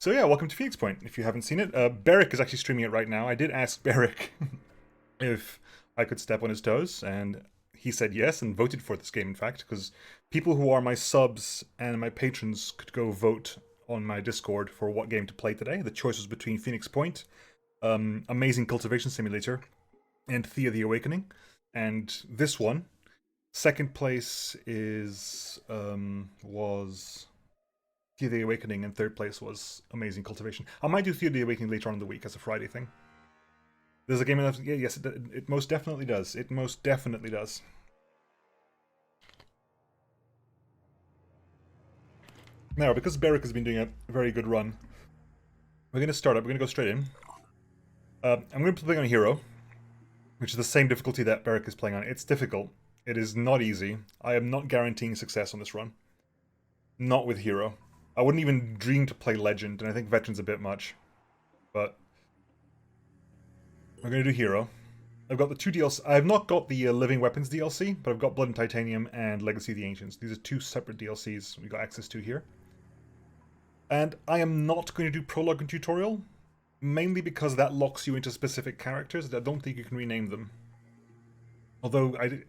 So yeah, welcome to Phoenix Point. If you haven't seen it, Barrick is actually streaming it right now. I did ask Barrick if I could step on his toes, and he said yes and voted for this game, in fact, because people who are my subs and my patrons could go vote on my Discord for what game to play today. The choice was between Phoenix Point, Amazing Cultivation Simulator, and Thea the Awakening. And this one, second place was Thea the Awakening, and third place was Amazing Cultivation. I might do Thea the Awakening later on in the week as a Friday thing. There's a game enough. Yeah, yes, it most definitely does. It most definitely does. Now, because Barrick has been doing a very good run, we're going to start up. We're going to go straight in. I'm going to be playing on Hero, which is the same difficulty that Barrick is playing on. It's difficult. It is not easy. I am not guaranteeing success on this run. Not with Hero. I wouldn't even dream to play Legend, and I think Veteran's a bit much. But we're going to do Hero. I've got the two DLC. I have not got the Living Weapons DLC, but I've got Blood and Titanium and Legacy of the Ancients. These are two separate DLCs we got access to here. And I am not going to do Prologue and Tutorial, mainly because that locks you into specific characters that I don't think you can rename them. Although do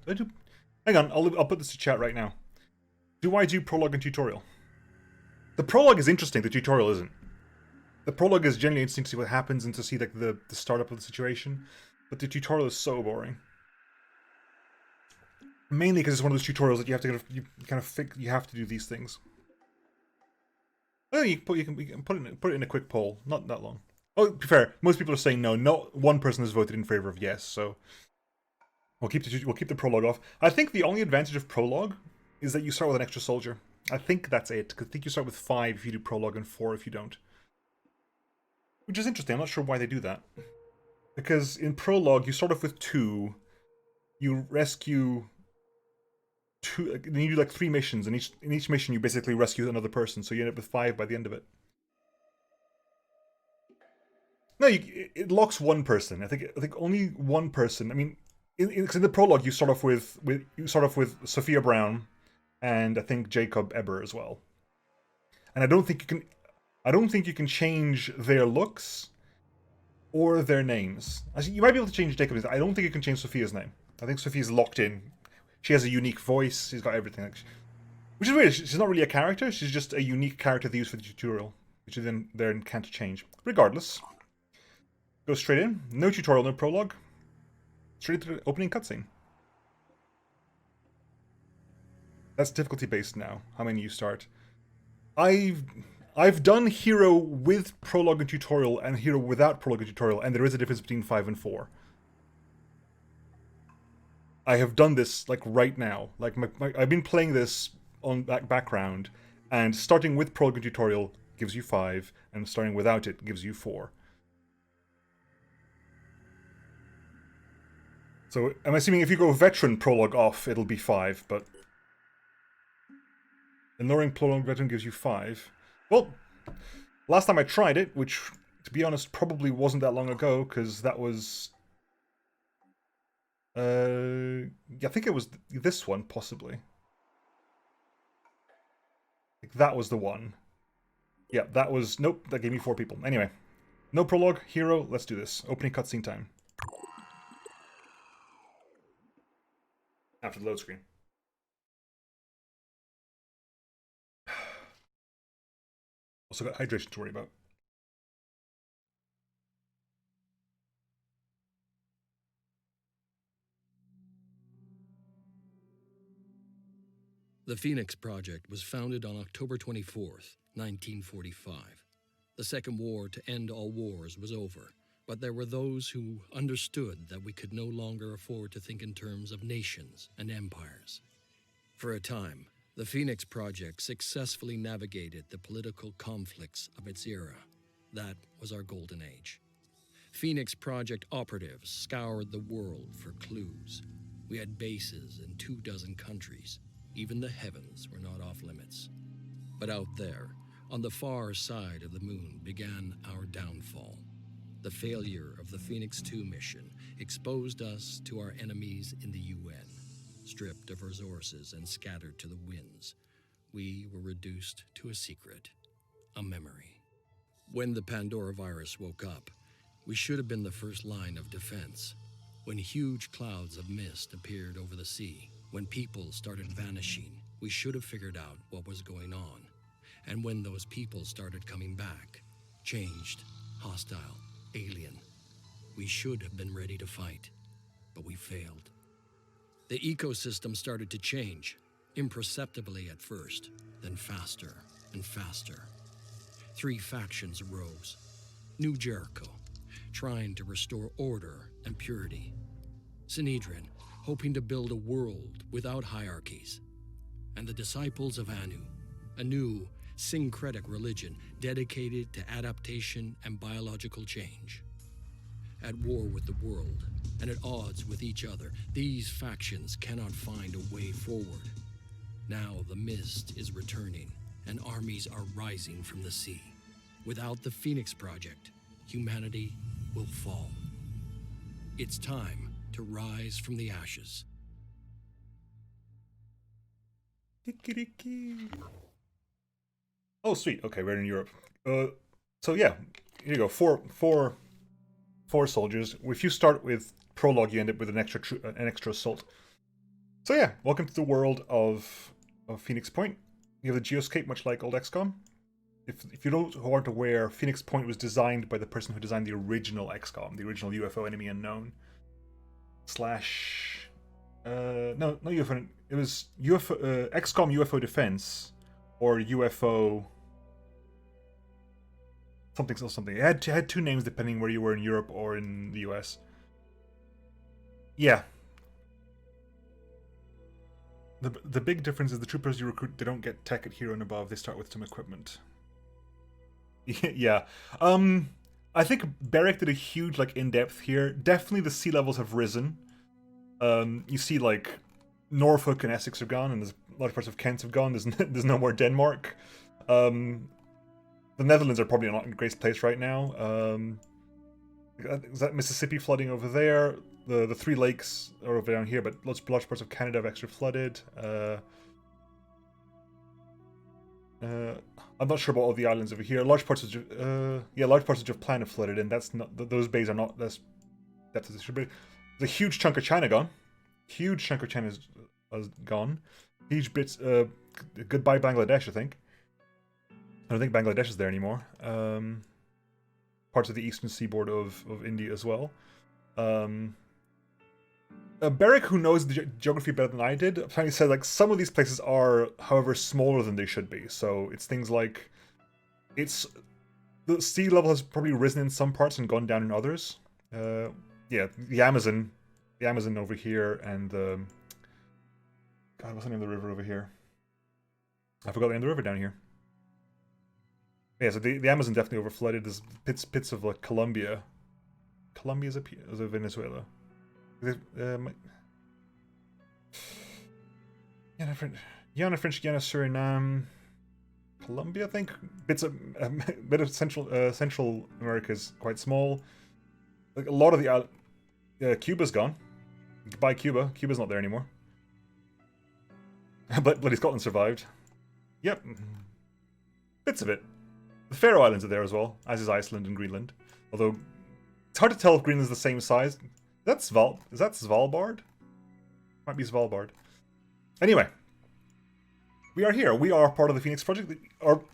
I do... Hang on, I'll put this to chat right now. Do I do Prologue and Tutorial? The Prologue is interesting, the Tutorial isn't. The Prologue is generally interesting to see what happens and to see like the startup of the situation, but the tutorial is so boring. Mainly because it's one of those tutorials that you have to do these things. Well, you can put it in a quick poll, not that long. Oh, to be fair, most people are saying no. Not one person has voted in favor of yes, so we'll keep the Prologue off. I think the only advantage of Prologue is that you start with an extra soldier. I think that's it. I think you start with 5 if you do Prologue and 4 if you don't. Which is interesting. I'm not sure why they do that. Because in Prologue, you start off with 2. You rescue 2. Then you do like 3 missions, and in each mission you basically rescue another person, so you end up with 5 by the end of it. No, it locks one person. I think only one person. I mean, in the Prologue, you start off with Sophia Brown, and I think Jacob Eber as well. And I don't think you can change their looks or their names. Actually, you might be able to change Jacob's. I don't think you can change Sophia's name. I think Sophia's locked in. She has a unique voice. She's got everything. Which is weird. She's not really a character. She's just a unique character they use for the tutorial, which you then can't change. Regardless, go straight in. No tutorial, no prologue. Straight into the opening cutscene. That's difficulty based now. How many you start? I've done Hero with Prologue and Tutorial and Hero without Prologue and Tutorial, and there is a difference between 5 and 4. I have done this, like, right now. Like, I've been playing this on background, and starting with Prologue and Tutorial gives you 5, and starting without it gives you 4. So, I'm assuming if you go Veteran Prologue off, it'll be 5, but... Ignoring Prologue Veteran gives you 5. Well, last time I tried it, which, to be honest, probably wasn't that long ago, because that was... I think it was this one, possibly. Like, that was the one. Yeah, that was... Nope, that gave me 4 people. Anyway, no prologue, Hero, let's do this. Opening cutscene time. After the load screen. Also got hydration to worry about. The Phoenix Project was founded on October 24th, 1945. The Second War to end all wars was over, but there were those who understood that we could no longer afford to think in terms of nations and empires. For a time, the Phoenix Project successfully navigated the political conflicts of its era. That was our golden age. Phoenix Project operatives scoured the world for clues. We had bases in 24 countries. Even the heavens were not off limits. But out there, on the far side of the moon, began our downfall. The failure of the Phoenix 2 mission exposed us to our enemies in the UN. Stripped of resources and scattered to the winds, we were reduced to a secret, a memory. When the Pandora virus woke up, we should have been the first line of defense. When huge clouds of mist appeared over the sea, when people started vanishing, we should have figured out what was going on. And when those people started coming back, changed, hostile, alien, we should have been ready to fight, but we failed. The ecosystem started to change, imperceptibly at first, then faster and faster. 3 factions arose. New Jericho, trying to restore order and purity. Synedrion, hoping to build a world without hierarchies. And the disciples of Anu, a new syncretic religion dedicated to adaptation and biological change. At war with the world, and at odds with each other, these factions cannot find a way forward. Now the mist is returning, and armies are rising from the sea. Without the Phoenix Project, humanity will fall. It's time to rise from the ashes. Oh, sweet. Okay, we're in Europe. So yeah, here you go. Four soldiers. If you start with Prologue, you end up with an extra assault. So yeah, welcome to the world of Phoenix Point. You have the geoscape, much like old XCOM. If you don't aren't aware, Phoenix Point was designed by the person who designed the original XCOM, the original UFO Enemy Unknown. No, not UFO. It was UFO XCOM UFO Defense, or UFO something. It had 2 names depending where you were in Europe or in the US. Yeah. The big difference is the troopers you recruit, they don't get tech at Hero and above, they start with some equipment. Yeah. I think Beric did a huge in-depth here. Definitely the sea levels have risen. You see Norfolk and Essex are gone, and there's large parts of Kent have gone. There's no more Denmark. The Netherlands are probably not in a great place right now. Is that Mississippi flooding over there? The 3 lakes are over down here, but large parts of Canada have extra flooded. I'm not sure about all the islands over here. Large parts of Japan have flooded, and that's not those bays are not as depth as they should be. There's a huge chunk of China gone. Huge chunk of China is gone. Huge bits. Goodbye Bangladesh, I think. I don't think Bangladesh is there anymore. Parts of the eastern seaboard of India as well. Beric, who knows the geography better than I did, apparently said some of these places are, however, smaller than they should be. So it's things like the sea level has probably risen in some parts and gone down in others. Yeah, the Amazon over here, and God, what's the name of the river over here? I forgot the name of the river down here. Yeah, so the Amazon definitely overflooded. There's pits of Colombia. Colombia's a Venezuela. Guyana, French Guiana, Suriname, Colombia, I think. Bit of Central America is quite small. A lot of the Cuba's gone. Goodbye, Cuba. Cuba's not there anymore. But bloody Scotland survived. Yep. Bits of it. The Faroe Islands are there as well, as is Iceland and Greenland. Although it's hard to tell if Greenland's the same size. Is that Svalbard? Might be Svalbard. Anyway, we are here. We are part of the Phoenix Project.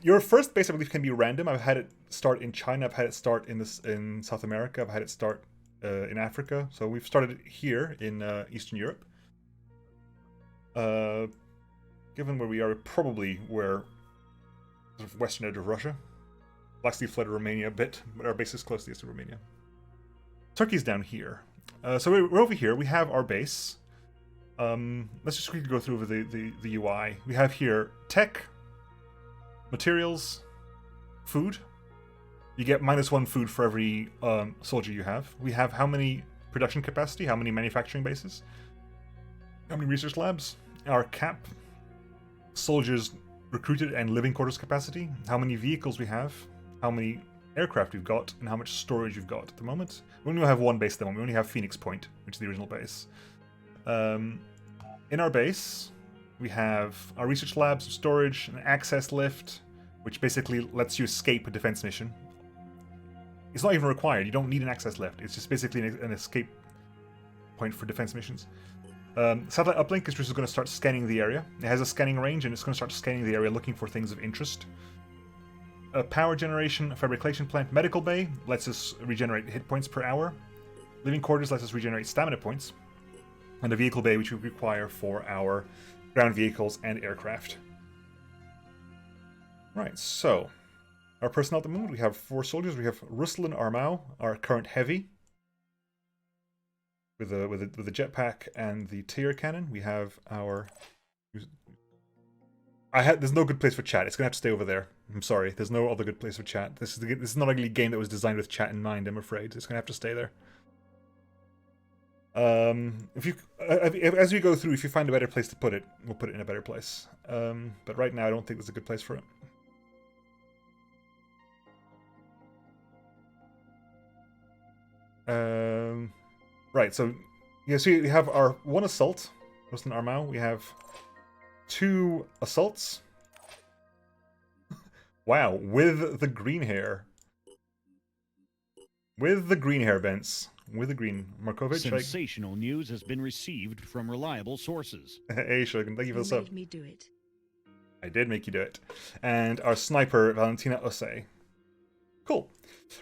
Your first base, I believe, can be random. I've had it start in China. I've had it start in South America. I've had it start in Africa. So we've started here in Eastern Europe. Given where we are, probably we're sort of western edge of Russia. Black Sea fled Romania a bit, but our base is closest to Romania. Turkey's down here. So we're over here. We have our base. Let's just quickly go through the UI. We have here tech, materials, food. You get -1 food for every soldier you have. We have how many production capacity, how many manufacturing bases, how many research labs, our cap, soldiers recruited and living quarters capacity, how many vehicles we have, how many aircraft we've got, and how much storage we've got at the moment. We only have one base at the moment. We only have Phoenix Point, which is the original base. In our base, we have our research labs, storage, an access lift, which basically lets you escape a defense mission. It's not even required. You don't need an access left. It's just basically an escape point for defense missions. Satellite uplink is just going to start scanning the area. It has a scanning range, and it's going to start scanning the area looking for things of interest. A power generation, a fabrication plant, medical bay lets us regenerate hit points per hour. Living quarters lets us regenerate stamina points. And a vehicle bay, which we require for our ground vehicles and aircraft. Right, so our personnel at the moment, we have 4 soldiers. We have Ruslan Armau, our current heavy, with the jetpack and the tear cannon. We have our. There's no good place for chat. It's gonna have to stay over there. I'm sorry. There's no other good place for chat. This is not a game that was designed with chat in mind. I'm afraid it's gonna have to stay there. As we go through, if you find a better place to put it, we'll put it in a better place. But right now, I don't think there's a good place for it. Right, so yeah, so we have our 1 assault, Ruslan Armau. We have 2 assaults. Wow, with the green hair. With the green hair, Bence. With the green. Markovic. Sensational news has been received from reliable sources. Hey, Shogun, thank you for the sub. You made me do it. I did make you do it. And our sniper, Valentina Osei. Cool.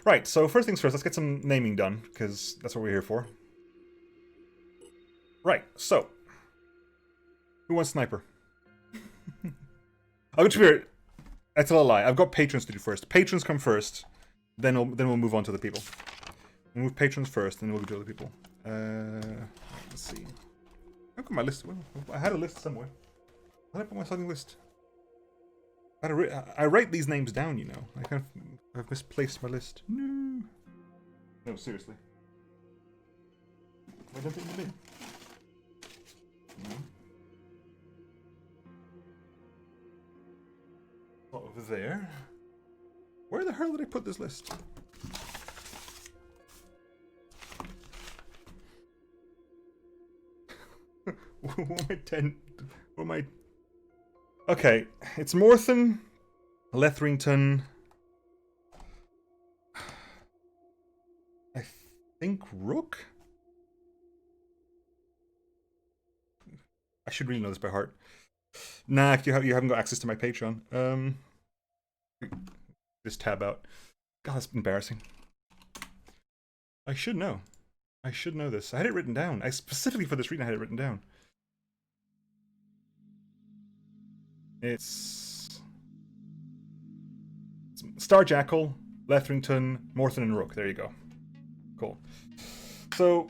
Right, so first things first, let's get some naming done, because that's what we're here for. Right, so. Who wants sniper? I'll go to that's a lie. I've got patrons to do first. Patrons come first, then we'll move on to the people. We'll move patrons first, then we'll do other people. Let's see. I've got my list. Well, I had a list somewhere. How did I put my starting list? I write these names down, you know. I've misplaced my list. No. No, seriously. Why don't they put them in? No. Not over there. Where the hell did I put this list? What am I? Okay, it's Morthen, Letherington. I think Rook? I should really know this by heart. Nah, you haven't got access to my Patreon. This tab out. God, that's embarrassing. I should know. I should know this. I had it written down. Specifically for this reading, I had it written down. It's Star Jackal, Letherington, Morthen, and Rook. There you go. Cool. So,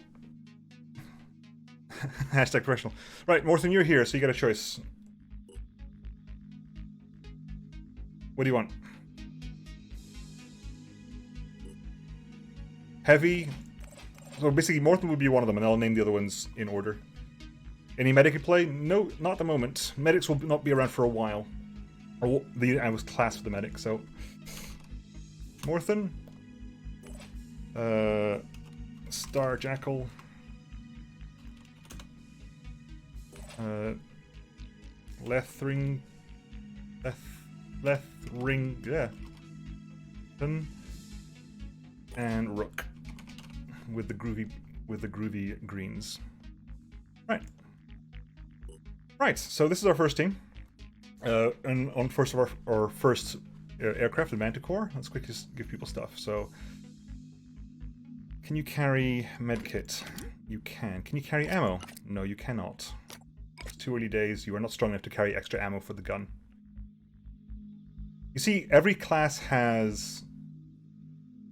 hashtag professional. Right, Morthen, you're here, so you got a choice. What do you want? Heavy. So basically, Morthen would be one of them, and I'll name the other ones in order. Any medic in play? No, not at the moment. Medics will not be around for a while. I was classed with the medic, so... Morthen. Star Jackal. Letherington. And Rook. With the groovy greens. Right. Right, so this is our first team. And on first of our first aircraft, the Manticore. Let's quickly just give people stuff. So, can you carry medkit? You can. Can you carry ammo? No, you cannot. It's too early days. You are not strong enough to carry extra ammo for the gun. You see, every class has...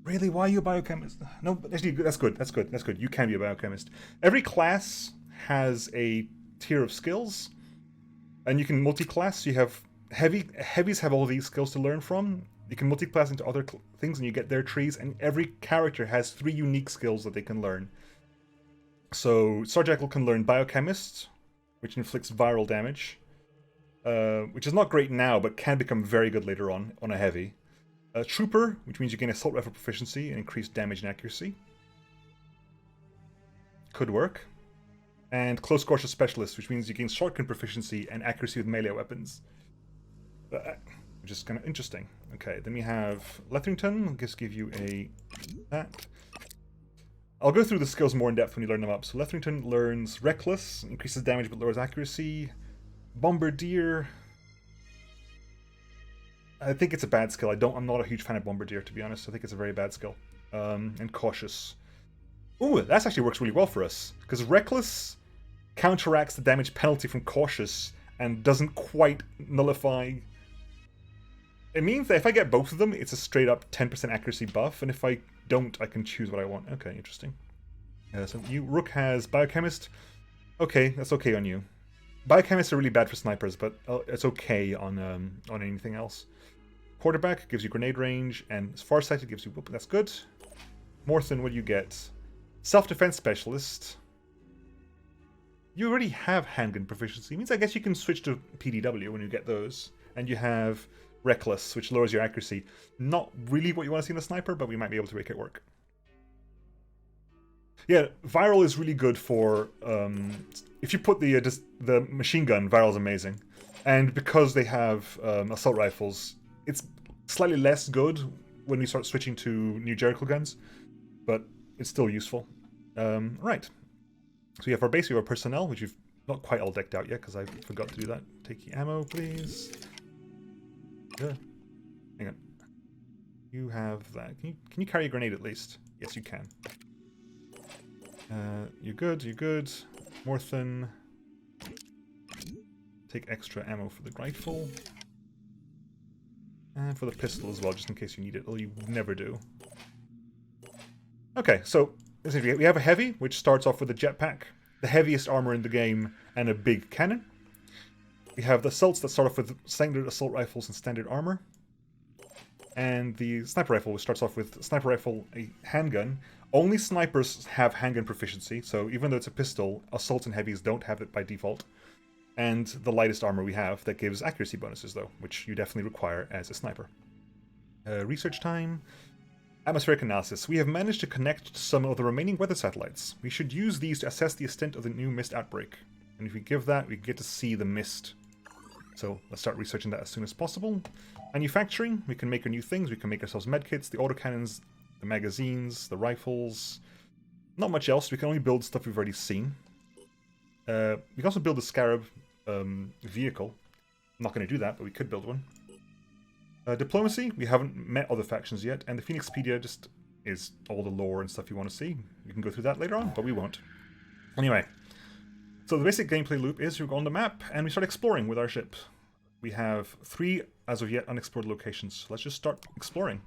Really? Why are you a biochemist? No, actually, that's good. That's good. That's good. You can be a biochemist. Every class has a tier of skills, and you can multi-class. You have heavies have all these skills to learn from. You can multi-class into other things, and you get their trees. And every character has 3 unique skills that they can learn. So Star Jackal can learn biochemist, which inflicts viral damage, which is not great now, but can become very good later on a heavy. Trooper, which means you gain assault rifle proficiency and increased damage and accuracy. Could work. And close quarters specialist, which means you gain shotgun proficiency and accuracy with melee weapons. Which is kind of interesting. Okay, then we have Letherington. I'll just give you a That. I'll go through the skills more in depth when you learn them up. So Lethrington learns Reckless, increases damage but lowers accuracy. Bombardier. I think it's a bad skill. I'm not a huge fan of Bombardier, to be honest. I think it's a very bad skill. And Cautious. Ooh, that actually works really well for us. Because Reckless counteracts the damage penalty from Cautious and doesn't quite nullify. It means that if I get both of them, it's a straight up 10% accuracy buff, and if I don't, I can choose what I want. Okay, interesting. So Rook has Biochemist. Okay, that's okay on you. Biochemists are really bad for snipers, but it's okay on anything else. Quarterback gives you grenade range, and Farsighted gives you whoop. That's good. Morthen, what do you get? Self-defense specialist. You already have handgun proficiency. It means I guess you can switch to PDW when you get those. And you have Reckless, which lowers your accuracy. Not really what you want to see in a sniper, but we might be able to make it work. Yeah, Viral is really good for... if you put the machine gun, Viral is amazing. And because they have assault rifles, it's slightly less good when we start switching to new Jericho guns. But it's still useful. Right. So we have our base, we have our personnel, which we've not quite all decked out yet, because I forgot to do that. Take ammo, please. Yeah. Hang on. You have that. Can you carry a grenade at least? Yes, you can. You're good, you're good. Morthen. Take extra ammo for the rifle. And for the pistol as well, just in case you need it. Although you never do. Okay, so we have a heavy, which starts off with a jetpack, the heaviest armor in the game, and a big cannon. We have the assaults that start off with standard assault rifles and standard armor. And the sniper rifle, which starts off with sniper rifle, a handgun. Only snipers have handgun proficiency, so even though it's a pistol, assaults and heavies don't have it by default. And the lightest armor we have that gives accuracy bonuses, though, which you definitely require as a sniper. Research time. Atmospheric analysis. We have managed to connect some of the remaining weather satellites. We should use these to assess the extent of the new mist outbreak. And if we give that, we get to see the mist. So let's start researching that as soon as possible. Manufacturing. We can make our new things. We can make ourselves medkits, the autocannons, the magazines, the rifles. Not much else. We can only build stuff we've already seen. We can also build a Scarab vehicle. I'm not going to do that, but we could build one. Diplomacy, we haven't met other factions yet, and the Phoenixpedia just is all the lore and stuff you want to see. We can go through that later on, but we won't. Anyway, so the basic gameplay loop is we go on the map, and we start exploring with our ship. We have 3, as of yet, unexplored locations. Let's just start exploring.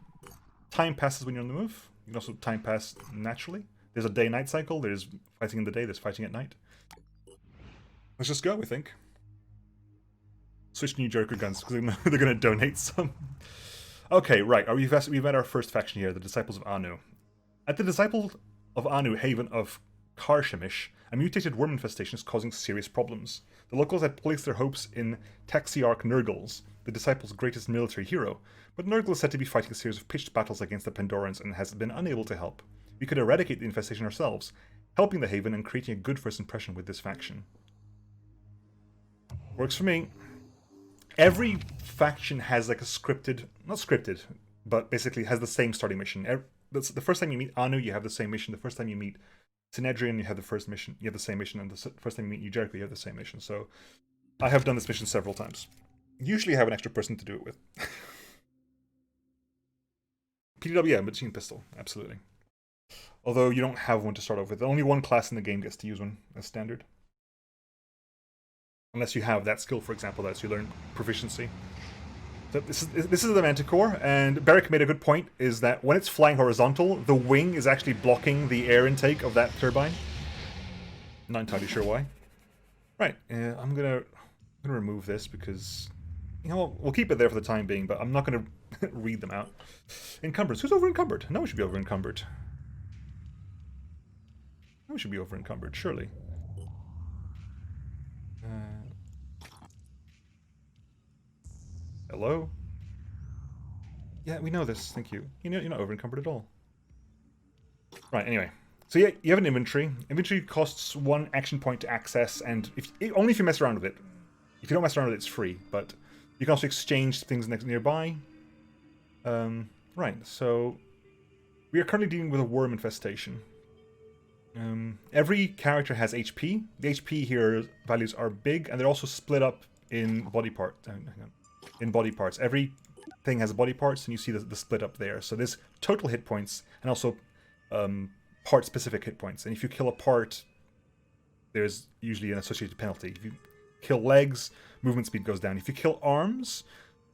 Time passes when you're on the move. You can also time pass naturally. There's a day-night cycle, there's fighting in the day, there's fighting at night. Let's just go, I think. Switch to new Jericho guns, because they're going to donate some. Okay, right. We've met our first faction here, the Disciples of Anu. At the Disciples of Anu haven of Karshemish, a mutated worm infestation is causing serious problems. The locals had placed their hopes in Taxiarch Nurgles, the Disciples' greatest military hero, but Nurgle is said to be fighting a series of pitched battles against the Pandorans and has been unable to help. We could eradicate the infestation ourselves, helping the haven and creating a good first impression with this faction. Works for me. Every faction has like a scripted, not scripted, but basically has the same starting mission. The first time you meet Anu, you have the same mission. The first time you meet Synedrion, you have the first mission. You have the same mission, and the first time you meet New Jericho, you have the same mission. So, I have done this mission several times. Usually, I have an extra person to do it with. PDW, yeah, machine pistol, absolutely. Although you don't have one to start off with. Only one class in the game gets to use one as standard. Unless you have that skill, for example, that lets you learn proficiency. So this is the Manticore, and Beric made a good point, is that when it's flying horizontal, the wing is actually blocking the air intake of that turbine. Not entirely sure why. Right, I'm gonna remove this because, you know, we'll keep it there for the time being, but I'm not gonna read them out. Encumbrance. Who's over encumbered? No one should be over encumbered. No one should be over encumbered, surely. Hello? Yeah, we know this, thank you. You're not over encumbered at all. Right, anyway. So yeah, you have an inventory. Inventory costs 1 action point to access, and only if you mess around with it. If you don't mess around with it, it's free, but you can also exchange things nearby. Right, so We are currently dealing with a worm infestation. Every character has HP. The HP here values are big, and they're also split up in body parts. Hang on. In body parts. Every thing has body parts, and you see the split up there. So there's total hit points, and also part-specific hit points. And if you kill a part, there's usually an associated penalty. If you kill legs, movement speed goes down. If you kill arms,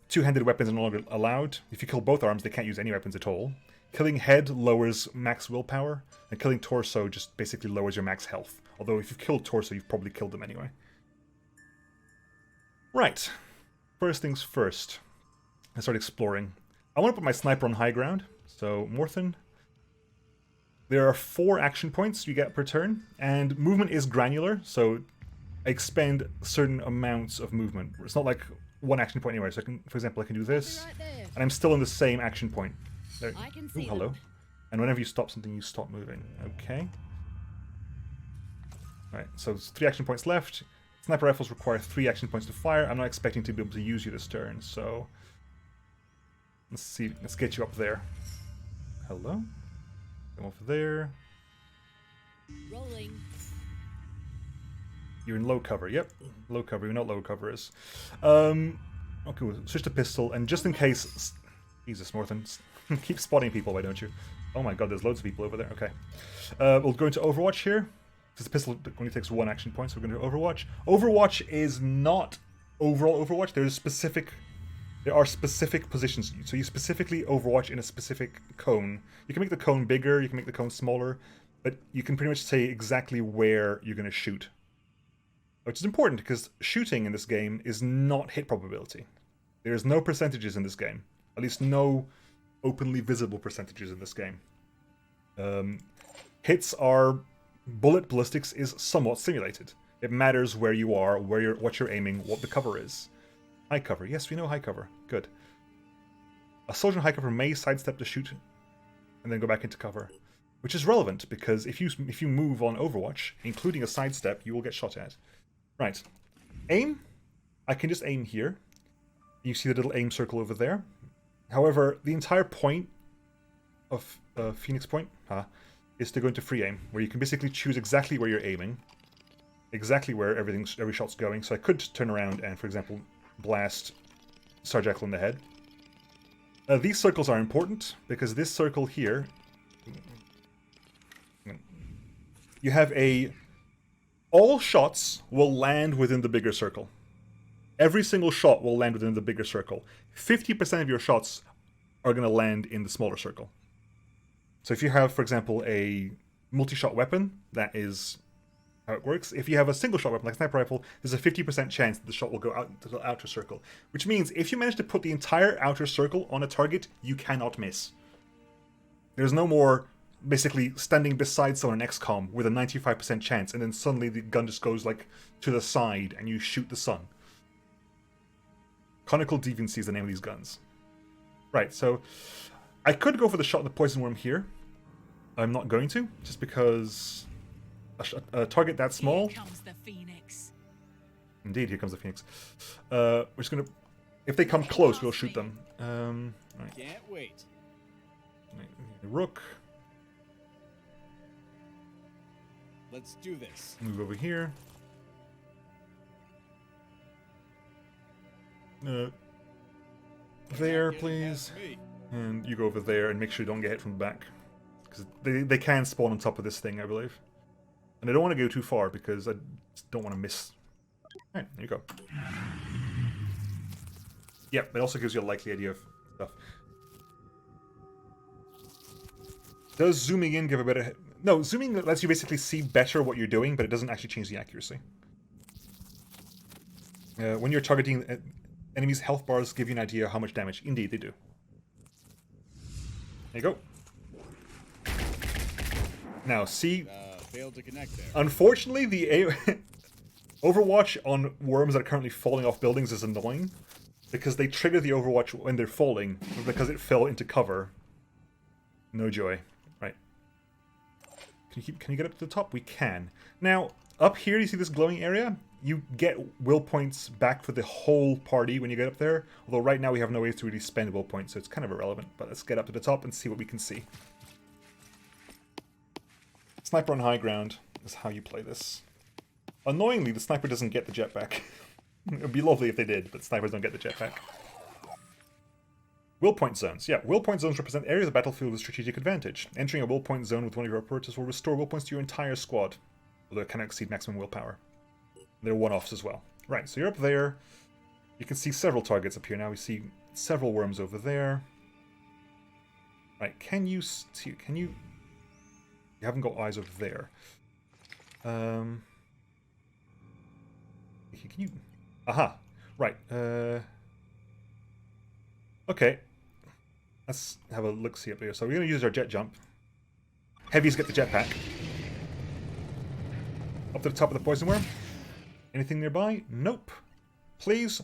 two-handed weapons are no longer allowed. If you kill both arms, they can't use any weapons at all. Killing head lowers max willpower, and killing torso just basically lowers your max health. Although if you've killed torso, you've probably killed them anyway. Right. First things first. I start exploring. I want to put my sniper on high ground. So, Morthen. There are 4 action points you get per turn, and movement is granular, so I expend certain amounts of movement. It's not like one action point anyway. So, I can, for example, I can do this, and I'm still in the same action point. There. Ooh, hello. And whenever you stop something, you stop moving. Okay. Right, so there's 3 action points left. Sniper rifles require 3 action points to fire. I'm not expecting to be able to use you this turn, so... Let's see, let's get you up there. Hello? Go over there. Rolling. You're in low cover, yep. Low cover, you know what low cover is. Okay, we'll switch to pistol, and just in case... Jesus, Morthen. Keep spotting people, why don't you? Oh my god, there's loads of people over there. Okay. We'll go into Overwatch here. Because the pistol only takes 1 action point, so we're going to do Overwatch. Overwatch is not overall Overwatch. There are specific positions. So you specifically Overwatch in a specific cone. You can make the cone bigger, you can make the cone smaller, but you can pretty much say exactly where you're going to shoot. Which is important, because shooting in this game is not hit probability. There's no percentages in this game. At least no openly visible percentages in this game. Hits are... Bullet ballistics is somewhat simulated. It matters where you are, what you're aiming, what the cover is. High cover. Yes, we know high cover. Good. A soldier in high cover may sidestep to shoot and then go back into cover. Which is relevant, because if you move on Overwatch, including a sidestep, you will get shot at. Right. Aim. I can just aim here. You see the little aim circle over there. However, the entire point of Phoenix Point is to go into free aim, where you can basically choose exactly where you're aiming, exactly where every shot's going. So I could turn around and, for example, blast Sir Jekyll in the head. These circles are important, because this circle here, you have all shots will land within the bigger circle. Every single shot will land within the bigger circle. 50% of your shots are going to land in the smaller circle. So if you have, for example, a multi-shot weapon, that is how it works. If you have a single-shot weapon, like a sniper rifle, there's a 50% chance that the shot will go out to the outer circle. Which means if you manage to put the entire outer circle on a target, you cannot miss. There's no more, basically, standing beside someone in XCOM with a 95% chance, and then suddenly the gun just goes, like, to the side, and you shoot the sun. Conical Deviancy is the name of these guns. Right, so... I could go for the shot of the poison worm here. I'm not going to, just because a target that small... Here comes the Phoenix. Indeed, here comes the Phoenix. We're just gonna... If they come close, we'll shoot them. Right. Can't wait. Rook. Let's do this. Move over here. There, please. And you go over there and make sure you don't get hit from the back. Because they can spawn on top of this thing, I believe. And I don't want to go too far, because I just don't want to miss. Alright, there you go. Yep, it also gives you a likely idea of stuff. Does zooming in give a better... No, zooming lets you basically see better what you're doing, but it doesn't actually change the accuracy. When you're targeting... enemies' health bars give you an idea of how much damage. Indeed, they do. There you go. Now, see... failed to connect there. Unfortunately, the Overwatch on worms that are currently falling off buildings is annoying. Because they trigger the Overwatch when they're falling, because it fell into cover. No joy. Right. Can you get up to the top? We can. Now, up here, you see this glowing area? You get will points back for the whole party when you get up there. Although right now we have no way to really spend will points, so it's kind of irrelevant. But let's get up to the top and see what we can see. Sniper on high ground is how you play this. Annoyingly, the sniper doesn't get the jetpack. It would be lovely if they did, but snipers don't get the jetpack. Will point zones. Yeah, will point zones represent areas of the battlefield with strategic advantage. Entering a will point zone with one of your operators will restore will points to your entire squad, although it cannot exceed maximum willpower. They're one-offs as well. Right, so you're up there. You can see several targets up here now. We see several worms over there. Right, can you see? Can you? You haven't got eyes over there. Can you? Aha! Right. Okay. Let's have a look-see up here. So we're going to use our jet jump. Heavies get the jetpack. Up to the top of the poison worm. Anything nearby? Nope. Please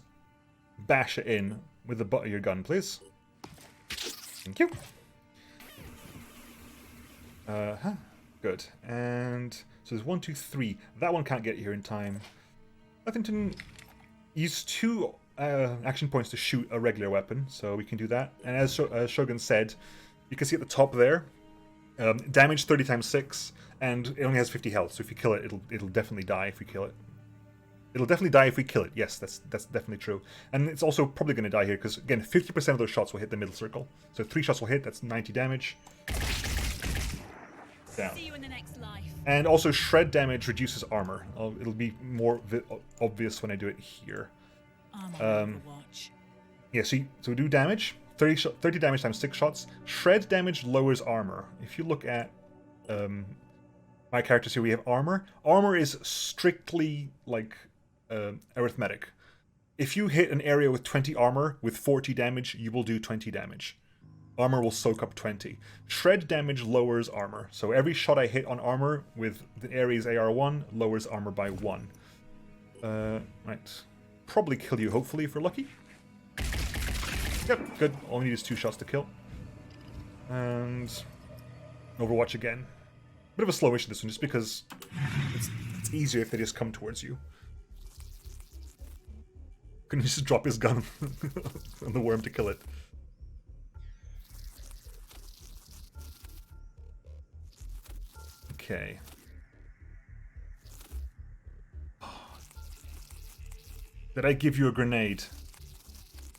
bash it in with the butt of your gun, please. Thank you. Good. And so there's 1, 2, 3. That one can't get here in time. Lethington used 2 action points to shoot a regular weapon, so we can do that. And as Shogun said, you can see at the top there, damage 30 times 6, and it only has 50 health. So if you kill it, it'll definitely die if we kill it. It'll definitely die if we kill it. Yes, that's definitely true. And it's also probably going to die here because again, 50% of those shots will hit the middle circle. So 3 shots will hit. That's 90 damage. Down. See you in the next life. And also shred damage reduces armor. It'll be more obvious when I do it here. Yeah, so we do damage. 30 damage times 6 shots. Shred damage lowers armor. If you look at my characters here, we have armor. Armor is strictly like arithmetic. If you hit an area with 20 armor with 40 damage, you will do 20 damage. Armor will soak up 20. Shred damage lowers armor. So every shot I hit on armor with the Ares AR1 lowers armor by 1. Right. Probably kill you, hopefully, if we're lucky. Yep, good. All we need is 2 shots to kill. And Overwatch again. Bit of a slowish this one, just because it's easier if they just come towards you. Couldn't you just drop his gun on the worm to kill it? Okay. Did I give you a grenade?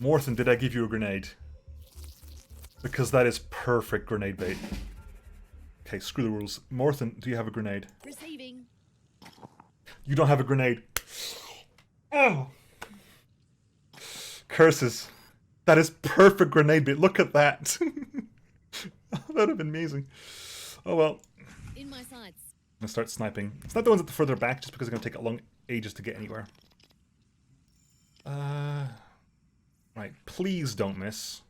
Morthen, did I give you a grenade? Because that is perfect grenade bait. Okay, screw the rules. Morthen, do you have a grenade? Receiving. You don't have a grenade. Oh! Curses. That is perfect grenade bait. Look at that. That would have been amazing. Oh well. In my sights. I'm gonna start sniping. It's not the ones at the further back, just because it's gonna take a long ages to get anywhere. Right. Please don't miss.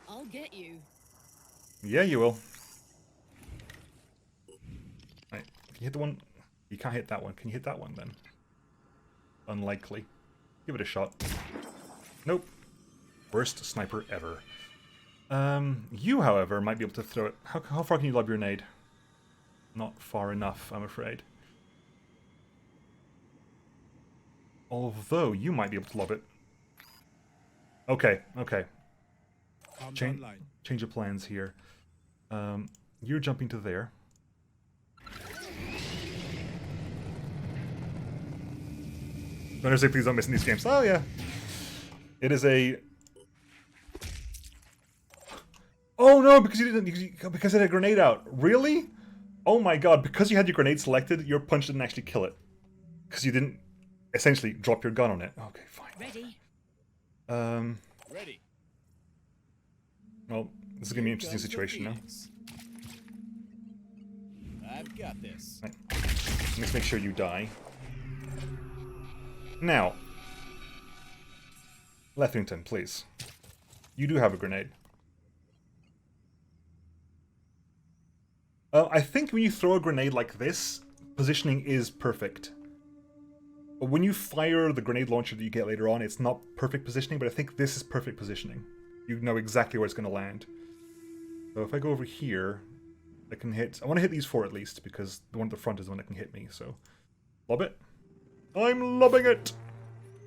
I'll get you. Yeah, you will. Right. Can you hit the one? You can't hit that one. Can you hit that one then? Unlikely. Give it a shot. Nope. Worst sniper ever. You, however, might be able to throw it. How far can you lob your nade? Not far enough, I'm afraid. Although, you might be able to lob it. Okay, okay. Change of plans here. You're jumping to there. Don't say please don't miss in these games. Oh yeah. It is a... Oh no, because you didn't... Because it had a grenade out. Really? Oh my god, because you had your grenade selected, your punch didn't actually kill it. Because you didn't, essentially, drop your gun on it. Okay, fine. Ready. Ready. Well, this is going to be an interesting situation now. I've got this. Right. Let's make sure you die. Now, Lethington, please. You do have a grenade. I think when you throw a grenade like this, positioning is perfect. But when you fire the grenade launcher that you get later on, it's not perfect positioning, but I think this is perfect positioning. You know exactly where it's going to land. So if I go over here, I can hit... I want to hit these 4 at least, because the one at the front is the one that can hit me, so... Lob it. I'm lobbing it!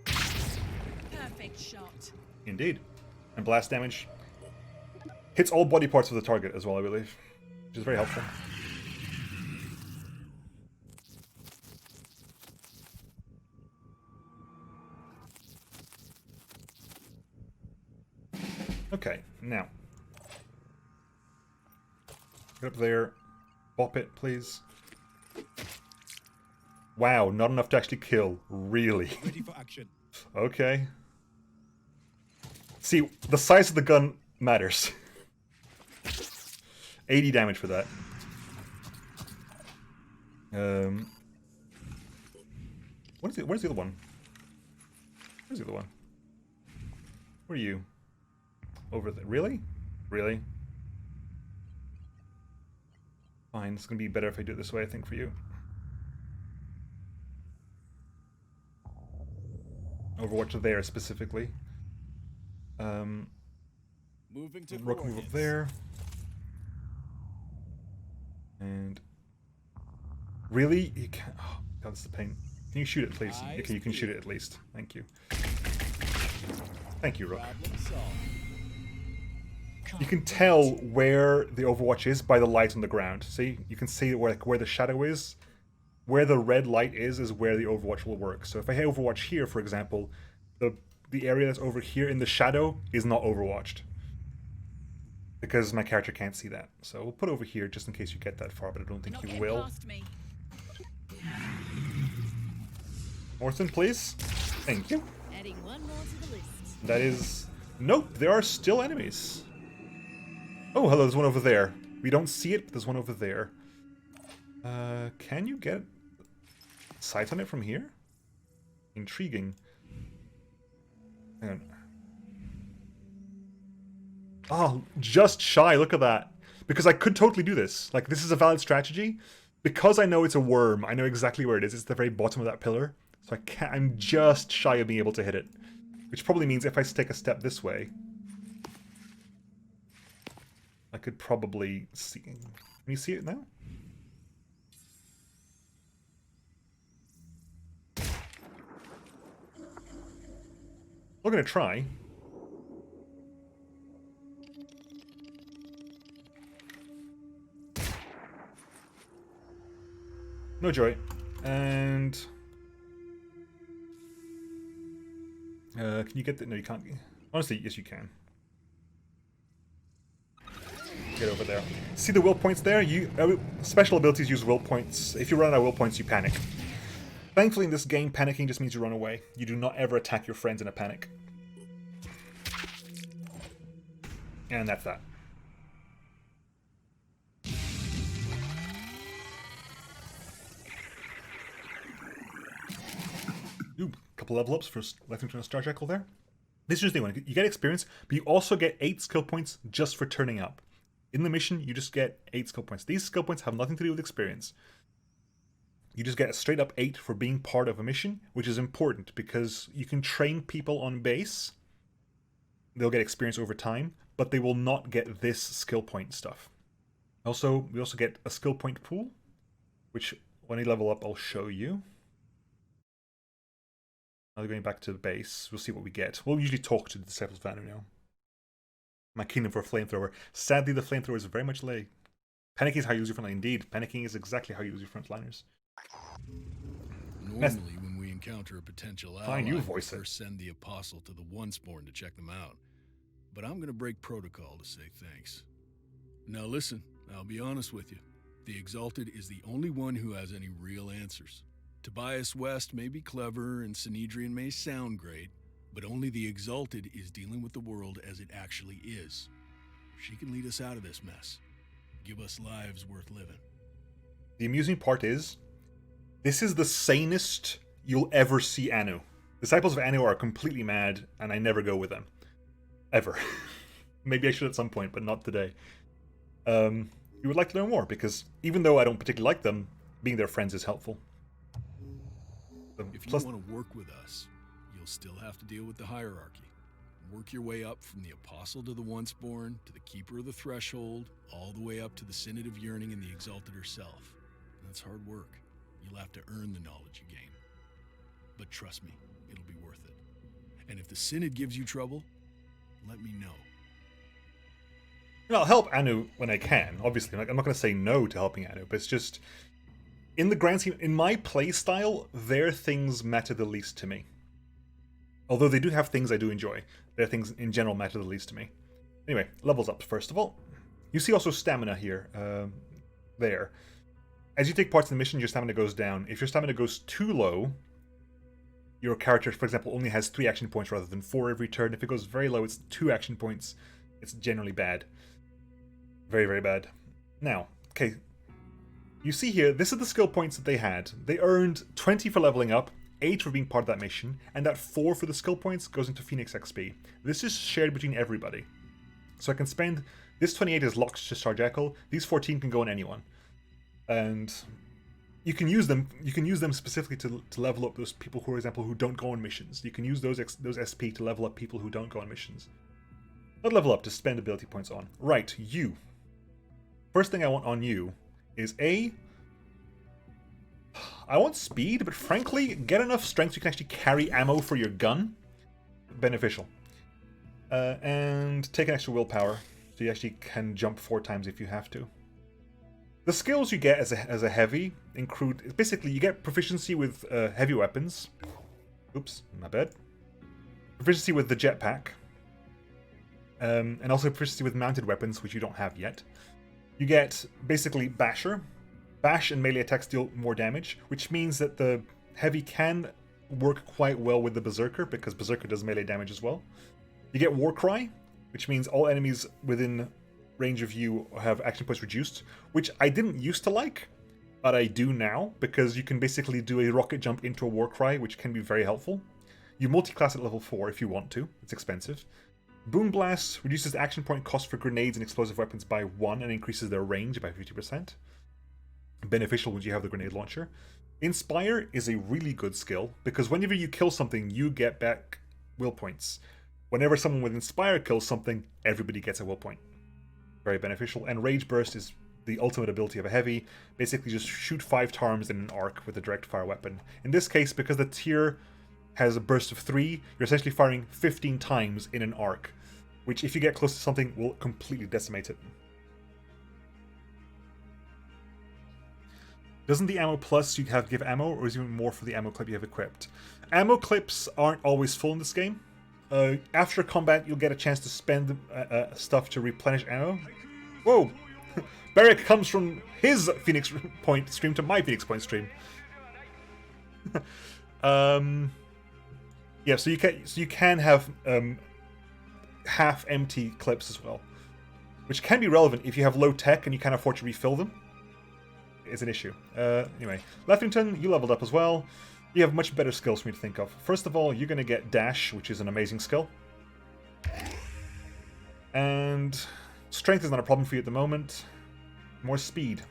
Perfect shot. Indeed. And blast damage. Hits all body parts of the target as well, I believe. Which is very helpful. Okay, now. Get up there. Bop it, please. Wow, not enough to actually kill. Really? Ready for action. Okay. See, the size of the gun matters. 80 damage for that. Where's the other one? Where's the other one? Where are you? Over there. Really? Really? Fine, it's gonna be better if I do it this way, I think, for you. Overwatch there specifically. Moving to Rook move up coordinates. there. And really, you can't. Oh, God, that's the pain. Can you shoot it, please? Eyes Okay, you can shoot it peeled. at least. Thank you. Thank you, Rook. Problem solved. You can tell where the Overwatch is by the light on the ground. See, you can see where the shadow is. Where the red light is where the Overwatch will work. So if I hit Overwatch here, for example, the area that's over here in the shadow is not Overwatched. Because my character can't see that. So we'll put over here just in case you get that far, but I don't think Not you getting will. past me. Morton, please. Thank you. Adding one more to the list. That is... Nope, there are still enemies. Oh, hello, there's one over there. We don't see it, but there's one over there. Can you get sight on it from here? Intriguing. Hang on. Oh, just shy, look at that. Because I could totally do this. Like, this is a valid strategy. Because I know it's a worm, I know exactly where it is. It's the very bottom of that pillar. So I'm just shy of being able to hit it. Which probably means if I take a step this way, I could probably see... Can you see it now? We're going to try. No joy. And... can you get the... No, you can't. Honestly, yes you can. Get over there. See the will points there? Special abilities use will points. If you run out of will points, you panic. Thankfully in this game, panicking just means you run away. You do not ever attack your friends in a panic. And that's that. Ooh, couple level ups for Life to Star Jekyll there. This is the one. You get experience, but you also get 8 skill points just for turning up. In the mission, you just get 8 skill points. These skill points have nothing to do with experience. You just get a straight up 8 for being part of a mission, which is important because you can train people on base. They'll get experience over time, but they will not get this skill point stuff. Also, we also get a skill point pool, which when I level up, I'll show you. Now going back to the base, we'll see what we get. We'll usually talk to the Disciples of Anu now. My kingdom for a flamethrower. Sadly, the flamethrower is very much late. Panicking is how you use your frontline. Indeed, panicking is exactly how you use your frontliners. Normally, when we encounter a potential ally, Fine, you we voice it. first send the apostle to the Onceborn to check them out. But I'm going to break protocol to say thanks. Now listen, I'll be honest with you. The Exalted is the only one who has any real answers. Tobias West may be clever and Synedrion may sound great, but only the Exalted is dealing with the world as it actually is. She can lead us out of this mess. Give us lives worth living. The amusing part is, this is the sanest you'll ever see Anu. Disciples of Anu are completely mad, and I never go with them. Ever. Maybe I should at some point, but not today. You would like to know more, because even though I don't particularly like them, being their friends is helpful. If you Plus, want to work with us, you'll still have to deal with the hierarchy. Work your way up from the Apostle to the Onceborn, to the Keeper of the Threshold, all the way up to the Synod of Yearning and the Exalted herself. That's hard work. You'll have to earn the knowledge you gain. But trust me, it'll be worth it. And if the Synod gives you trouble, let me know. I'll help Anu when I can, obviously. I'm not going to say no to helping Anu, but it's just... In the grand scheme, in my playstyle, their things matter the least to me. Although they do have things I do enjoy. Their things in general matter the least to me. Anyway, levels up first of all. You see also stamina here, there. As you take parts in the mission, your stamina goes down. If your stamina goes too low, your character, for example, only has 3 action points rather than 4 every turn. If it goes very low, it's 2 action points. It's generally bad. Very, very bad. Now, okay, you see here, this is the skill points that they had. They earned 20 for leveling up, 8 for being part of that mission, and that 4 for the skill points goes into Phoenix XP. This is shared between everybody. So I can spend, this 28 is locked to Charge Echo, these 14 can go on anyone. And you can use them specifically to level up those people, who, for example, who don't go on missions. You can use those SP to level up people who don't go on missions. Not level up, to spend ability points on. Right, you. First thing I want on you is I want speed, but frankly, get enough strength so you can actually carry ammo for your gun. Beneficial. And take an extra willpower, so you actually can jump 4 times if you have to. The skills you get as a heavy include, basically, you get proficiency with heavy weapons. Oops, my bad. Proficiency with the jetpack. And also proficiency with mounted weapons, which you don't have yet. You get, basically, Basher. Bash and melee attacks deal more damage, which means that the heavy can work quite well with the Berserker, because Berserker does melee damage as well. You get Warcry, which means all enemies within range of you have action points reduced, which I didn't used to like, but I do now, because you can basically do a rocket jump into a Warcry, which can be very helpful. You multi-class at level 4 if you want to, it's expensive. Boom Blast reduces action point cost for grenades and explosive weapons by 1 and increases their range by 50%. Beneficial when you have the grenade launcher. Inspire is a really good skill, because whenever you kill something, you get back will points. Whenever someone with Inspire kills something, everybody gets a will point. Very beneficial. And Rage Burst is the ultimate ability of a heavy. Basically just shoot 5 times in an arc with a direct fire weapon. In this case, because the tier has a burst of 3, you're essentially firing 15 times in an arc, which if you get close to something will completely decimate it. Doesn't the ammo plus you have give ammo, or is it even more for the ammo clip you have equipped? Ammo clips aren't always full in this game. After combat, you'll get a chance to spend stuff to replenish ammo. Whoa! Beric comes from his Phoenix Point stream to my Phoenix Point stream. Yeah, so you can have half empty clips as well, which can be relevant if you have low tech and you can't afford to refill them. It's an issue. Anyway, Leffington, you leveled up as well. You have much better skills for me to think of. First of all, you're going to get Dash, which is an amazing skill. And Strength is not a problem for you at the moment. More Speed.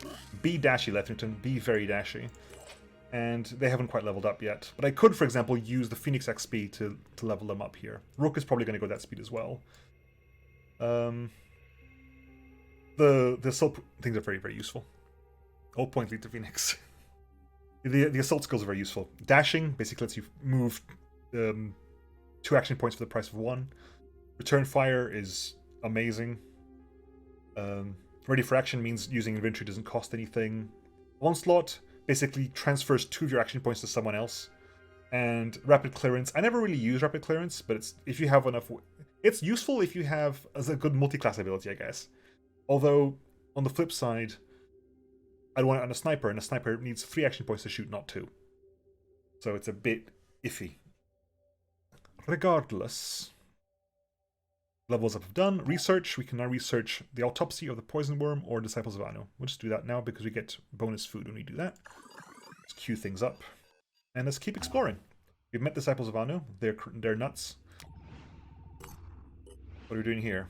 Be dashy, Leffington. Be very dashy. And they haven't quite leveled up yet. But I could, for example, use the Phoenix XP to level them up here. Rook is probably going to go that speed as well. The assault things are very, very useful. All points lead to Phoenix. The assault skills are very useful. Dashing basically lets you move 2 action points for the price of 1. Return fire is amazing. Ready for action means using inventory doesn't cost anything. Onslaught basically transfers 2 of your action points to someone else. And rapid clearance. I never really use rapid clearance, but it's if you have enough. It's useful if you have as a good multi-class ability, I guess. Although on the flip side, I'd want it on a sniper, and a sniper needs 3 action points to shoot, not 2. So it's a bit iffy. Regardless, levels up have done. Research, we can now research the autopsy of the poison worm or disciples of Anu. We'll just do that now because we get bonus food when we do that. Let's queue things up. And let's keep exploring. We've met disciples of Anu. They're nuts. What are we doing here?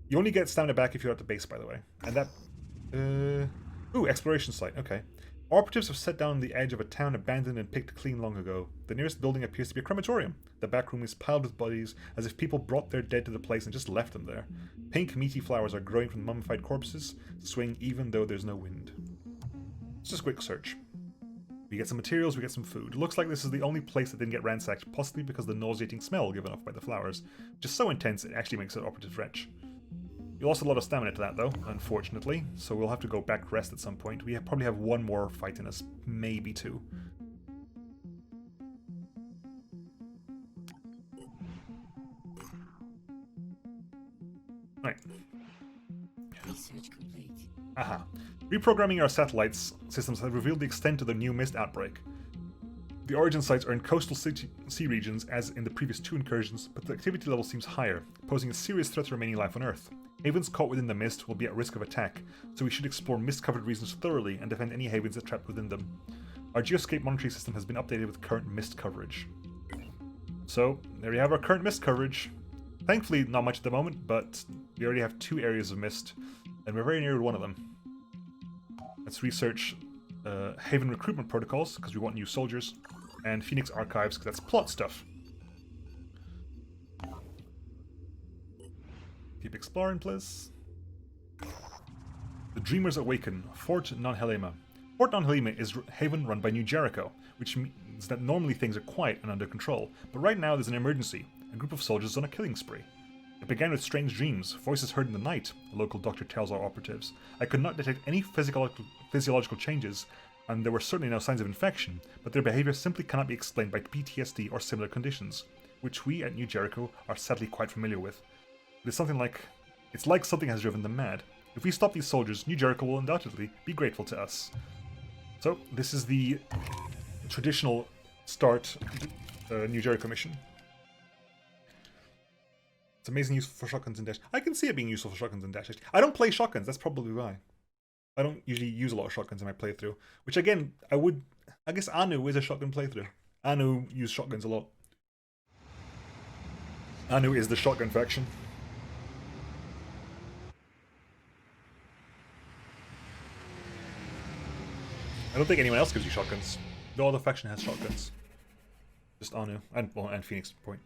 You only get stamina back if you're at the base, by the way. And that... Ooh, exploration site. Okay. Operatives have set down the edge of a town abandoned and picked clean long ago. The nearest building appears to be a crematorium. The back room is piled with bodies, as if people brought their dead to the place and just left them there. Pink, meaty flowers are growing from the mummified corpses, swing even though there's no wind. It's just a quick search. We get some materials, we get some food. Looks like this is the only place that didn't get ransacked, possibly because of the nauseating smell given off by the flowers, which is so intense it actually makes an operative retch. You lost a lot of stamina to that, though, unfortunately, so we'll have to go back rest at some point. We probably have 1 more fight in us, maybe 2. Right. Research complete. Aha. Reprogramming our satellites systems have revealed the extent of the new mist outbreak. The origin sites are in coastal sea regions as in the previous 2 incursions, but the activity level seems higher, posing a serious threat to remaining life on Earth. Havens caught within the mist will be at risk of attack, so we should explore mist-covered regions thoroughly and defend any havens that trapped within them. Our geoscape monitoring system has been updated with current mist coverage. So, there you have our current mist coverage. Thankfully, not much at the moment, but we already have 2 areas of mist, and we're very near to one of them. Let's research Haven recruitment protocols, because we want new soldiers, and Phoenix archives, because that's plot stuff. Keep exploring, please. The Dreamers Awaken, Fort Non-Helema. Fort Non-Helema is Haven run by New Jericho, which means that normally things are quiet and under control, but right now there's an emergency. A group of soldiers on a killing spree. It began with strange dreams, voices heard in the night, the local doctor tells our operatives. I could not detect any physiological changes, and there were certainly no signs of infection, but their behavior simply cannot be explained by PTSD or similar conditions, which we at New Jericho are sadly quite familiar with. It's like something has driven them mad. If we stop these soldiers, New Jericho will undoubtedly be grateful to us. So, this is the traditional start New Jericho mission. It's amazing use for shotguns in Dash. I can see it being useful for shotguns in Dash. I don't play shotguns, that's probably why. I don't usually use a lot of shotguns in my playthrough. Which again, I guess Anu is a shotgun playthrough. Anu used shotguns a lot. Anu is the shotgun faction. I don't think anyone else gives you shotguns. No other faction has shotguns. Just Anu, and Phoenix Point.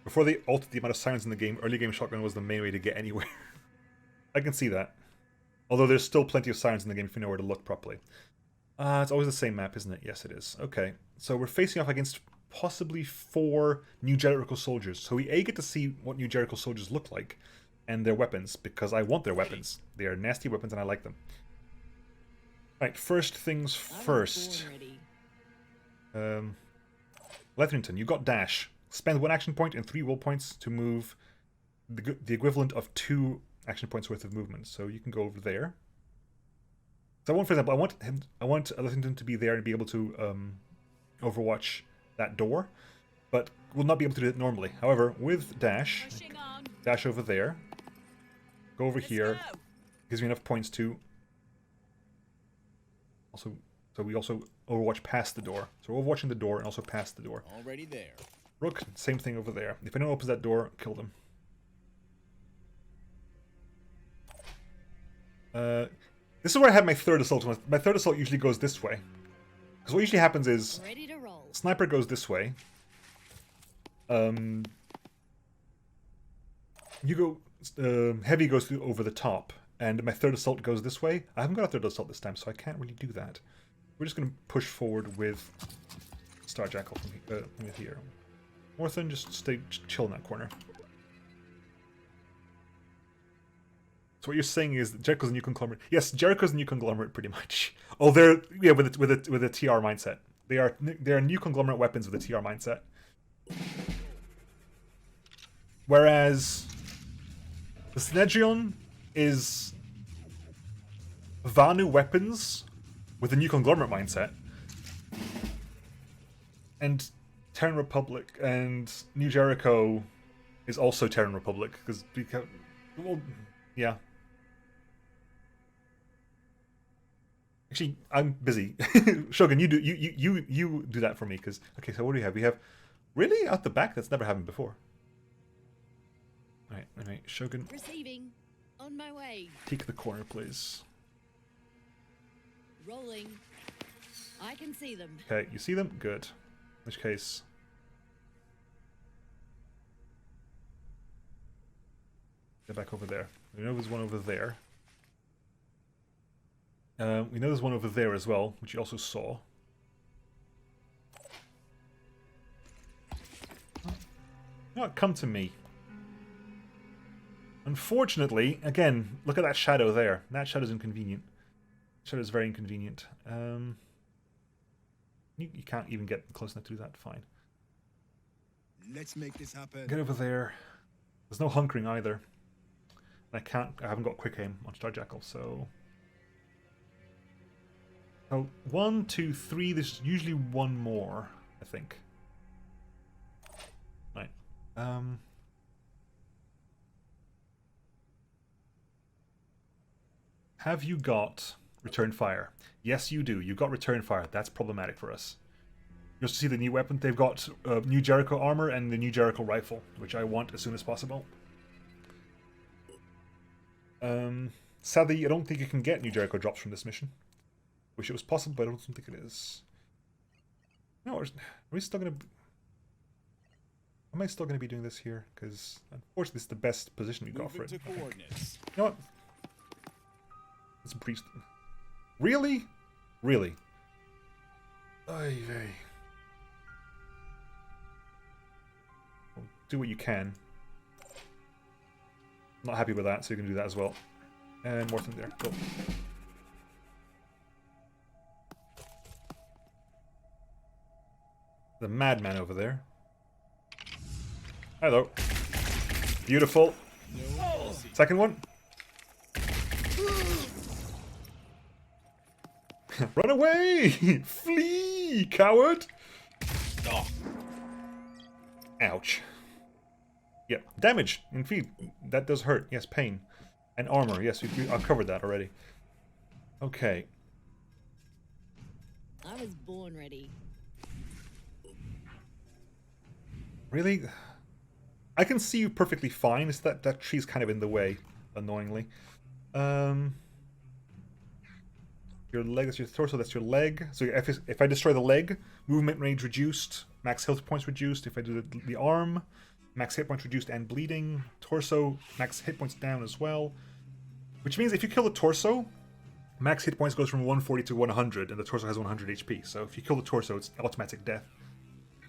Before they altered the amount of sirens in the game, early game shotgun was the main way to get anywhere. I can see that. Although there's still plenty of sirens in the game if you know where to look properly. It's always the same map, isn't it? Yes, it is. Okay, so we're facing off against possibly 4 New Jericho soldiers. So we get to see what New Jericho soldiers look like, and their weapons, because I want their weapons. They are nasty weapons and I like them. Right, first things first. Letherington, you got dash. Spend 1 action point and 3 will points to move the equivalent of 2 action points worth of movement. So you can go over there. So I want, for example, I want Letherington to be there and be able to overwatch that door, but will not be able to do it normally. However, with dash over there, go over here, gives me enough points to also. So we also overwatch past the door. So we're overwatching the door and also past the door. Already there. Rook, same thing over there. If anyone opens that door, kill them. This is where I have my third assault. My third assault usually goes this way. Because what usually happens is... Ready to roll. Sniper goes this way. You go... Heavy goes over the top. And my third assault goes this way. I haven't got a third assault this time, so I can't really do that. We're just going to push forward with Star Jackal from here. Morthen, just stay chill in that corner. So what you're saying is that Jericho's a new conglomerate. Yes, Jericho's a new conglomerate, pretty much. Oh, they're with a TR mindset. They are new conglomerate weapons with a TR mindset. Whereas the Synedrion is Vanu weapons with a new conglomerate mindset, and Terran Republic and New Jericho is also Terran Republic because well, yeah. Actually, I'm busy. Shogun, you do that for me because okay. So what do we have? We have really out the back. That's never happened before. All right, Shogun. Receiving. On my way. Take the corner, please. Rolling. I can see them. Okay, you see them? Good. In which case... Get back over there. We know there's one over there. We know there's one over there as well, which you also saw. No, come to me. Unfortunately, again, look at that shadow there. That shadow's inconvenient. Shadow's very inconvenient. You can't even get close enough to do that. Fine. Let's make this happen. Get over there. There's no hunkering either. And I haven't got quick aim on Star Jackal, so... Oh, 1, 2, 3, there's usually one more, I think. Right. Have you got return fire? Yes, you do. You got return fire. That's problematic for us. Just to see the new weapon. They've got new Jericho armor and the new Jericho rifle, which I want as soon as possible. Sadly, I don't think you can get new Jericho drops from this mission. Wish it was possible, but I don't think it is. No, are we still gonna... Am I still gonna be doing this here? Because unfortunately, this is the best position we got for it. To coordinates. You know what? Let's breach them. Really? Really? Ay, vey. Well, do what you can. Not happy with that, so you can do that as well. And more thing there. Cool. The madman over there. Hello. Beautiful. Second one. Run away! Flee, coward! Oh. Ouch. Yep, damage. Indeed, that does hurt. Yes, pain. And armor. Yes, I've covered that already. Okay. I was born ready. Really? I can see you perfectly fine. It's that tree's kind of in the way, annoyingly. Your leg, that's your torso, that's your leg. So if I destroy the leg, movement range reduced, max health points reduced. If I do the arm, max hit points reduced and bleeding. Torso, max hit points down as well. Which means if you kill the torso, max hit points goes from 140 to 100, and the torso has 100 HP. So if you kill the torso, it's automatic death.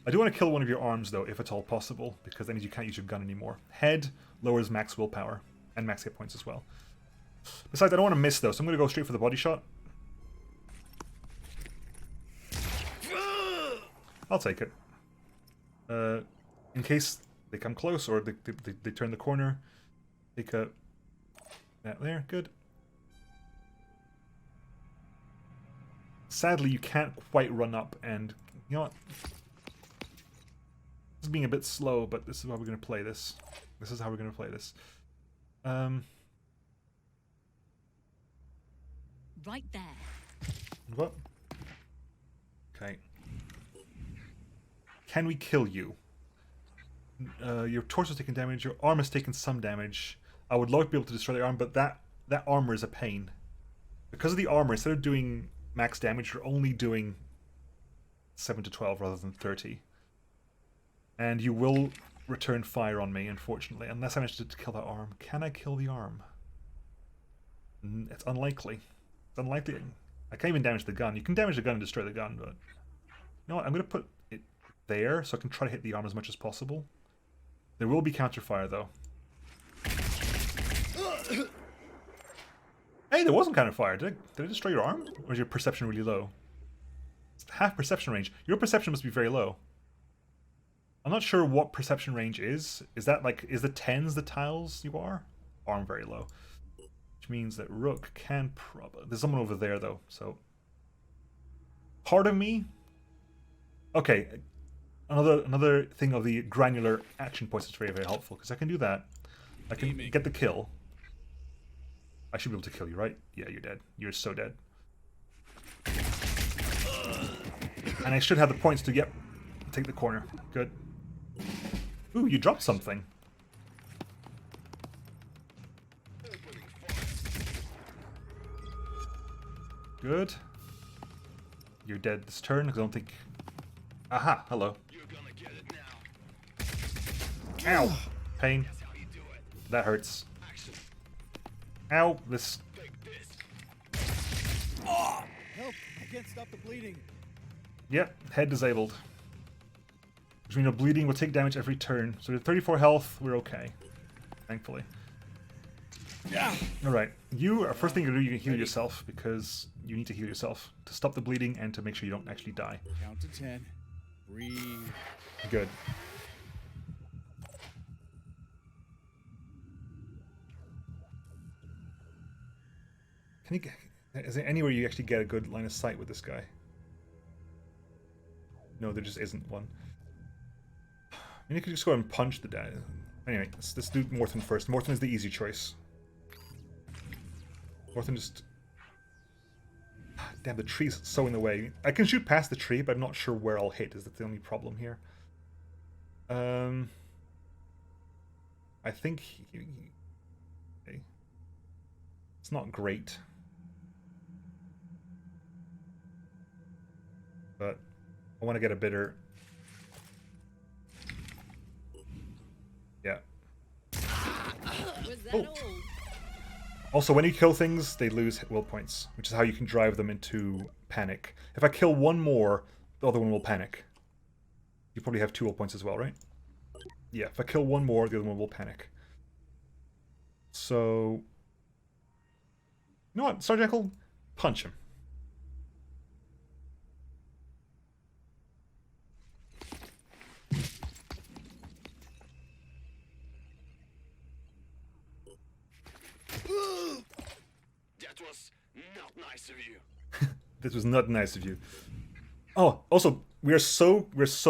I do want to kill one of your arms, though, if at all possible, because that means you can't use your gun anymore. Head lowers max willpower, and max hit points as well. Besides, I don't want to miss, though, so I'm going to go straight for the body shot. I'll take it. In case they come close, or they turn the corner, take a... that there, good. Sadly, you can't quite run up, and... You know what? This is being a bit slow, but this is how we're going to play this. This is how we're going to play this. Right there. What? Okay. Can we kill you? Your torso's taking damage, your arm has taken some damage. I would love to be able to destroy the arm, but that armor is a pain. Because of the armor, instead of doing max damage, you're only doing 7 to 12 rather than 30. And you will return fire on me, unfortunately, unless I manage to kill that arm. Can I kill the arm? It's unlikely. It's unlikely. I can't even damage the gun. You can damage the gun and destroy the gun, but... You know what? I'm going to put it there, so I can try to hit the arm as much as possible. There will be counterfire, though. Hey, there wasn't counterfire. Did I destroy your arm? Or is your perception really low? It's half perception range. Your perception must be very low. I'm not sure what perception range is. Is that like, is the 10s the tiles you are? Arm very low. Which means that Rook can probably... There's someone over there, though, so... Part of me... Okay, another thing of the granular action points is very, very helpful, because I can do that. I can get the kill. I should be able to kill you, right? Yeah, you're dead. You're so dead. And I should have the points to take the corner. Good. Ooh, you dropped something. Good. You're dead this turn, because I don't think... Aha, hello. Ow! Pain. That hurts. Ow, this... Help! I can't stop the bleeding. Yep, head disabled. Which means bleeding will take damage every turn. So at 34 health, we're okay. Thankfully. Yeah. Alright, first thing you do, you can heal yourself, because you need to heal yourself to stop the bleeding and to make sure you don't actually die. Count to 10. Breathe. Good. Can you get... Is there anywhere you actually get a good line of sight with this guy? No, there just isn't one. I mean, you could just go and punch the guy. Anyway, let's do Morton first. Morton is the easy choice. Morton just... Damn, the tree's so in the way. I can shoot past the tree, but I'm not sure where I'll hit. Is that the only problem here? I think... Okay. It's not great. But I want to get a better... Yeah. Was that all? Also, when you kill things, they lose will points, which is how you can drive them into panic. If I kill one more, the other one will panic. You probably have 2 will points as well, right? Yeah, if I kill one more, the other one will panic. So... You know what, Sergeant Jekyll? Punch him. That was not nice of you. This was not nice of you. Oh, also, we're so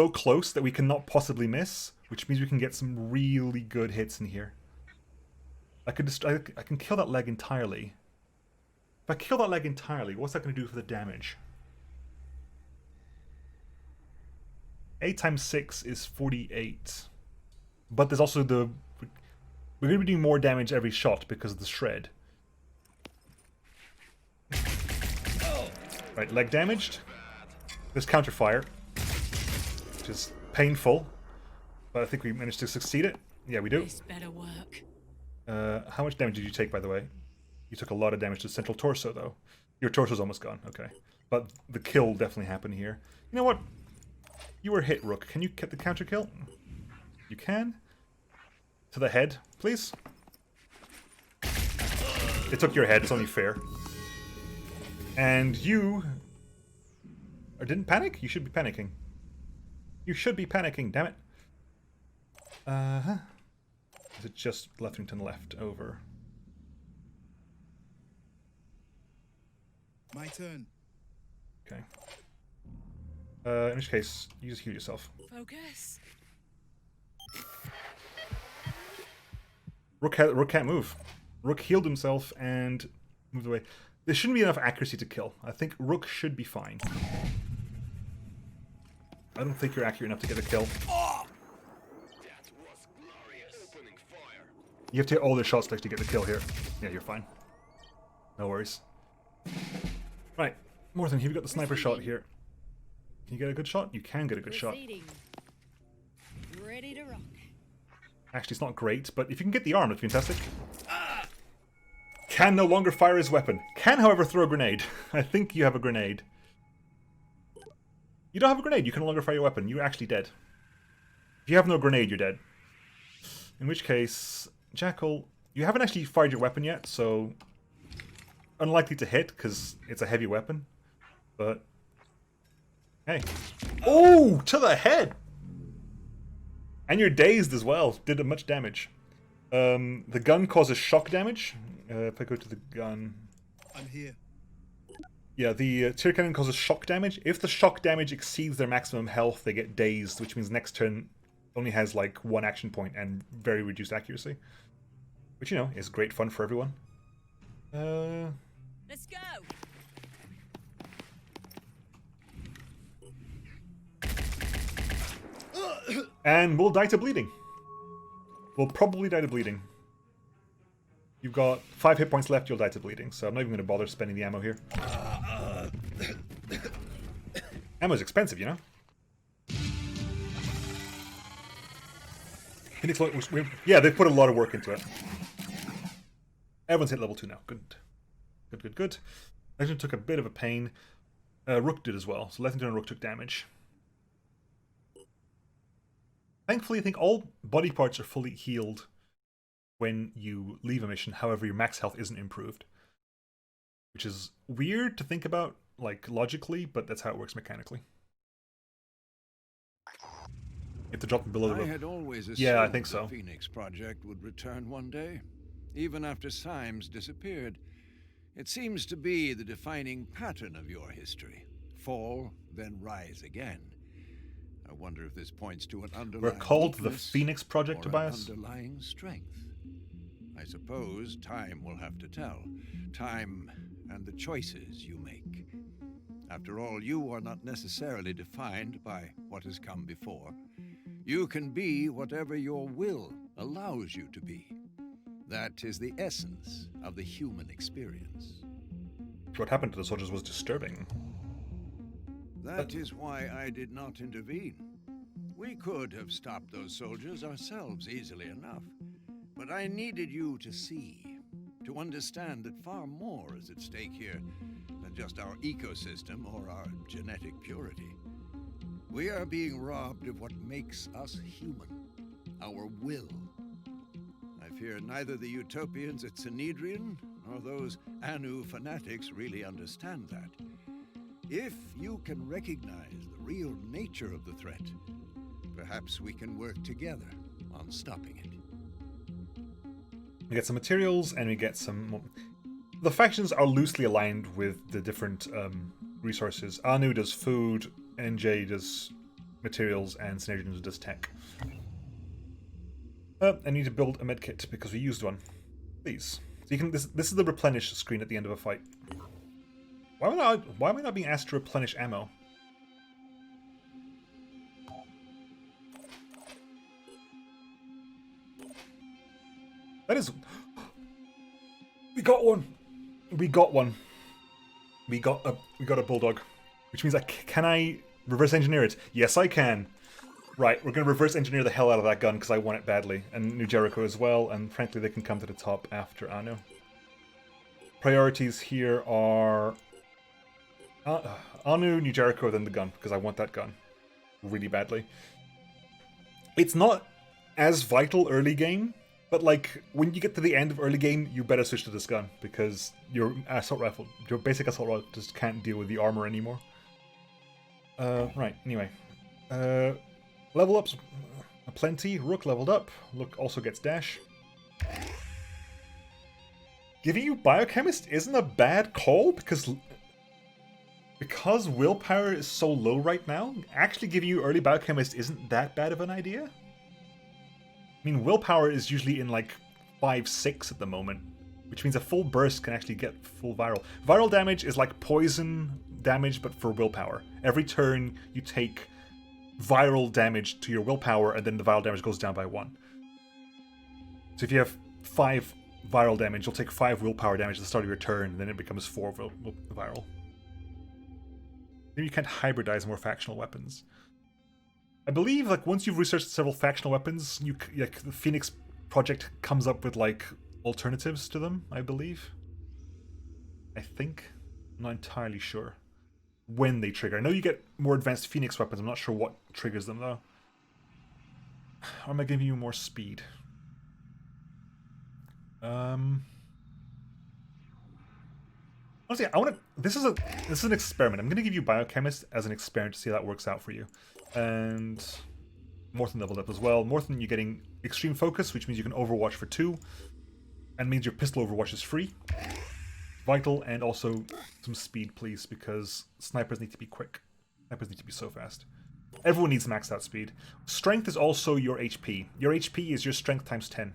close that we cannot possibly miss, which means we can get some really good hits in here. I can kill that leg entirely. If I kill that leg entirely, what's that going to do for the damage? 8 times 6 is 48. But there's also the... We're going to be doing more damage every shot because of the shred. Right, leg damaged. There's counterfire, which is painful, but I think we managed to succeed it. Yeah, we do. This better work. How much damage did you take, by the way? You took a lot of damage to the central torso, though. Your torso's almost gone, okay. But the kill definitely happened here. You know what? You were hit, Rook. Can you get the counter kill? You can? To the head, please? It took your head, it's only fair. And you... Or didn't panic? You should be panicking. You should be panicking, damn it. Is it just Lethrington left over? My turn. Okay. In which case, you just heal yourself. Focus. Rook can't move. Rook healed himself and moved away. There shouldn't be enough accuracy to kill. I think Rook should be fine. I don't think you're accurate enough to get a kill. That was glorious. Opening fire. You have to hit all the shots to actually get the kill here. Yeah, you're fine. No worries. Right, Morton, you've got the sniper shot here. Can you get a good shot? You can get a good shot. Proceeding. Ready to rock. Actually, it's not great, but if you can get the arm, it's fantastic. Can no longer fire his weapon. Can, however, throw a grenade. I think you have a grenade. You don't have a grenade. You can no longer fire your weapon. You're actually dead. If you have no grenade, you're dead. In which case, Jackal, you haven't actually fired your weapon yet, so... Unlikely to hit, because it's a heavy weapon. But... Hey. Oh! To the head! And you're dazed as well. Did much damage. The gun causes shock damage. If I go to the gun... I'm here. Yeah, the tear cannon causes shock damage. If the shock damage exceeds their maximum health, they get dazed, which means next turn only has like 1 action point and very reduced accuracy. Which, you know, is great fun for everyone. Let's go. And we'll die to bleeding. We'll probably die to bleeding. You've got 5 hit points left, you'll die to bleeding, so I'm not even going to bother spending the ammo here. Ammo's expensive, you know? Yeah, they put a lot of work into it. Everyone's hit level 2 now. Good. Good, good, good. Lethington took a bit of a pain. Rook did as well, so Lethington and Rook took damage. Thankfully, I think all body parts are fully healed when you leave a mission, however your max health isn't improved. Which is weird to think about, like, logically, but that's how it works mechanically. You have to drop them below the I rope. had always assumed Yeah, I think so. the Phoenix Project would return one day, even after Symes disappeared. It seems to be the defining pattern of your history. Fall, then rise again. I wonder if this points to an underlying We're called the weakness Phoenix Project, or Tobias. an underlying strength. I suppose time will have to tell. Time and the choices you make. After all, you are not necessarily defined by what has come before. You can be whatever your will allows you to be. That is the essence of the human experience. What happened to the soldiers was disturbing. That is why I did not intervene. We could have stopped those soldiers ourselves easily enough. But I needed you to see, to understand that far more is at stake here than just our ecosystem or our genetic purity. We are being robbed of what makes us human, our will. I fear neither the utopians at Synedrion nor those Anu fanatics really understand that. If you can recognize the real nature of the threat, perhaps we can work together on stopping it. We get some materials, and we get some... The factions are loosely aligned with the different resources. Anu does food, NJ does materials, and Synedrion does tech. I need to build a medkit because we used one. Please. So you can. This is the replenish screen at the end of a fight. Why am I not being asked to replenish ammo? That is... We got one! We got one. We got a bulldog. Which means can I reverse engineer it? Yes, I can. Right, we're going to reverse engineer the hell out of that gun because I want it badly. And New Jericho as well, and frankly they can come to the top after Anu. Priorities here are... Anu, New Jericho, then the gun, because I want that gun really badly. It's not as vital early game, but like when you get to the end of early game, you better switch to this gun because your basic assault rifle just can't deal with the armor anymore. Right. Anyway, level ups plenty. Rook leveled up. Rook also gets dash. Giving you biochemist isn't a bad call because willpower is so low right now, actually giving you early biochemist isn't that bad of an idea. I mean, willpower is usually in like 5-6 at the moment, which means a full burst can actually get full viral. Viral damage is like poison damage, but for willpower. Every turn you take viral damage to your willpower, and then the viral damage goes down by 1. So if you have 5 viral damage, you'll take 5 willpower damage at the start of your turn, and then it becomes 4 viral. Maybe you can't hybridize more factional weapons. I believe, like, once you've researched several factional weapons, the Phoenix Project comes up with, like, alternatives to them, I believe. I think. I'm not entirely sure when they trigger. I know you get more advanced Phoenix weapons. I'm not sure what triggers them, though. Or am I giving you more speed? Honestly, I want to. This is an experiment. I'm going to give you biochemist as an experiment to see how that works out for you. And Morton leveled up as well. Morton, you're getting extreme focus, which means you can overwatch for 2, and means your pistol overwatch is free. Vital, and also some speed, please, because snipers need to be quick. Snipers need to be so fast. Everyone needs maxed out speed. Strength is also your HP. Your HP is your strength times 10.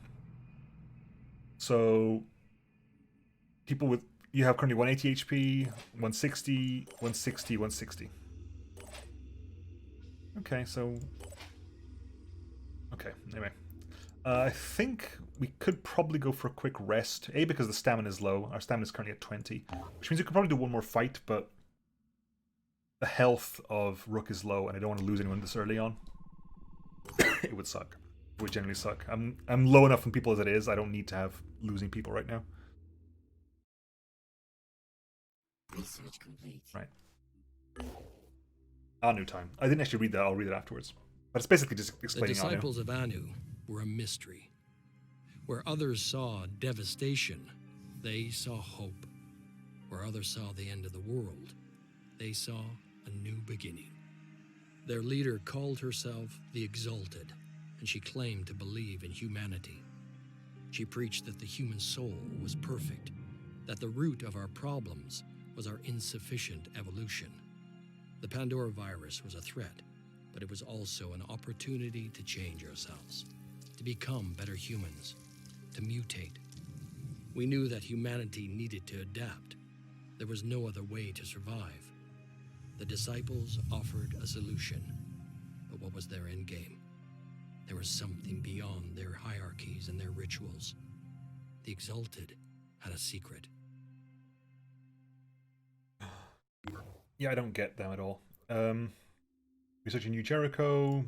So people with... You have currently 180 HP, 160, 160, 160. Okay, so... Okay, anyway. I think we could probably go for a quick rest. A, because the stamina is low. Our stamina is currently at 20. Which means we could probably do one more fight, but... The health of Rook is low, and I don't want to lose anyone this early on. It would suck. It would generally suck. I'm low enough from people as it is. I don't need to have losing people right now. Research complete. Right. Anu time. I didn't actually read that. I'll read it afterwards. But it's basically just The explaining Anu. disciples of Anu were a mystery. Where others saw devastation, they saw hope. Where others saw the end of the world, they saw a new beginning. Their leader called herself the Exalted, and she claimed to believe in humanity. She preached that the human soul was perfect, that the root of our problems was our insufficient evolution. The Pandora virus was a threat, but it was also an opportunity to change ourselves, to become better humans, to mutate. We knew that humanity needed to adapt. There was no other way to survive. The disciples offered a solution, but what was their end game? There was something beyond their hierarchies and their rituals. The Exalted had a secret. Yeah, I don't get them at all. Research a new Jericho.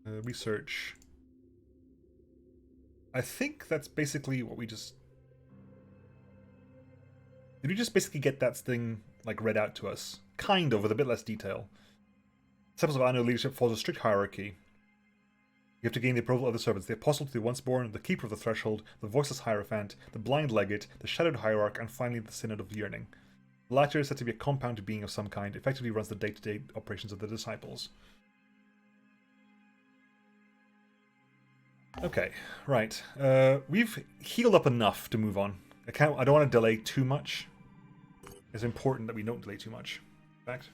Research. I think that's basically what we just... Did we just basically get that thing, like, read out to us? Kind of, with a bit less detail. Disciples of annual leadership follows a strict hierarchy. You have to gain the approval of the servants, the apostle to the once-born, the keeper of the threshold, the voiceless hierophant, the blind legate, the shadowed hierarch, and finally the synod of yearning. The latter is said to be a compound being of some kind, effectively runs the day-to-day operations of the disciples. Okay, right. We've healed up enough to move on. I don't want to delay too much. It's important that we don't delay too much. In fact.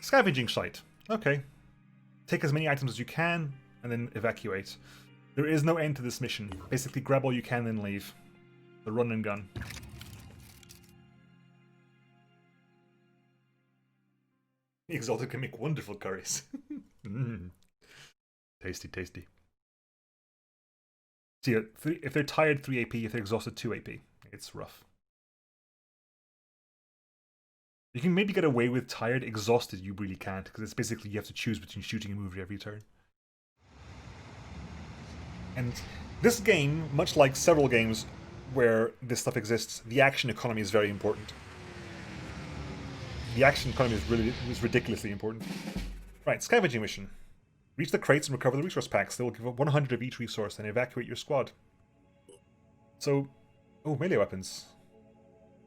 Scavenging site. Okay. Take as many items as you can, and then evacuate. There is no end to this mission. Basically, grab all you can, then leave. The run and gun. The Exalted can make wonderful curries. Tasty, tasty. See, if they're tired, 3 AP. If they're exhausted, 2 AP. It's rough. You can maybe get away with tired. Exhausted, you really can't, because it's basically you have to choose between shooting and moving every turn. And this game, much like several games where this stuff exists, the action economy is very important. The action economy is ridiculously important. Right, scavenging mission. Reach the crates and recover the resource packs. They will give up 100 of each resource and evacuate your squad. So, oh, melee weapons.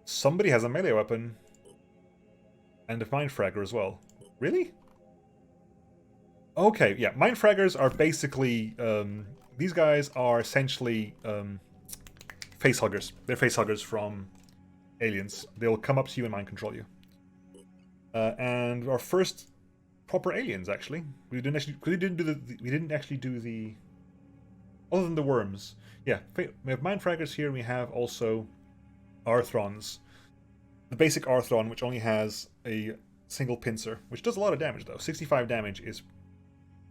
Somebody has a melee weapon. And a mindfragger as well. Really? Okay, yeah. Mindfraggers are basically... these guys are essentially facehuggers. They're facehuggers from aliens. They'll come up to you and mind control you. And our first proper aliens, actually. We didn't actually do the... Other than the worms. Yeah, we have mindfraggers here. We have also Arthrons. The basic Arthron, which only has a single pincer, which does a lot of damage, though. 65 damage is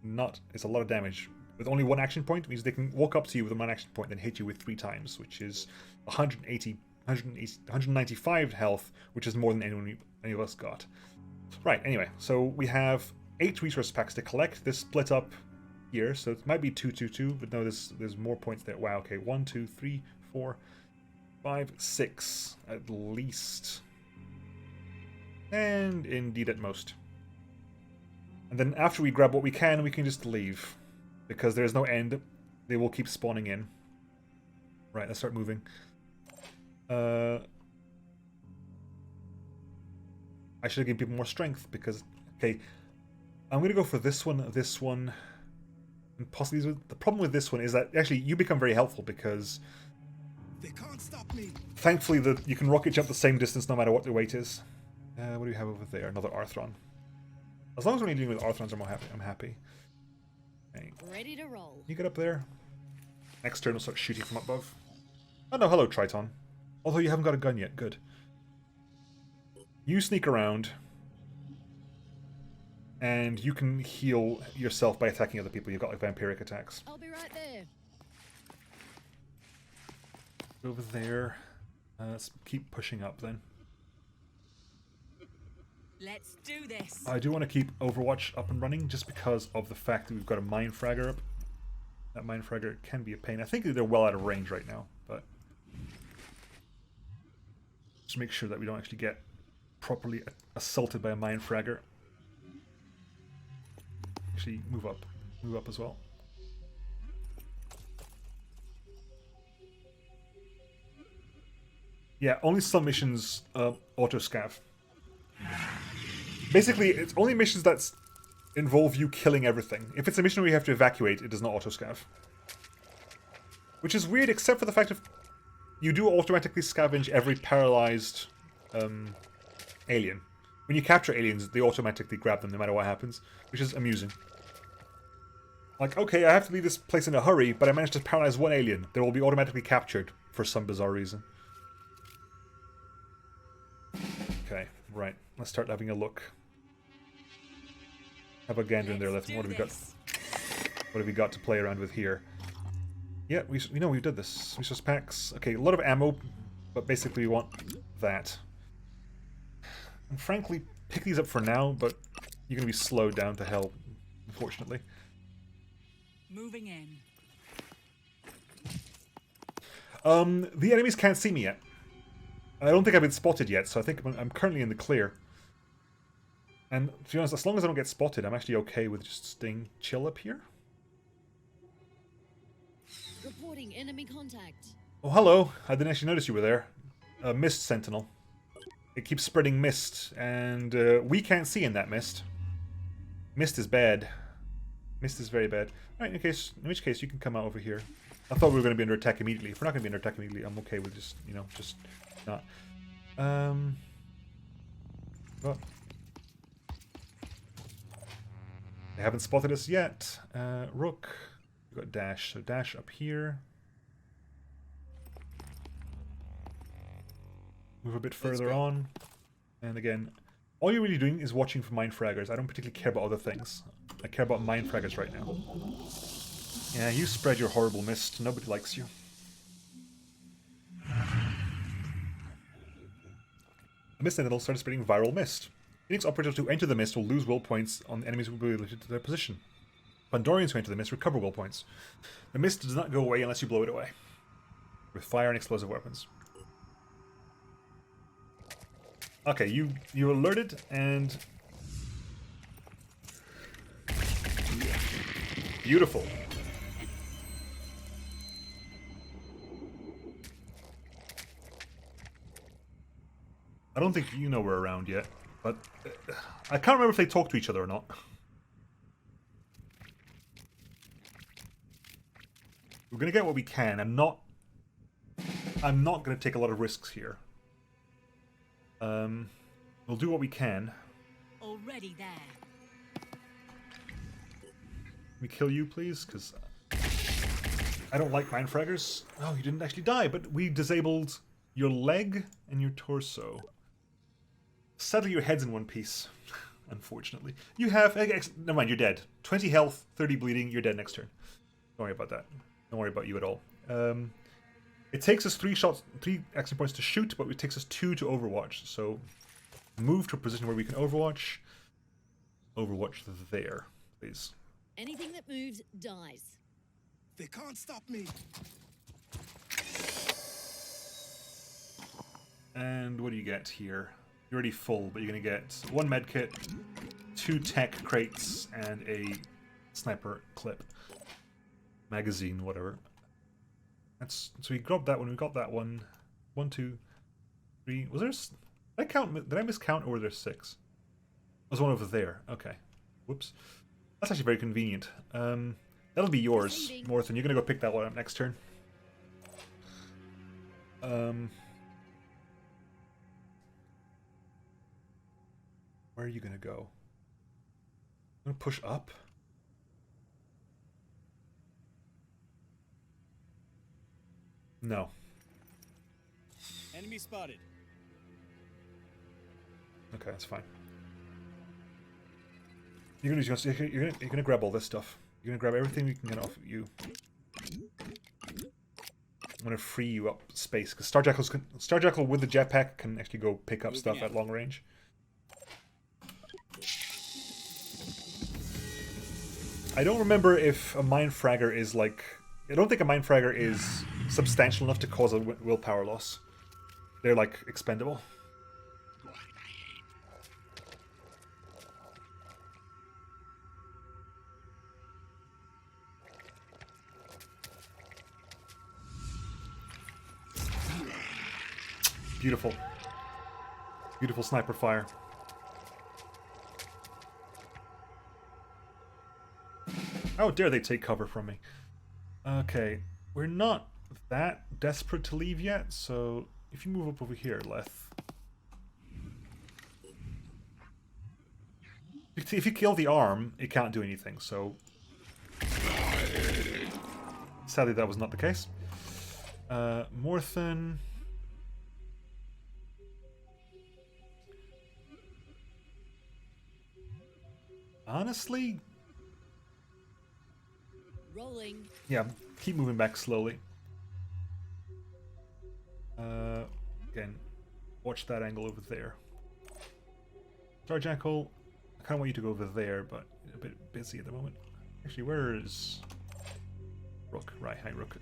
a lot of damage. With only one action point, it means they can walk up to you with one action point and hit you with 3 times, which is 195 health, which is more than any of us got. Right, anyway, so we have 8 resource packs to collect. This split up here, so it might be 2-2-2, but no, there's more points there. Wow, okay, 1, 2, 3, 4, 5, 6 at least. And indeed at most. And then after we grab what we can just leave. Because there's no end. They will keep spawning in. Right, let's start moving. I should have given people more strength because... Okay, I'm going to go for this one, and possibly... The problem with this one is that actually you become very helpful because... They can't stop me. Thankfully, you can rocket jump the same distance no matter what the weight is. What do we have over there? Another Arthron. As long as we're only dealing with Arthrons, I'm happy. Okay. Ready to roll. You get up there. Next turn, we'll start shooting from above. Oh no, hello, Triton. Although you haven't got a gun yet. Good. You sneak around. And you can heal yourself by attacking other people. You've got like vampiric attacks. I'll be right there. Over there. Let's keep pushing up then. Let's do this. I do want to keep Overwatch up and running just because of the fact that we've got a mindfragger up. That mindfragger can be a pain. I think they're well out of range right now, but just make sure that we don't actually get properly assaulted by a mindfragger. Actually, move up as well. Yeah, only some missions auto-scav. Basically, it's only missions that involve you killing everything. If it's a mission where you have to evacuate, it does not auto-scav. Which is weird, except for the fact of... you do automatically scavenge every paralyzed alien. When you capture aliens, they automatically grab them no matter what happens, which is amusing. Like, okay, I have to leave this place in a hurry, but I managed to paralyze one alien. They will be automatically captured for some bizarre reason. Okay, right. Let's start having a look. Have a gander in there. What have we got? What have we got to play around with here? Yeah, we know we did this. Resource packs. Okay, a lot of ammo, but basically we want that. And frankly, pick these up for now, but you're gonna be slowed down to hell, unfortunately. Moving in. The enemies can't see me yet. I don't think I've been spotted yet, so I think I'm currently in the clear. And to be honest, as long as I don't get spotted, I'm actually okay with just staying chill up here. Reporting enemy contact. Oh, hello. I didn't actually notice you were there. Mist Sentinel. It keeps spreading mist, and we can't see in that mist. Mist is bad. Mist is very bad. Alright, in which case you can come out over here. I thought we were going to be under attack immediately. If we're not going to be under attack immediately, I'm okay with just, you know, just not. But they haven't spotted us yet. Rook. We've got dash. So dash up here. Move a bit further on. And again, all you're really doing is watching for mind fraggers. I don't particularly care about other things. I care about mind fraggers right now. Yeah, you spread your horrible mist. Nobody likes you. The mist sentinel started spreading viral mist. Phoenix operatives who enter the mist will lose will points on the enemies who will be related to their position. Pandorans who enter the mist recover will points. The mist does not go away unless you blow it away. With fire and explosive weapons. Okay, you alerted and... Beautiful. I don't think you know we're around yet, but I can't remember if they talk to each other or not. We're gonna get what we can. I'm not gonna take a lot of risks here. We'll do what we can. Already there. Can we kill you, please? Because I don't like mind fraggers. Oh, you didn't actually die, but we disabled your leg and your torso. Sadly, your head's in one piece. Unfortunately. You have... Never mind, you're dead. 20 health, 30 bleeding, you're dead next turn. Don't worry about that. Don't worry about you at all. It takes us 3 action points to shoot, but it takes us 2 to overwatch. So, move to a position where we can overwatch. Overwatch there, please. Anything that moves dies. They can't stop me. And what do you get here? You're already full, but you're going to get 1 medkit, 2 tech crates, and a sniper clip. Magazine, whatever. So we grabbed that one, we got that one. 1, 2, 3. Was there... Did I count? Did I miscount, or were there 6? There's one over there. Okay. Whoops. That's actually very convenient. That'll be yours, Morthen. You're going to go pick that one up next turn. Where are you going to go? I'm going to push up? No. Enemy spotted. Okay, that's fine. You're gonna grab all this stuff. You're gonna grab everything we can get off you. I'm gonna free you up space because Star Jackal with the jetpack can actually go pick up stuff at long range. I don't remember if a mind fragger is like. I don't think a mind fragger is substantial enough to cause a willpower loss. They're like expendable. Beautiful. Beautiful sniper fire. How dare they take cover from me? Okay, we're not that desperate to leave yet, so if you move up over here, Leth. If you kill the arm, it can't do anything, so... Sadly, that was not the case. Morthen... Honestly... Rolling. Yeah, keep moving back slowly. Again, watch that angle over there. Star Jackal, I kind of want you to go over there, but a bit busy at the moment. Actually, where is Rook? Right, hi Rook.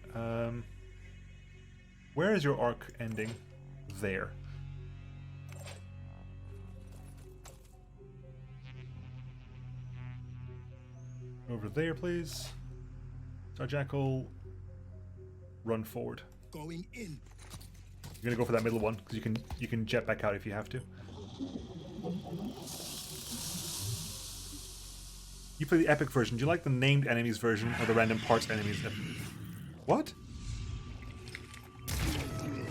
Where is your arc ending? There. Over there, please. Star Jackal, run forward. Going in. You're gonna go for that middle one because you can jet back out if you have to. You play the epic version. Do you like the named enemies version or the random parts enemies? What?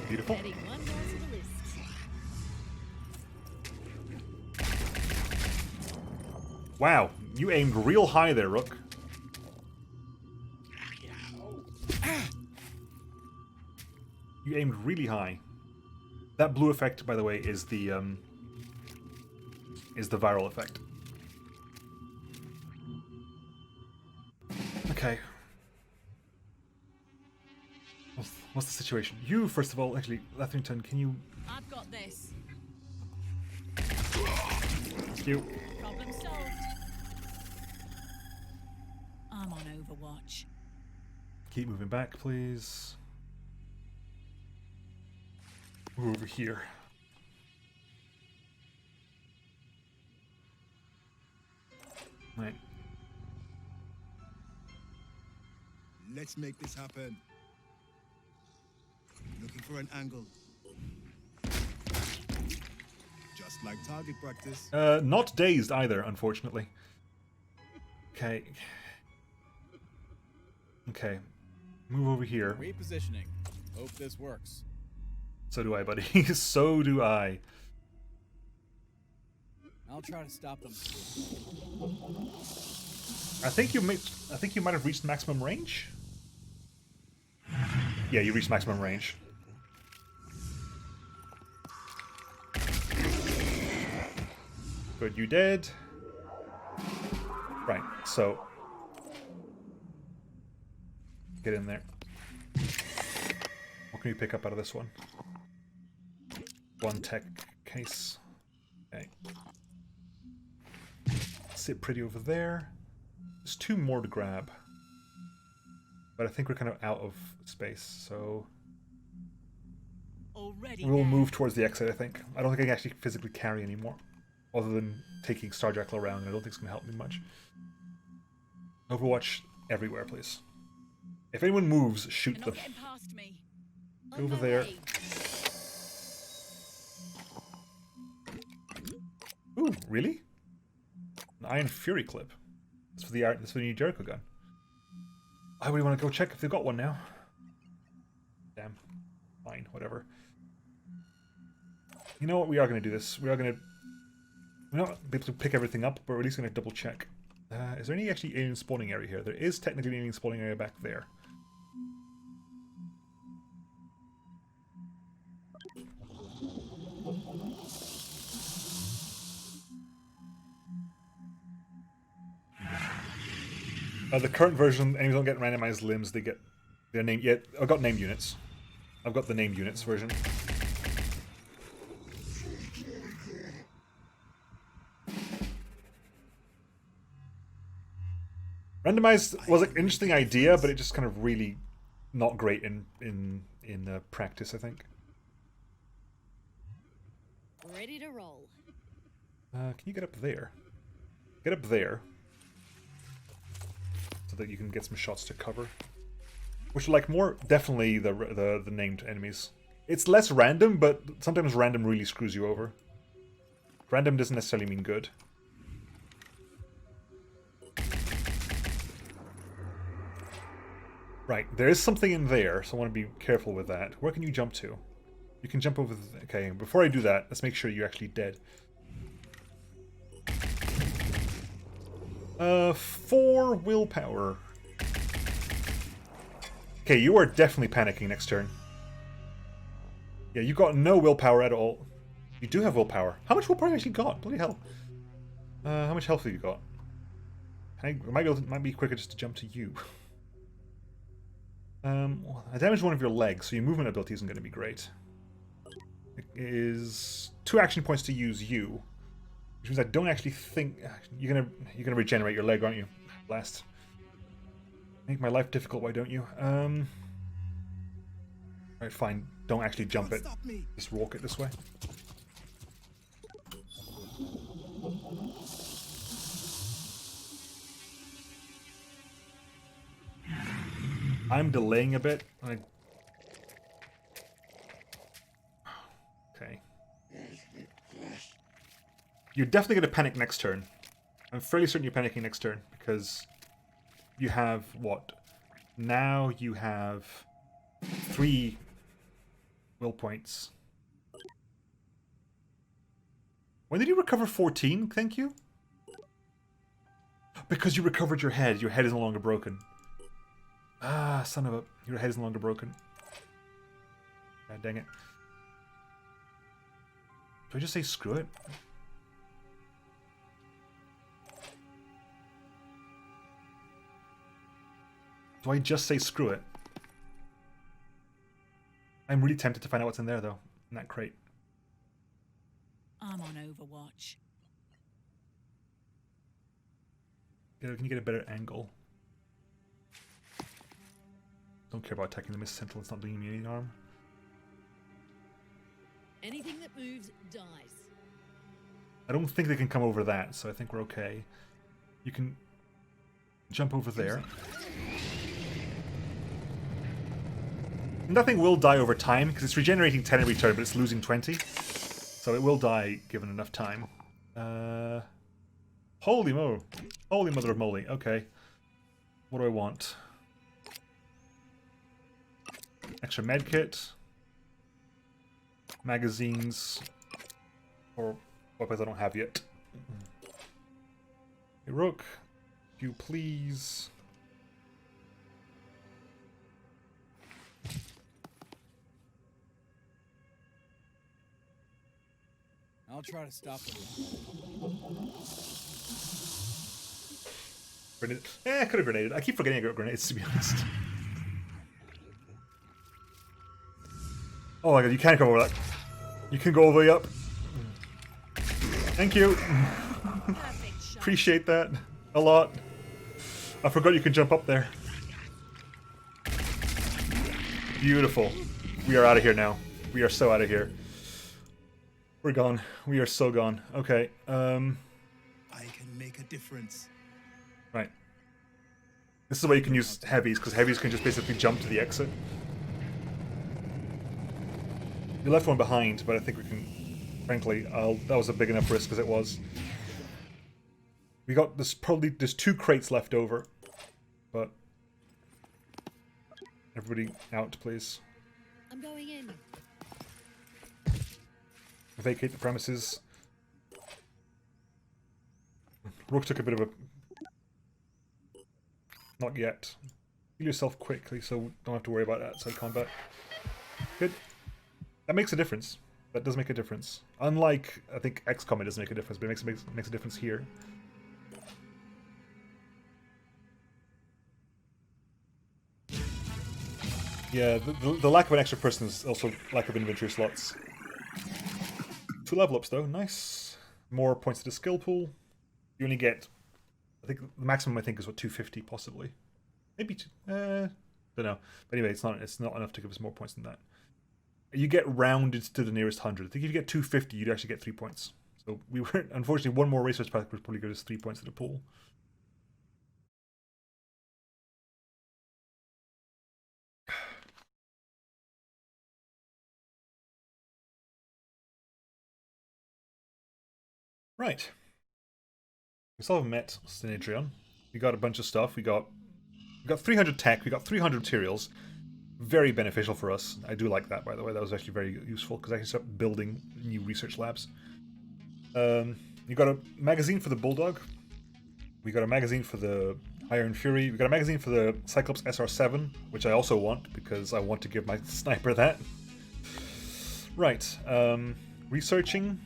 Beautiful. Adding one more to the list. Wow, you aimed real high there, Rook. You aimed really high. That blue effect, by the way, is the viral effect. Okay. What's the situation? You, first of all, actually, Lethington, can you... I've got this. Thank you. Problem solved. I'm on Overwatch. Keep moving back, please. Move over here. Right. Let's make this happen. Looking for an angle. Just like target practice. Not dazed either, unfortunately. Okay. Okay. Move over here. Repositioning. Hope this works. So do I, buddy. So do I. I'll try to stop them. I think you might have reached maximum range. Yeah, you reached maximum range. Good, you did. Right, so get in there. What can you pick up out of this one? One tech case. Okay. Sit pretty over there. There's two more to grab. But I think we're kind of out of space, so... Already We'll there. move towards the exit, I think. I don't think I can actually physically carry anymore. Other than taking Star Jackal around, I don't think it's going to help me much. Overwatch everywhere, please. If anyone moves, shoot You're them. not getting past me. Over On my there. way. Ooh, really? An Iron Fury clip. That's for the new Jericho gun. I really want to go check if they've got one now. Damn. Fine, whatever. You know what? We are going to do this. We're not be able to pick everything up, but we're at least going to double check. Is there any actually alien spawning area here? There is technically an alien spawning area back there. The current version, enemies don't get randomized limbs, they get their name. Yeah, I've got named units. I've got the named units version. Randomized was an interesting idea, but it just kind of really not great in practice, I think. Ready to roll. Can you get up there? Get up there. So that you can get some shots to cover. Which are like more definitely the named enemies. It's less random, but sometimes random really screws you over. Random doesn't necessarily mean good. Right, there is something in there, so I want to be careful with that. Where can you jump to? You can jump over the... Okay, before I do that, let's make sure you're actually dead. 4 willpower. Okay, you are definitely panicking next turn. Yeah, you got no willpower at all. You do have willpower. How much willpower have you actually got? Bloody hell. How much health have you got? It might be quicker just to jump to you. I damaged one of your legs, so your movement ability isn't going to be great. It is 2 action points to use you, which means I don't actually think you're gonna regenerate your leg, aren't you? Blast. Make my life difficult. Why don't you? Alright, fine. Don't actually jump it. Just walk it this way. I'm delaying a bit. Okay. You're definitely going to panic next turn. I'm fairly certain you're panicking next turn because you have what? Now you have 3 will points. When did you recover 14? Thank you. Because you recovered your head. Your head is no longer broken. Ah, son of a... Your head is no longer broken. God dang it. Do I just say screw it? Do I just say screw it? I'm really tempted to find out what's in there, though. In that crate. I'm on overwatch. Yeah, can you get a better angle? Don't care about attacking the mist sentinel. It's not doing me any harm. Anything that moves dies. I don't think they can come over that, so I think we're okay. You can jump over there. Nothing will die over time, because it's regenerating 10 every turn, but it's losing 20. So it will die given enough time. Holy mo! Holy mother of moly. Okay. What do I want? Extra medkit. Magazines. Or weapons I don't have yet. Hey, Rook. If you please. I'll try to stop them. Grenade. I could have grenaded. I keep forgetting I got grenades, to be honest. Oh my god, you can't go over that. You can go all the way up. Thank you. Appreciate that a lot. I forgot you could jump up there. Beautiful. We are out of here now. We are so out of here. We're gone. We are so gone. Okay. I can make a difference. Right. This is where you can use heavies, because heavies can just basically jump to the exit. You left one behind, but I think we can... Frankly, that was a big enough risk as it was. We got this there's 2 crates left over, but everybody out, please. I'm going in. Vacate the premises. Rook took a bit of a... Not yet. Heal yourself quickly, so don't have to worry about that outside combat. Good. That makes a difference. That does make a difference. Unlike, I think, XCOM, it doesn't make a difference, but it makes a difference here. Yeah, the lack of an extra person is also lack of inventory slots. 2 level ups, though. Nice. More points to the skill pool. You only get... I think the maximum, I think, is, what, 250, possibly? Maybe... don't know. But anyway, it's not enough to give us more points than that. You get rounded to the nearest 100. I think if you get 250, you'd actually get 3 points. So we were... Unfortunately, one more research pack would probably give us 3 points to the pool. Right. We still haven't met Synedrion. We got a bunch of stuff. We got We got 300 tech, we got 300 materials. Very beneficial for us. I do like that, by the way. That was actually very useful, because I can start building new research labs. You got a magazine for the Bulldog. We got a magazine for the Iron Fury. We got a magazine for the Cyclops SR7, which I also want, because I want to give my sniper that. Right. Researching.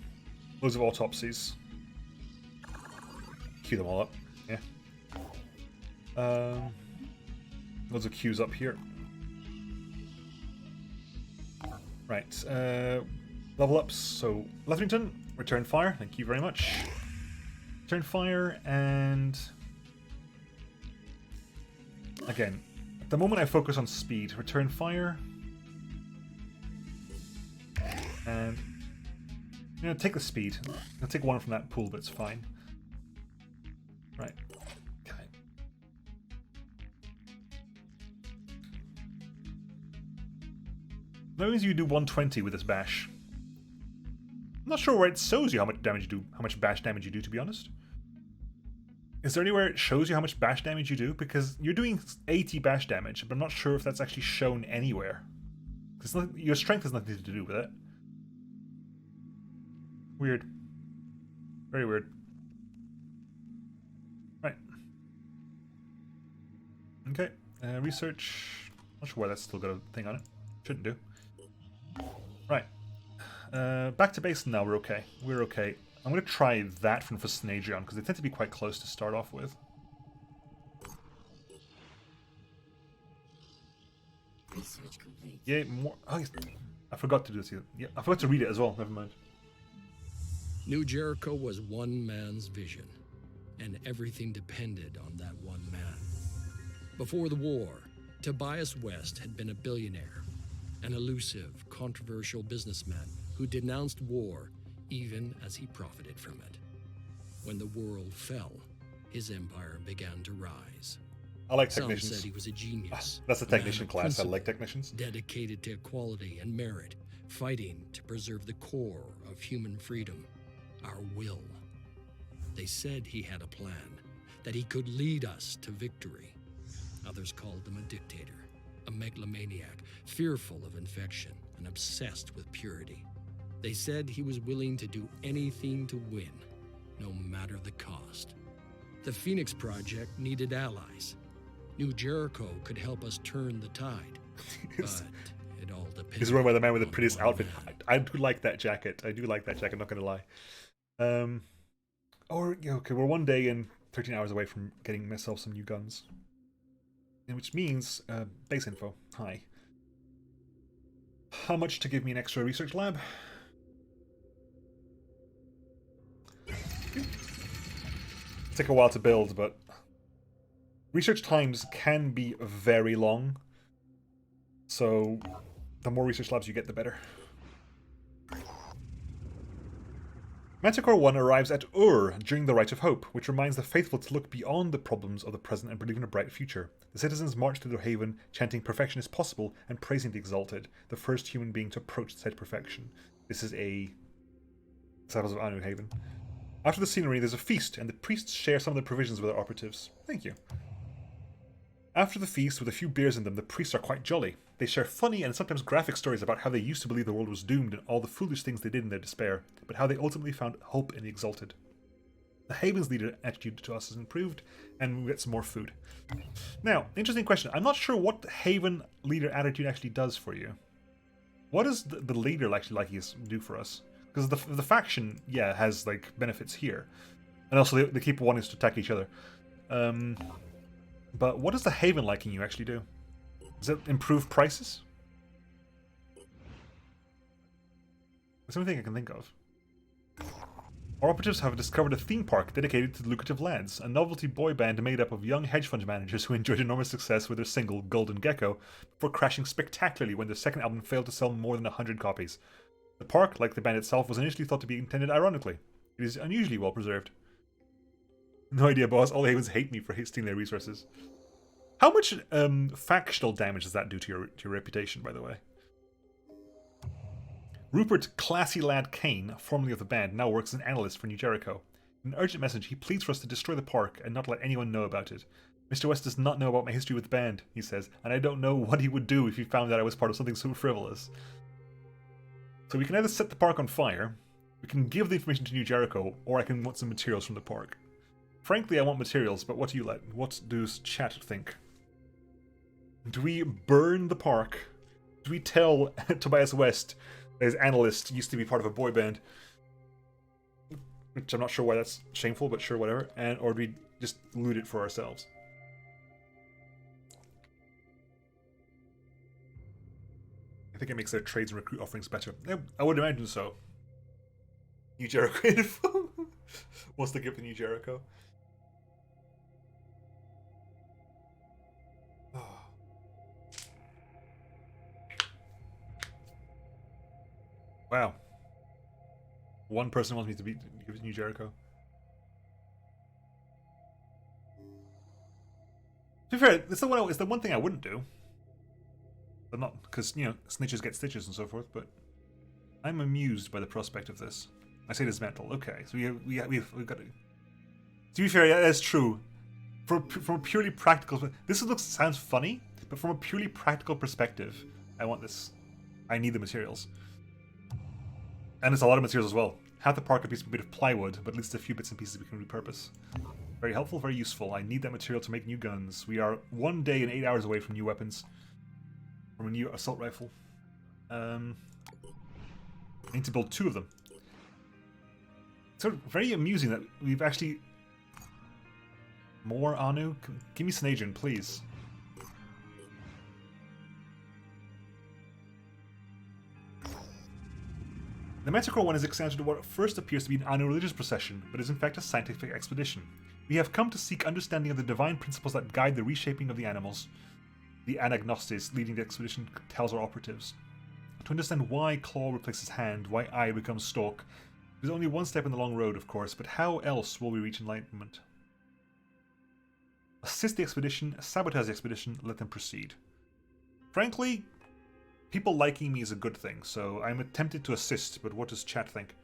Loads of autopsies. Queue them all up. Yeah. Loads of queues up here. Right. Level ups. So, Lethrington, return fire. Thank you very much. Return fire, and again, at the moment I focus on speed. Return fire, and take the speed. I'll take one from that pool, but it's fine. Right. Okay. That means you do 120 with this bash. I'm not sure where it shows you how much damage you do, how much bash damage you do, to be honest. Is there anywhere it shows you how much bash damage you do? Because you're doing 80 bash damage, but I'm not sure if that's actually shown anywhere. Because your strength has nothing to do with it. Weird. Very weird. Right. Okay. Research. Not sure why that's still got a thing on it. Shouldn't do. Right. Back to base now, we're okay. We're okay. I'm going to try that from for Synedrion, because they tend to be quite close to start off with. Research complete. Yeah, more... Oh, yes. I forgot to do this here. Yeah, I forgot to read it as well, never mind. New Jericho was one man's vision, and everything depended on that one man. Before the war, Tobias West had been a billionaire, an elusive, controversial businessman who denounced war even as he profited from it. When the world fell, his empire began to rise. I like Some technicians. said he was a genius. That's a technician man of class. I principle, like technicians. dedicated to equality and merit, fighting to preserve the core of human freedom, our will. They said he had a plan, that he could lead us to victory. Others called him a dictator, a megalomaniac, fearful of infection and obsessed with purity. They said he was willing to do anything to win, no matter the cost. The Phoenix Project needed allies. New Jericho could help us turn the tide. But it all depends. He's run by the man with the prettiest outfit. I do like that jacket. I do like that jacket, I'm not going to lie. Okay, we're one day and 13 hours away from getting myself some new guns. Which means, base info. Hi. How much to give me an extra research lab? Take a while to build, but research times can be very long. So the more research labs you get, the better. Manticore 1 arrives at Ur during the Rite of Hope, which reminds the faithful to look beyond the problems of the present and believe in a bright future. The citizens march to their haven, chanting perfection is possible and praising the exalted, the first human being to approach said perfection. This is a Disciples of Anu haven. After the scenery, there's a feast, and the priests share some of the provisions with their operatives. Thank you. After the feast, with a few beers in them, the priests are quite jolly. They share funny and sometimes graphic stories about how they used to believe the world was doomed and all the foolish things they did in their despair, but how they ultimately found hope in the exalted. The Haven's leader attitude to us has improved, and we get some more food. Now, interesting question. I'm not sure what the Haven leader attitude actually does for you. What does the leader actually like do for us? Because the faction, yeah, has like benefits here, and also they keep wanting to attack each other. But what does the Haven liking you actually do? Does it improve prices? That's the only thing I can think of. Our operatives have discovered a theme park dedicated to lucrative lads, a novelty boy band made up of young hedge fund managers who enjoyed enormous success with their single, Golden Gecko, before crashing spectacularly when their second album failed to sell more than 100 copies. The park, like the band itself, was initially thought to be intended ironically. It is unusually well preserved. No idea, boss. All Havens hate me for hasting their resources. How much factional damage does that do to your reputation, by the way? Rupert Classy Lad Kane, formerly of the band, now works as an analyst for New Jericho. In an urgent message, he pleads for us to destroy the park and not let anyone know about it. Mr. West does not know about my history with the band, he says, and I don't know what he would do if he found out I was part of something so frivolous. So we can either set the park on fire, we can give the information to New Jericho, or I can want some materials from the park. Frankly, I want materials, but what does chat think? Do we burn the park? Do we tell Tobias West that his analyst used to be part of a boy band? Which I'm not sure why that's shameful, but sure, whatever. Or do we just loot it for ourselves? I think it makes their trades and recruit offerings better. Yeah, I would imagine so. New Jericho info. What's the gift of New Jericho? Oh. Wow. One person wants me to give it New Jericho. To be fair, it's the one thing I wouldn't do. But not because, snitches get stitches and so forth, but I'm amused by the prospect of this. I say this mental. Okay, so we've got to. To be fair, yeah, that's true. From a purely practical, sounds funny, but from a purely practical perspective, I want this. I need the materials, and it's a lot of materials as well. Half the park could be a bit of plywood, but at least a few bits and pieces we can repurpose. Very helpful, very useful. I need that material to make new guns. We are 1 day and 8 hours away from new weapons. From a new assault rifle. I need to build 2 of them. It's sort of very amusing that we've actually... More Anu? Give me Synedrion, please. The Metacore one is extended to what first appears to be an Anu religious procession, but is in fact a scientific expedition. We have come to seek understanding of the divine principles that guide the reshaping of the animals. The Anagnostis leading the expedition tells our operatives. To understand why Claw replaces Hand, why Eye becomes Stalk, there's only one step in the long road, of course, but how else will we reach enlightenment? Assist the expedition, sabotage the expedition, let them proceed. Frankly, people liking me is a good thing, so I'm tempted to assist, but what does chat think?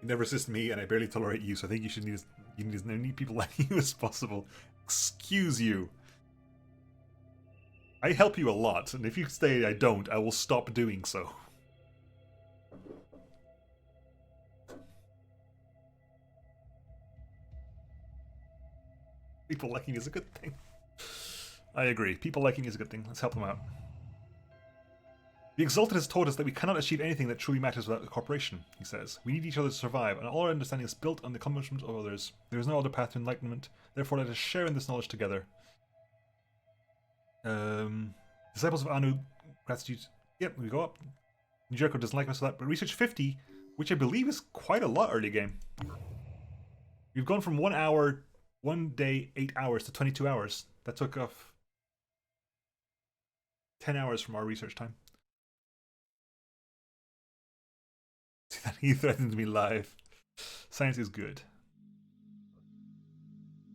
You never assist me, and I barely tolerate you, so I think you should need as many people like you as possible. Excuse you. I help you a lot, and if you say I don't, I will stop doing so. People liking is a good thing. I agree. People liking is a good thing. Let's help them out. The Exalted has taught us that we cannot achieve anything that truly matters without a corporation, he says. We need each other to survive, and all our understanding is built on the accomplishment of others. There is no other path to enlightenment, therefore let us share in this knowledge together. Disciples of Anu, gratitude. Yep, we go up. New Jericho doesn't like us for that, but research 50, which I believe is quite a lot early game. We've gone from 1 hour, 1 day, 8 hours to 22 hours. That took off 10 hours from our research time. See that he threatened me live. Science is good.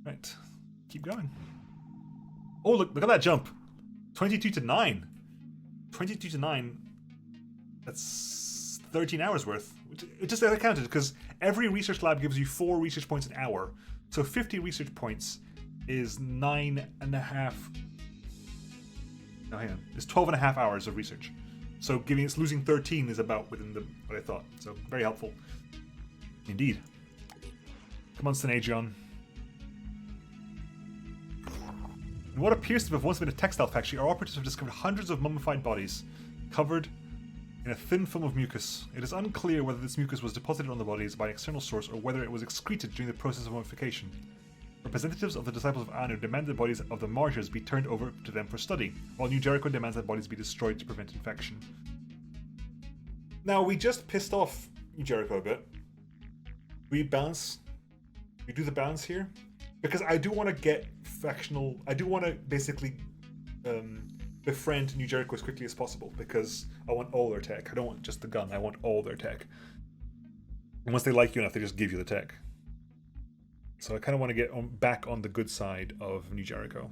Right. Keep going. Oh, look at that jump. 22 to 9. 22 to 9. That's 13 hours worth. It just I counted because every research lab gives you 4 research points an hour. So 50 research points is 9.5. No, hang on. It's 12.5 hours of research. So losing 13 is about within what I thought. So very helpful. Indeed. Come on, Synedrion. In what appears to have once been a textile factory, our operatives have discovered hundreds of mummified bodies, covered in a thin film of mucus. It is unclear whether this mucus was deposited on the bodies by an external source or whether it was excreted during the process of mummification. Representatives of the disciples of Anu demand the bodies of the martyrs be turned over to them for study, while New Jericho demands that bodies be destroyed to prevent infection. Now, we just pissed off New Jericho a bit. We do the balance here, because I do want to get factional. I do want to basically befriend New Jericho as quickly as possible, because I want all their tech. I don't want just the gun. I want all their tech. And once they like you enough, they just give you the tech. So I kind of want to get back on the good side of New Jericho.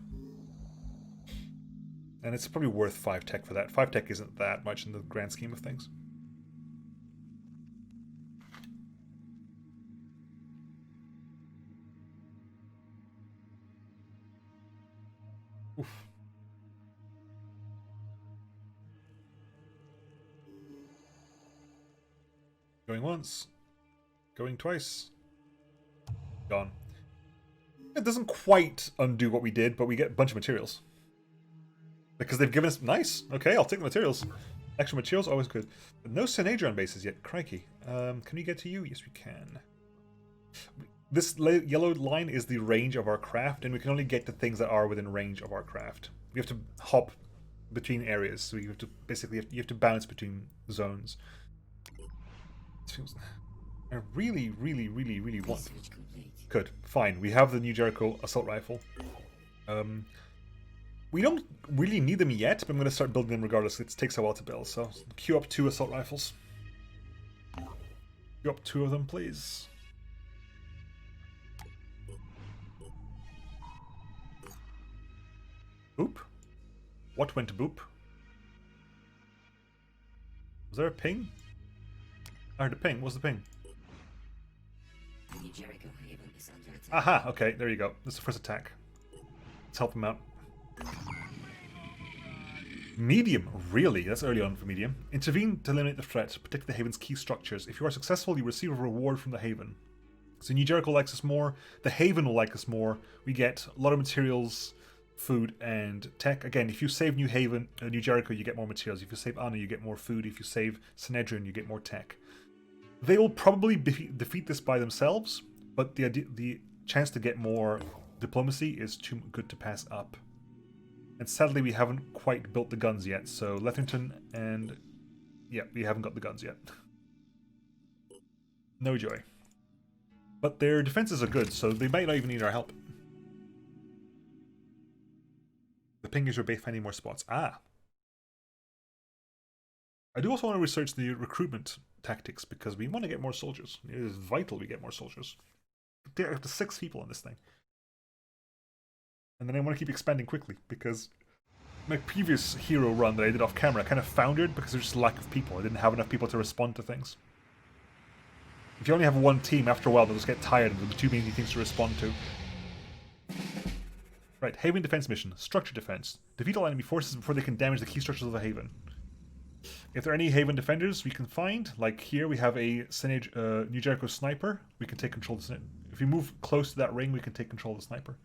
And it's probably worth 5 tech for that. 5 tech isn't that much in the grand scheme of things. Oof. Going once. Going twice. Gone. It doesn't quite undo what we did, but we get a bunch of materials. Because they've given us... Nice! Okay, I'll take the materials. Extra materials, always good. But no Synedrion bases yet. Crikey. Can we get to you? Yes, we can. This yellow line is the range of our craft, and we can only get to things that are within range of our craft. We have to hop between areas, so you have to basically you have to bounce between zones. I really want... Research complete. Good, fine. We have the New Jericho assault rifle. We don't really need them yet, but I'm going to start building them regardless. It takes a while to build, so queue up 2 assault rifles. Queue up 2 of them, please. Boop. What went boop? Was there a ping? I heard a ping. What's the ping? The Jericho haven is under attack. Aha, okay, there you go. This is the first attack. Let's help him out. Medium, really? That's early on for medium. Intervene to eliminate the threat. Protect the haven's key structures. If you are successful, you receive a reward from the haven. So New Jericho likes us more. The haven will like us more. We get a lot of materials, food, and tech. Again, if you save New Jericho, you get more materials. If you save Anna, you get more food. If you save Synedrion, you get more tech. They will probably defeat this by themselves, but the chance to get more diplomacy is too good to pass up. And sadly, we haven't quite built the guns yet, so Letherington and... yeah, we haven't got the guns yet. No joy. But their defenses are good, so they might not even need our help. The pingers are both finding more spots. Ah! I do also want to research the recruitment tactics, because we want to get more soldiers. It is vital we get more soldiers. There are up to 6 people on this thing. And then I want to keep expanding quickly, because my previous hero run that I did off camera kind of foundered because there's just lack of people. I didn't have enough people to respond to things. If you only have one team, after a while they'll just get tired and there'll be too many things to respond to. Right, Haven Defense Mission. Structure Defense. Defeat all enemy forces before they can damage the key structures of the Haven. If there are any Haven defenders we can find, like here we have a New Jericho sniper, we can take control of the sniper. If we move close to that ring, we can take control of the sniper.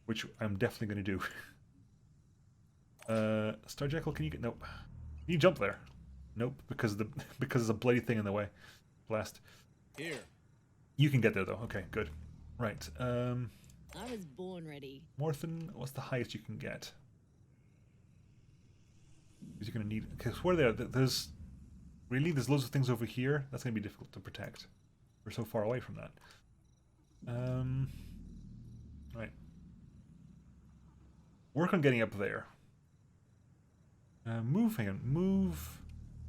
Which I'm definitely going to do. Star Jekyll, can you get... Nope. Can you jump there? Nope, because there's a bloody thing in the way. Blast. Here. You can get there though. Okay, good. Right. I was born ready. Morthen, what's the highest you can get? Because you're going to need... Because where there's loads of things over here. That's going to be difficult to protect. We're so far away from that. Right. Work on getting up there. Move, hang on. Move.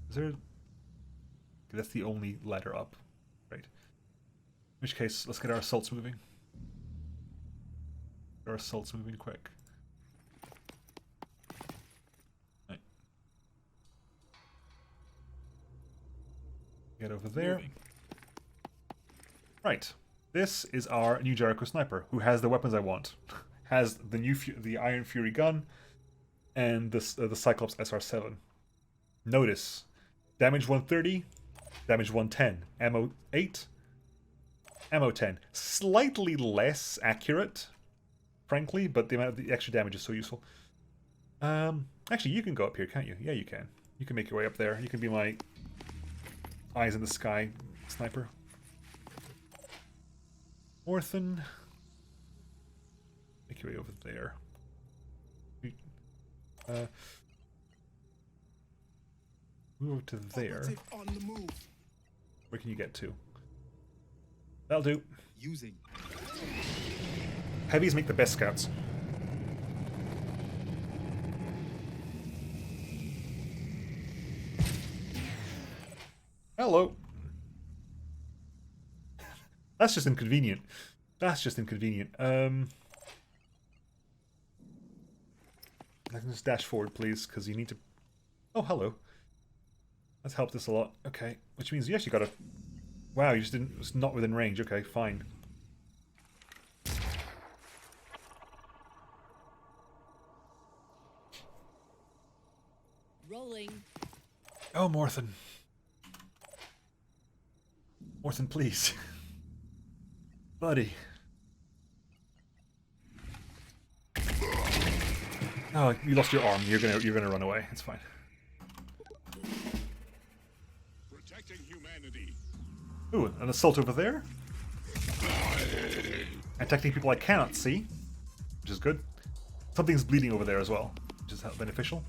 Is there... Okay, that's the only ladder up. Right. In which case, let's get our assaults moving. Get our assaults moving quick. Right. Get over there. Moving. Right. This is our New Jericho sniper, who has the weapons I want. Has the Iron Fury gun and the Cyclops SR7. Notice, damage 130, damage 110, ammo 8, ammo 10. Slightly less accurate, frankly, but the amount of the extra damage is so useful. Actually, you can go up here, can't you? Yeah, you can. You can make your way up there. You can be my eyes in the sky sniper. Morthen. Make your way over there. Move over to there. On the move. Where can you get to? That'll do. Using. Heavies make the best scouts. Hello. That's just inconvenient. That's just inconvenient. I can just dash forward, please, because you need to... Oh, hello. That's helped us a lot. Okay, which means you actually got to... Wow, you just didn't... It's not within range. Okay, fine. Rolling. Oh, Morthen. Morthen, please. Buddy. Oh, you lost your arm. You're gonna run away. It's fine. Protecting humanity. Ooh, an assault over there. Attacking people I cannot see, which is good. Something's bleeding over there as well, which is beneficial.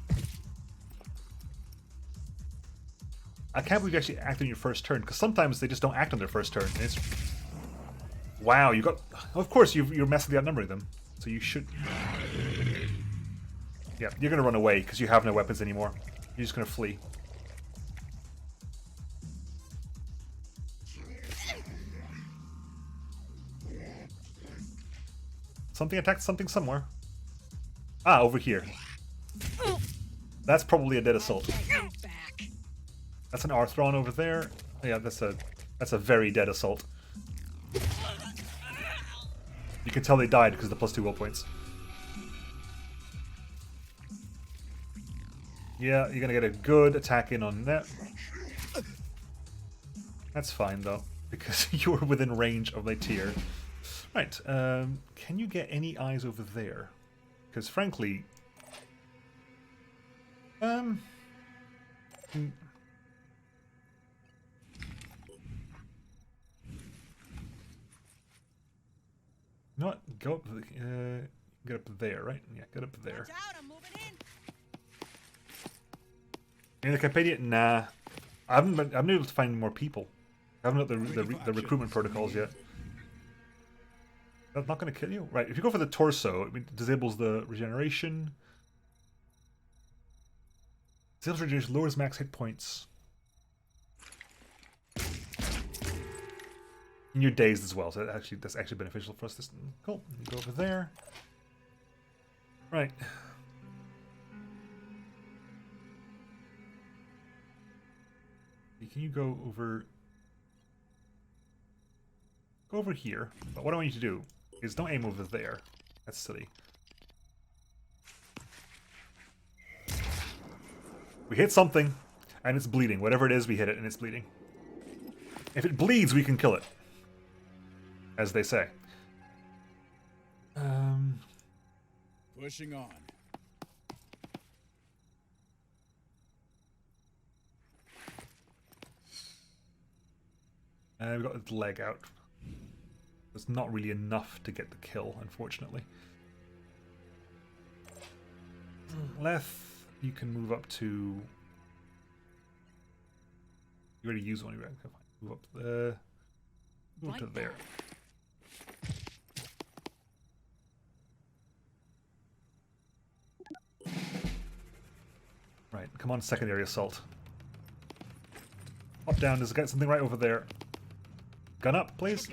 I can't believe you actually act on your first turn, because sometimes they just don't act on their first turn. And it's... Wow, you got... Of course, you're massively outnumbering them, so you should... Yeah, you're going to run away, because you have no weapons anymore. You're just going to flee. Something attacked something somewhere. Ah, over here. That's probably a dead assault. That's an Arthron over there. Yeah, that's a very dead assault. You can tell they died because of the +2 will points. Yeah, you're gonna get a good attack in on that. That's fine though, because you were within range of my tier. Right, can you get any eyes over there? Because frankly... You know what? Go up. Get up there, right? Yeah, get up there. In the Capadia, nah. I haven't been able to find more people. I haven't got the recruitment protocols yet. That's not going to kill you, right? If you go for the torso, it disables the regeneration. Disables regeneration, lowers max hit points. And you're dazed as well, so that's actually beneficial for us. Cool. You go over there. Right. Can you go over... Go over here. But what I want you to do is don't aim over there. That's silly. We hit something, and it's bleeding. Whatever it is, we hit it, and it's bleeding. If it bleeds, we can kill it. As they say. Pushing on. We've got its leg out. It's not really enough to get the kill, unfortunately. Leth, you can move up to... You already used one. Move up there. Move up to there. Right, come on, secondary assault. Up, down, there's something right over there. Gun up, please.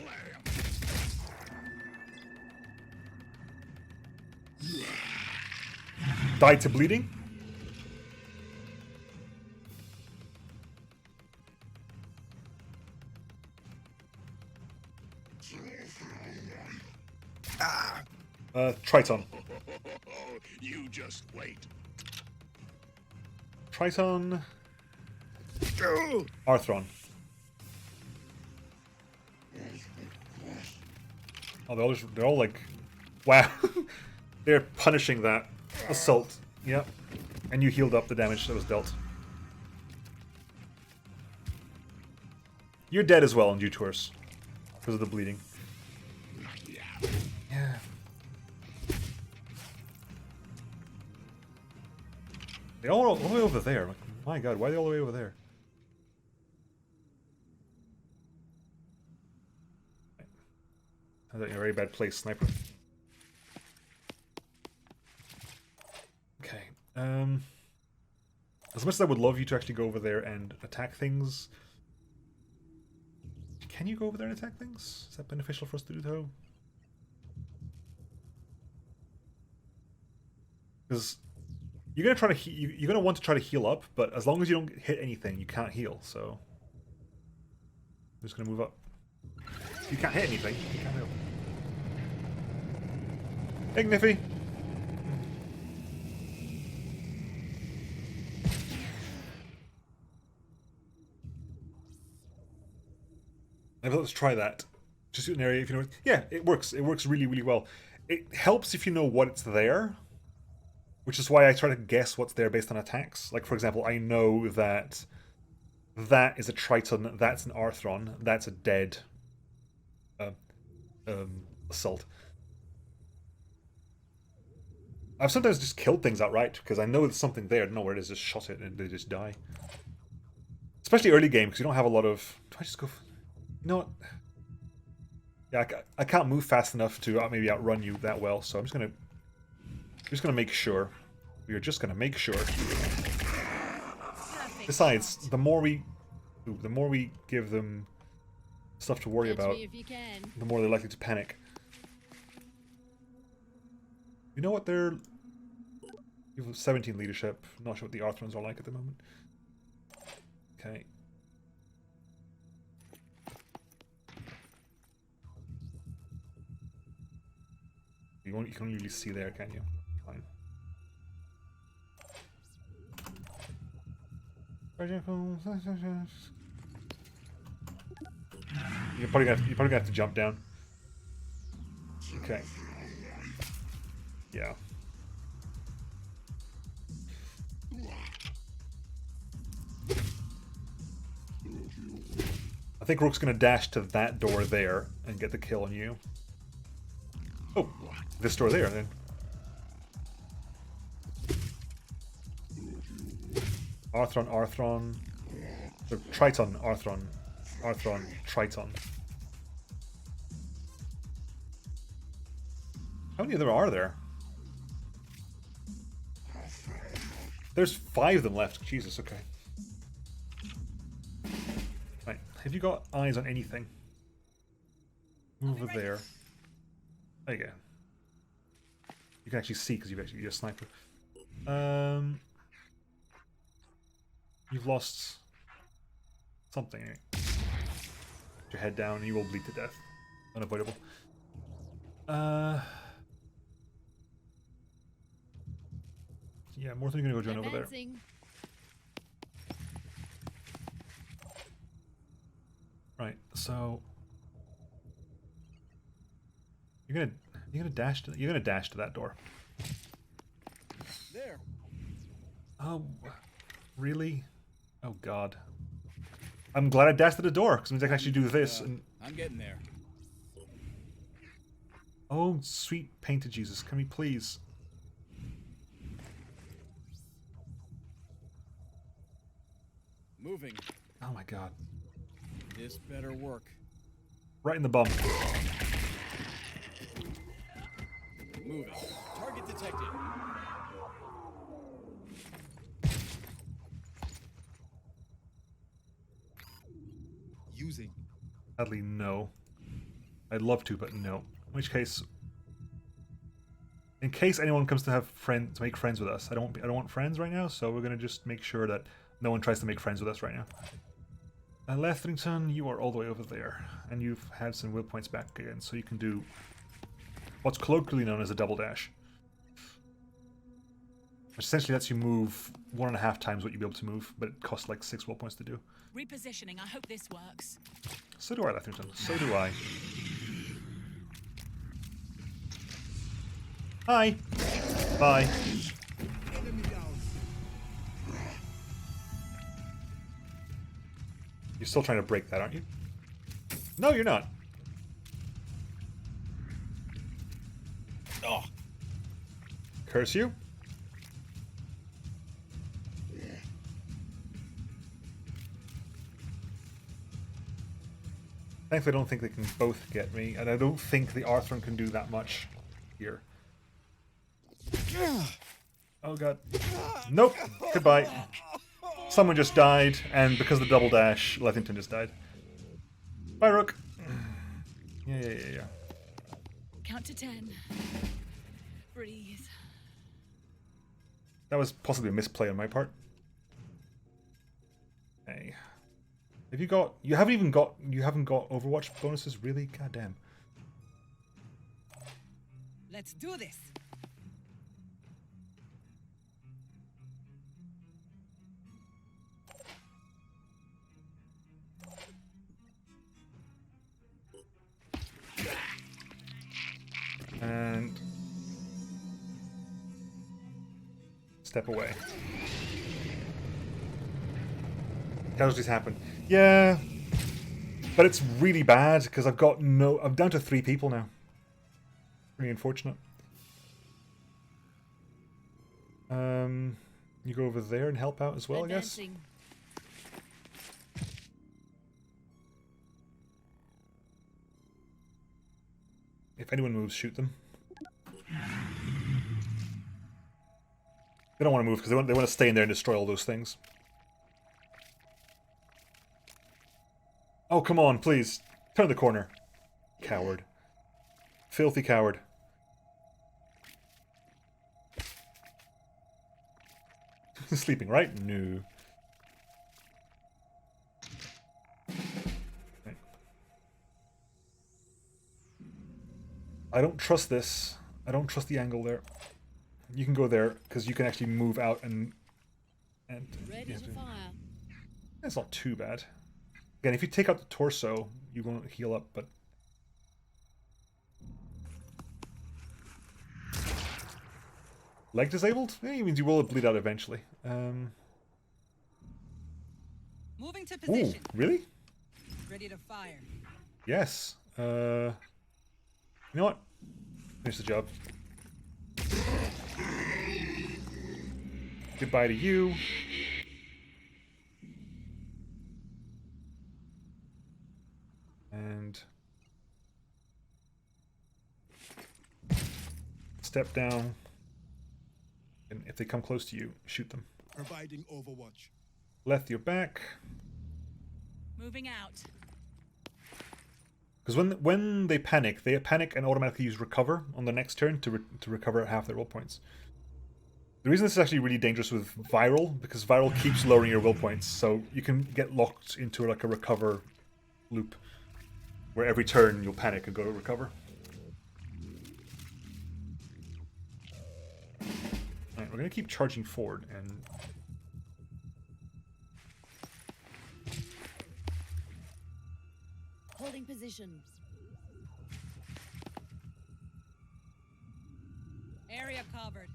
Died to bleeding. Triton. You just wait. Triton. Arthron. Oh, they're all like... Wow. They're punishing that assault. Yep. And you healed up the damage that was dealt. You're dead as well in due course. Because of the bleeding. Yeah. They're all the way over there. Like, my god, why are they all the way over there? You're in a very bad place, sniper. Okay. As much as I would love you to actually go over there and attack things, you Can you go over there and attack things? Is that beneficial for us to do though? Because you're gonna try to you're gonna want to try to heal up, but as long as you don't hit anything, you can't heal. So I'm just gonna move up. You can't hit anything. You can't heal. Hey, Niffy. Let's try that. Just shoot an area if you know. Yeah, it works. It works really, really well. It helps if you know what it's there, which is why I try to guess what's there based on attacks. Like, for example, I know that that is a Triton, that's an Arthron, that's a dead assault. I've sometimes just killed things outright because I know there's something there. I don't know where it is. Just shot it and they just die. Especially early game because you don't have a lot of. Do I just go? You know what? Yeah, I can't move fast enough to maybe outrun you that well. So I'm just gonna make sure. We are just gonna make sure. Besides, the more we give them stuff to worry about, the more they're likely to panic. You know what they're... You have 17 leadership. Not sure what the Arthrons are like at the moment. Okay. You can only really see there, can you? Fine. You're probably gonna have to jump down. Okay. Yeah. I think Rook's gonna dash to that door there and get the kill on you. Oh, this door there then. Arthron. So Triton, Arthron, Triton. How many of them are there? There's 5 of them left. Jesus, okay. Right, have you got eyes on anything? Over there. There you go. You can actually see because you're a sniper. You've lost something. Put your head down and you will bleed to death. Unavoidable. Yeah, more than gonna go join over there. Right, so you're gonna dash to that door. There. Oh, really? Oh God. I'm glad I dashed to the door because it means I can actually do this. And I'm getting there. oh, sweet painted Jesus, can we please? Moving. Oh my God. This better work. Right in the bum. Moving. Target detected. Using. Sadly, no. I'd love to, but no. In which case, in case anyone comes to make friends with us, I don't want friends right now, so we're gonna just make sure that no one tries to make friends with us right now. Letherington, you are all the way over there, and you've had some will points back again, so you can do what's colloquially known as a double dash. Which essentially lets you move 1.5 times what you'd be able to move, but it costs like 6 will points to do. Repositioning. I hope this works. So do I, Letherington. So do I. Hi. Bye. You're still trying to break that, aren't you? No, you're not. Oh. Curse you. Thankfully, I don't think they can both get me, and I don't think the Arthron can do that much here. Oh God. Nope. Goodbye. Someone just died, and because of the double dash, Lethington just died. Bye, Rook. Yeah. Count to 10. Breathe. That was possibly a misplay on my part. Hey. Have you got... You haven't got Overwatch bonuses? Really? Goddamn. Let's do this. And... Step away. Casualties happen. Yeah. But it's really bad because I've got no... I'm down to 3 people now. Really unfortunate. You go over there and help out as well, I guess. If anyone moves, shoot them. They don't want to move because they want to stay in there and destroy all those things. Oh, come on, please. Turn the corner. Coward. Filthy coward. Sleeping, right? No. Okay. I don't trust this. I don't trust the angle there. You can go there, because you can actually move out and Ready to fire. It's not too bad. Again, if you take out the torso, you won't heal up, but... Leg disabled? Yeah, it means you will bleed out eventually. Moving to Ooh, position. really? Ready to fire. Yes. You know what? Finish the job. Goodbye to you. And... Step down. And if they come close to you, shoot them. Providing overwatch. Left your back. Moving out. Because when they panic and automatically use recover on the next turn to recover half their will points. The reason this is actually really dangerous with viral, because viral keeps lowering your will points, so you can get locked into like a recover loop, where every turn you'll panic and go to recover. Alright, we're gonna keep charging forward and... Holding positions. Area covered.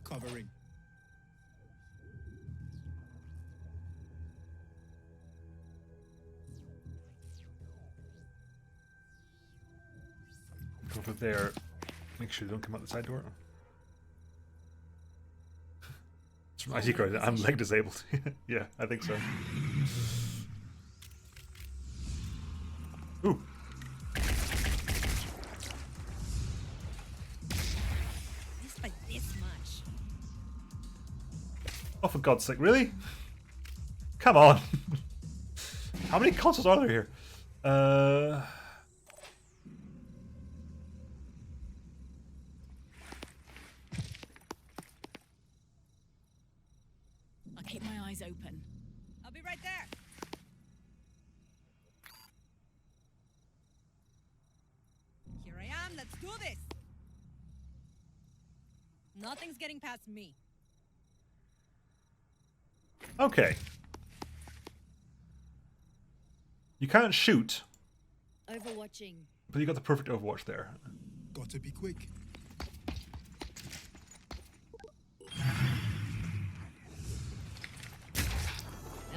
Covering. Go over there. Make sure they don't come out the side door. It's my secret. I'm leg disabled. Yeah, I think so. Ooh. Just by this much. Oh, for God's sake, really? Come on. How many consoles are there here? I'll keep my eyes open. I'll be right there. Here I am. Let's do this. Nothing's getting past me. Okay. You can't shoot, Overwatching. but you got the perfect Overwatch there. Gotta be quick.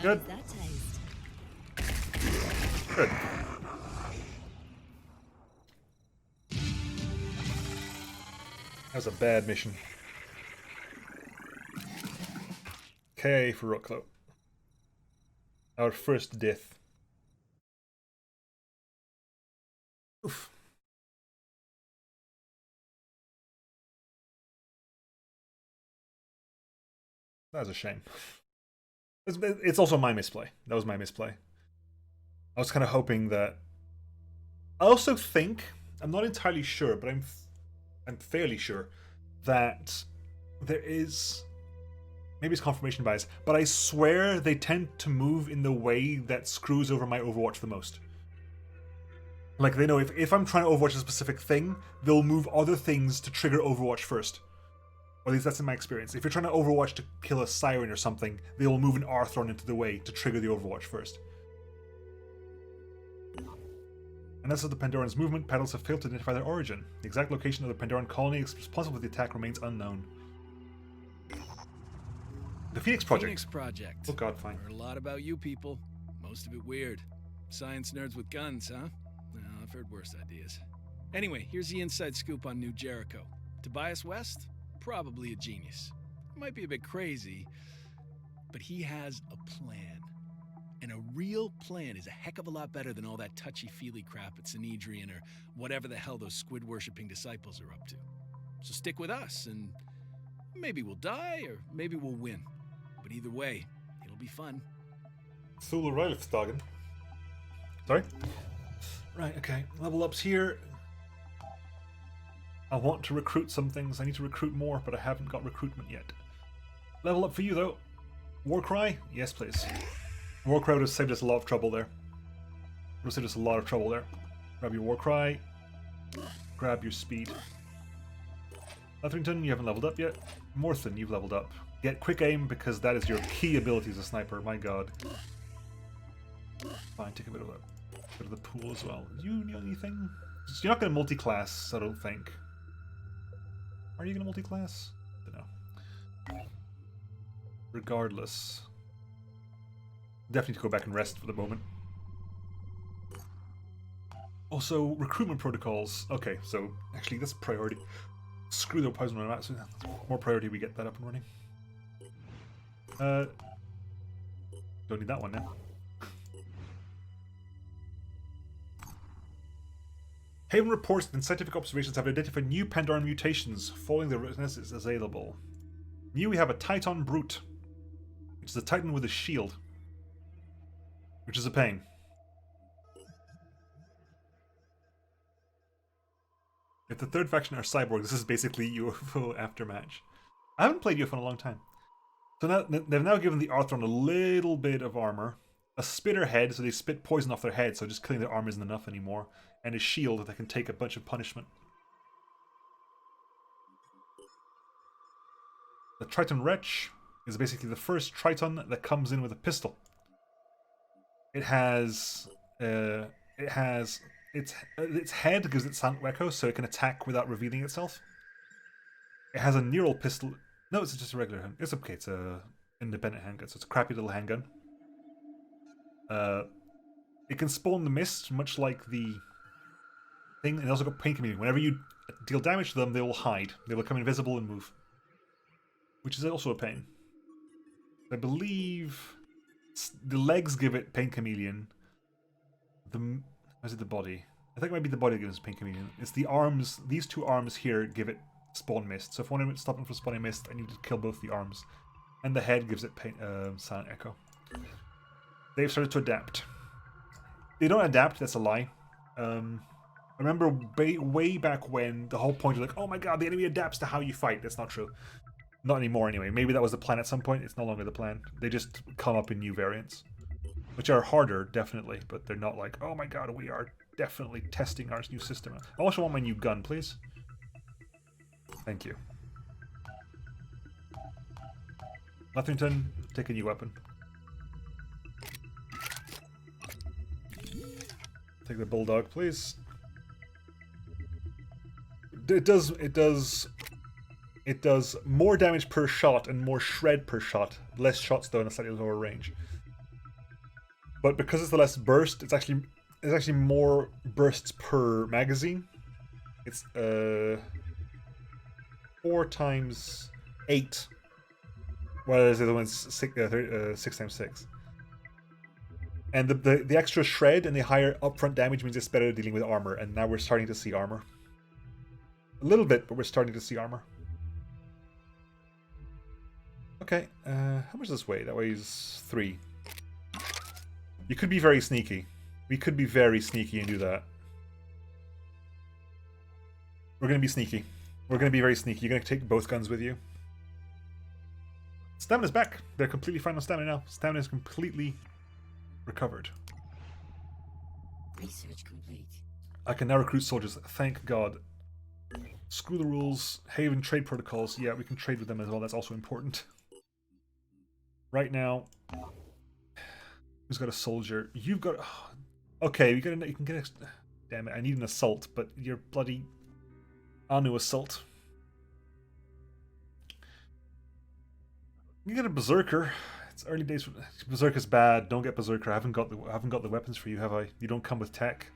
Good. How does that taste? Good. That was a bad mission. KA for Rook, though. Our first death. Oof. That's a shame. It's also my misplay. That was my misplay. I was kind of hoping that... I also think, I'm not entirely sure, but I'm fairly sure that there is... Maybe it's confirmation bias, but I swear they tend to move in the way that screws over my Overwatch the most. Like, they know if I'm trying to Overwatch a specific thing, they'll move other things to trigger Overwatch first. Or at least that's in my experience. If you're trying to Overwatch to kill a Siren or something, they will move an Arthron into the way to trigger the Overwatch first. And as of the Pandorans' movement, paddles have failed to identify their origin. The exact location of the Pandoran colony responsible for the attack remains unknown. The Phoenix Project. Phoenix Project. Oh god, fine. Heard a lot about you people. Most of it weird. Science nerds with guns, huh? No, I've heard worse ideas. Anyway, here's the inside scoop on New Jericho. Tobias West? Probably a genius. Might be a bit crazy, but he has a plan. And a real plan is a heck of a lot better than all that touchy-feely crap at Synedrion or whatever the hell those squid-worshipping disciples are up to. So stick with us, and maybe we'll die, or maybe we'll win. But either way, it'll be fun. Thule Reilfstagen. Sorry? Right, okay. Level ups here. I want to recruit some things. I need to recruit more, but I haven't got recruitment yet. Level up for you, though. Warcry? Yes, please. Warcry would have saved us a lot of trouble there. Would have saved us a lot of trouble there. Grab your Warcry. Grab your speed. Letherington, you haven't leveled up yet. Morthen, you've leveled up. Get quick aim because that is your key ability as a sniper. My god. Fine, take a bit of the pool as well. Do you need anything? You're not going to multi-class, I don't think. Are you going to multi-class? I don't know. Regardless. Definitely need to go back and rest for the moment. Also, recruitment protocols. Okay, so actually that's priority. Screw the poison on that, so more priority we get that up and running. Don't need that one now. Haven reports that scientific observations have identified new Pandoran mutations following the renaissance available. New, we have a Titan Brute, which is a Titan with a shield, which is a pain. If the third faction are cyborg, this is basically UFO aftermatch. I haven't played UFO in a long time. So now they've now given the Arthron a little bit of armor, a spitter head, so they spit poison off their head, so just killing their armor isn't enough anymore, and a shield that can take a bunch of punishment. The Triton Wretch is basically the first Triton that comes in with a pistol. It has its head gives it sound echo, so it can attack without revealing itself. It has a neural pistol. No, it's just a regular handgun. It's okay. It's a independent handgun, so it's a crappy little handgun. It can spawn the mist, much like the thing, and it also got pain chameleon. Whenever you deal damage to them, they will hide. They will become invisible and move, which is also a pain. I believe the legs give it pain chameleon. Is it the body? I think it might be the body that gives pain chameleon. It's the arms. These two arms here give it spawn mist. So if one of it stops them from spawning mist, I need to kill both the arms. And the head gives it pain, silent echo. They've started to adapt. They don't adapt. That's a lie. I remember way back when the whole point was like, oh my god, the enemy adapts to how you fight. That's not true. Not anymore anyway. Maybe that was the plan at some point. It's no longer the plan. They just come up in new variants, which are harder, definitely, but they're not like, oh my god, we are definitely testing our new system. I also want my new gun, please. Thank you. Letherington, take a new weapon. Take the Bulldog, please. It does more damage per shot and more shred per shot. Less shots though in a slightly lower range. But because it's the less burst, it's actually more bursts per magazine. It's 4 times 8, whereas the other one's 6 times 6. And the extra shred and the higher upfront damage means it's better dealing with armor, and now we're starting to see armor. A little bit, but we're starting to see armor. Okay, how much does this weigh? That weighs 3. You could be very sneaky. We could be very sneaky and do that. We're going to be sneaky. We're going to be very sneaky. You're going to take both guns with you. Stamina's back. They're completely fine on stamina now. Stamina is completely recovered. Research complete. I can now recruit soldiers. Thank God. Screw the rules. Haven trade protocols. Yeah, we can trade with them as well. That's also important. Right now, who's got a soldier? You've got. Oh, okay, you can get. Damn it! I need an assault, but you're bloody Anu assault. You get a berserker. It's early days. Berserker's bad. Don't get berserker. I haven't got the weapons for you, have I? You don't come with tech.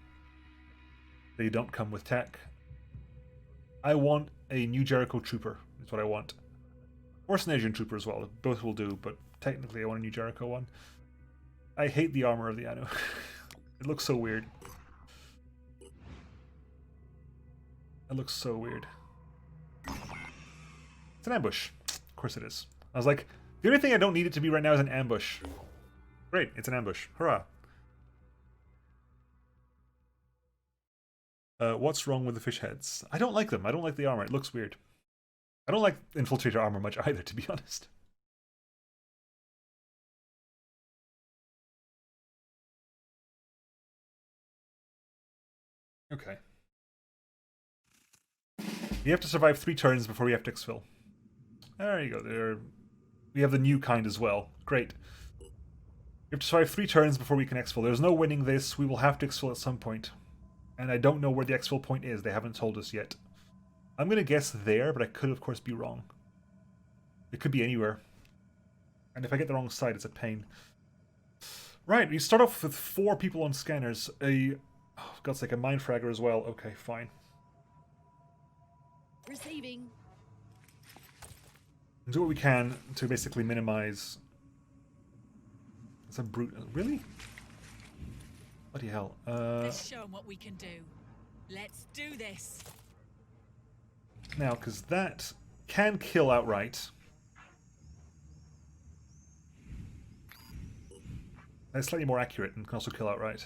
They don't come with tech. I want a new Jericho trooper. That's what I want. Or Synedrion trooper as well. Both will do, but technically I want a new Jericho one. I hate the armor of the Anu. It looks so weird. It looks so weird. It's an ambush. Of course it is. I was like, the only thing I don't need it to be right now is an ambush. Great, it's an ambush. Hurrah. What's wrong with the fish heads? I don't like them. I don't like the armor. It looks weird. I don't like infiltrator armor much either, to be honest. Okay. You have to survive 3 turns before you have to exfil. There you go. We have the new kind as well. Great. You have to survive 3 turns before we can exfil. There's no winning this. We will have to exfil at some point. And I don't know where the exfil point is. They haven't told us yet. I'm going to guess there, but I could, of course, be wrong. It could be anywhere. And if I get the wrong side, it's a pain. Right, we start off with 4 people on scanners. Oh, for God's sake, a mind fragger as well. Okay, fine. Receiving. Do what we can to basically minimize. It's a brute. Really? Bloody hell. Let's show them what we can do. Let's do this. Now, because that can kill outright. That's slightly more accurate and can also kill outright.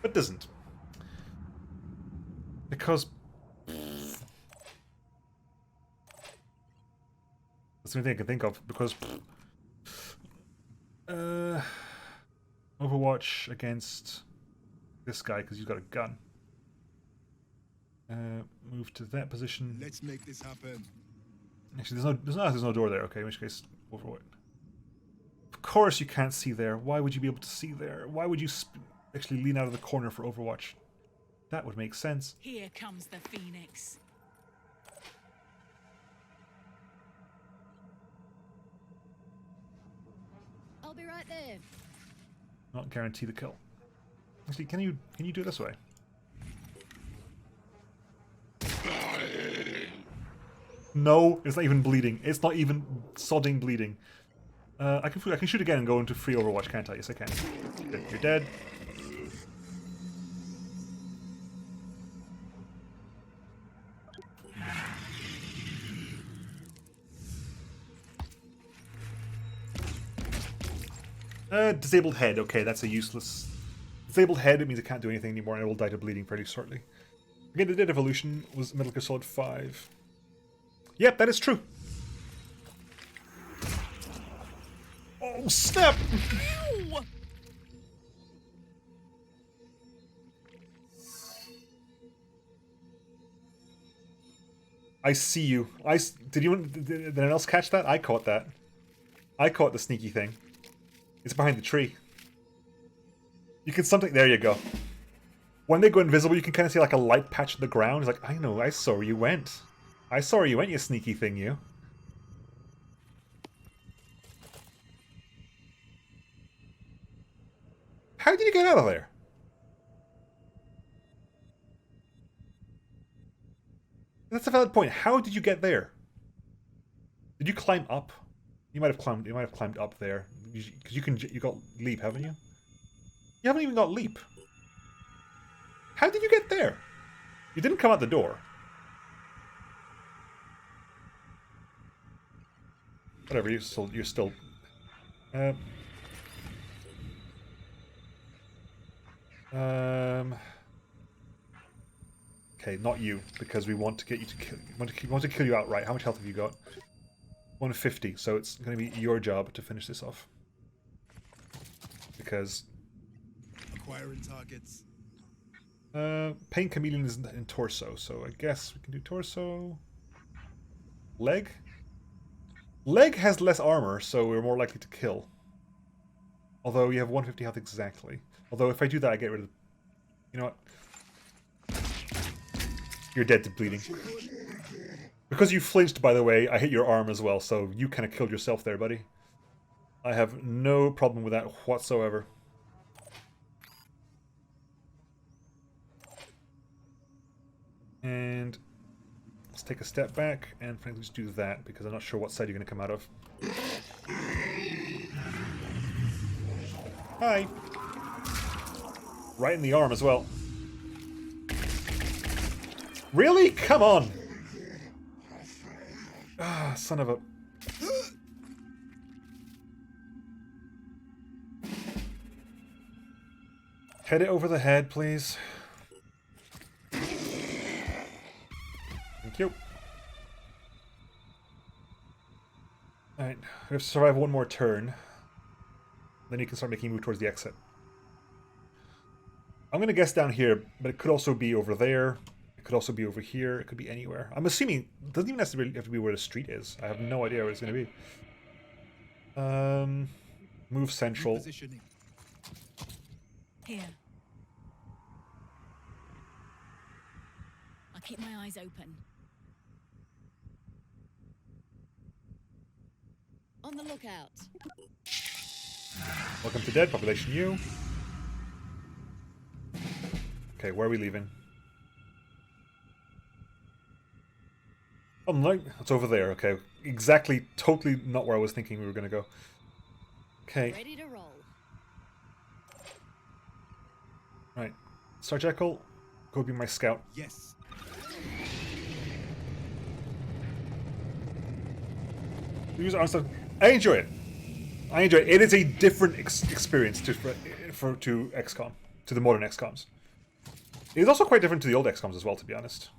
But doesn't. Because... that's the only thing I can think of, because... Overwatch against this guy, because he's got a gun. Move to that position. Let's make this happen. Actually, there's no door there. Okay, in which case, Overwatch. Of course you can't see there. Why would you be able to see there? Why would you actually lean out of the corner for Overwatch? That would make sense. Here comes the Phoenix. I'll be right there. Not guarantee the kill. Actually, can you do it this way? No, it's not even bleeding. It's not even sodding bleeding. I can shoot again and go into free Overwatch, can't I? Yes, I can. You're dead. Disabled head. Okay, that's a useless... Disabled head, it means I can't do anything anymore and I will die to bleeding fairly shortly. Again, the dead evolution was Metal Gear Solid 5. Yep, that is true. Oh, snap! Ew! I see you. Did anyone else catch that? I caught that. I caught the sneaky thing. It's behind the tree. You can something. There you go. When they go invisible, you can kind of see like a light patch on the ground. It's like, I know, I saw where you went. I saw where you went, you sneaky thing, you. How did you get out of there? That's a valid point. How did you get there? Did you climb up? You might have climbed. You might have climbed up there because you got leap, haven't you? You haven't even got leap. How did you get there? You didn't come out the door. Whatever, you're still. Okay, not you, because we want to get you to kill. We want to kill you outright. How much health have you got? 150. So it's going to be your job to finish this off. Because Acquiring targets. Pain Chameleon is in torso, so I guess we can do torso. Leg? Leg has less armor, so we're more likely to kill. Although you have 150 health exactly. Although if I do that, I get rid of... You know what? You're dead to bleeding. Because you flinched, by the way, I hit your arm as well, so you kind of killed yourself there, buddy. I have no problem with that whatsoever. And let's take a step back and frankly just do that, because I'm not sure what side you're going to come out of. Hi! Right in the arm as well. Really? Come on! Ah, son of a... Head it over the head, please. Thank you. Alright, we have to survive one more turn. Then you can start making a move towards the exit. I'm going to guess down here, but it could also be over there. It could also be over here. It could be anywhere. I'm assuming it doesn't even necessarily have to be where the street is. I have no idea where it's going to be. Move central. Here. I'll keep my eyes open. On the lookout. Welcome to Dead, population U. Okay, where are we leaving? Oh no, it's over there. Okay, exactly, totally not where I was thinking we were going to go. Okay. Ready to roll. Right. Star Jekyll, go be my scout. Yes. I enjoy it. I enjoy it. It is a different experience to XCOM, to the modern XCOMs. It is also quite different to the old XCOMs as well, to be honest.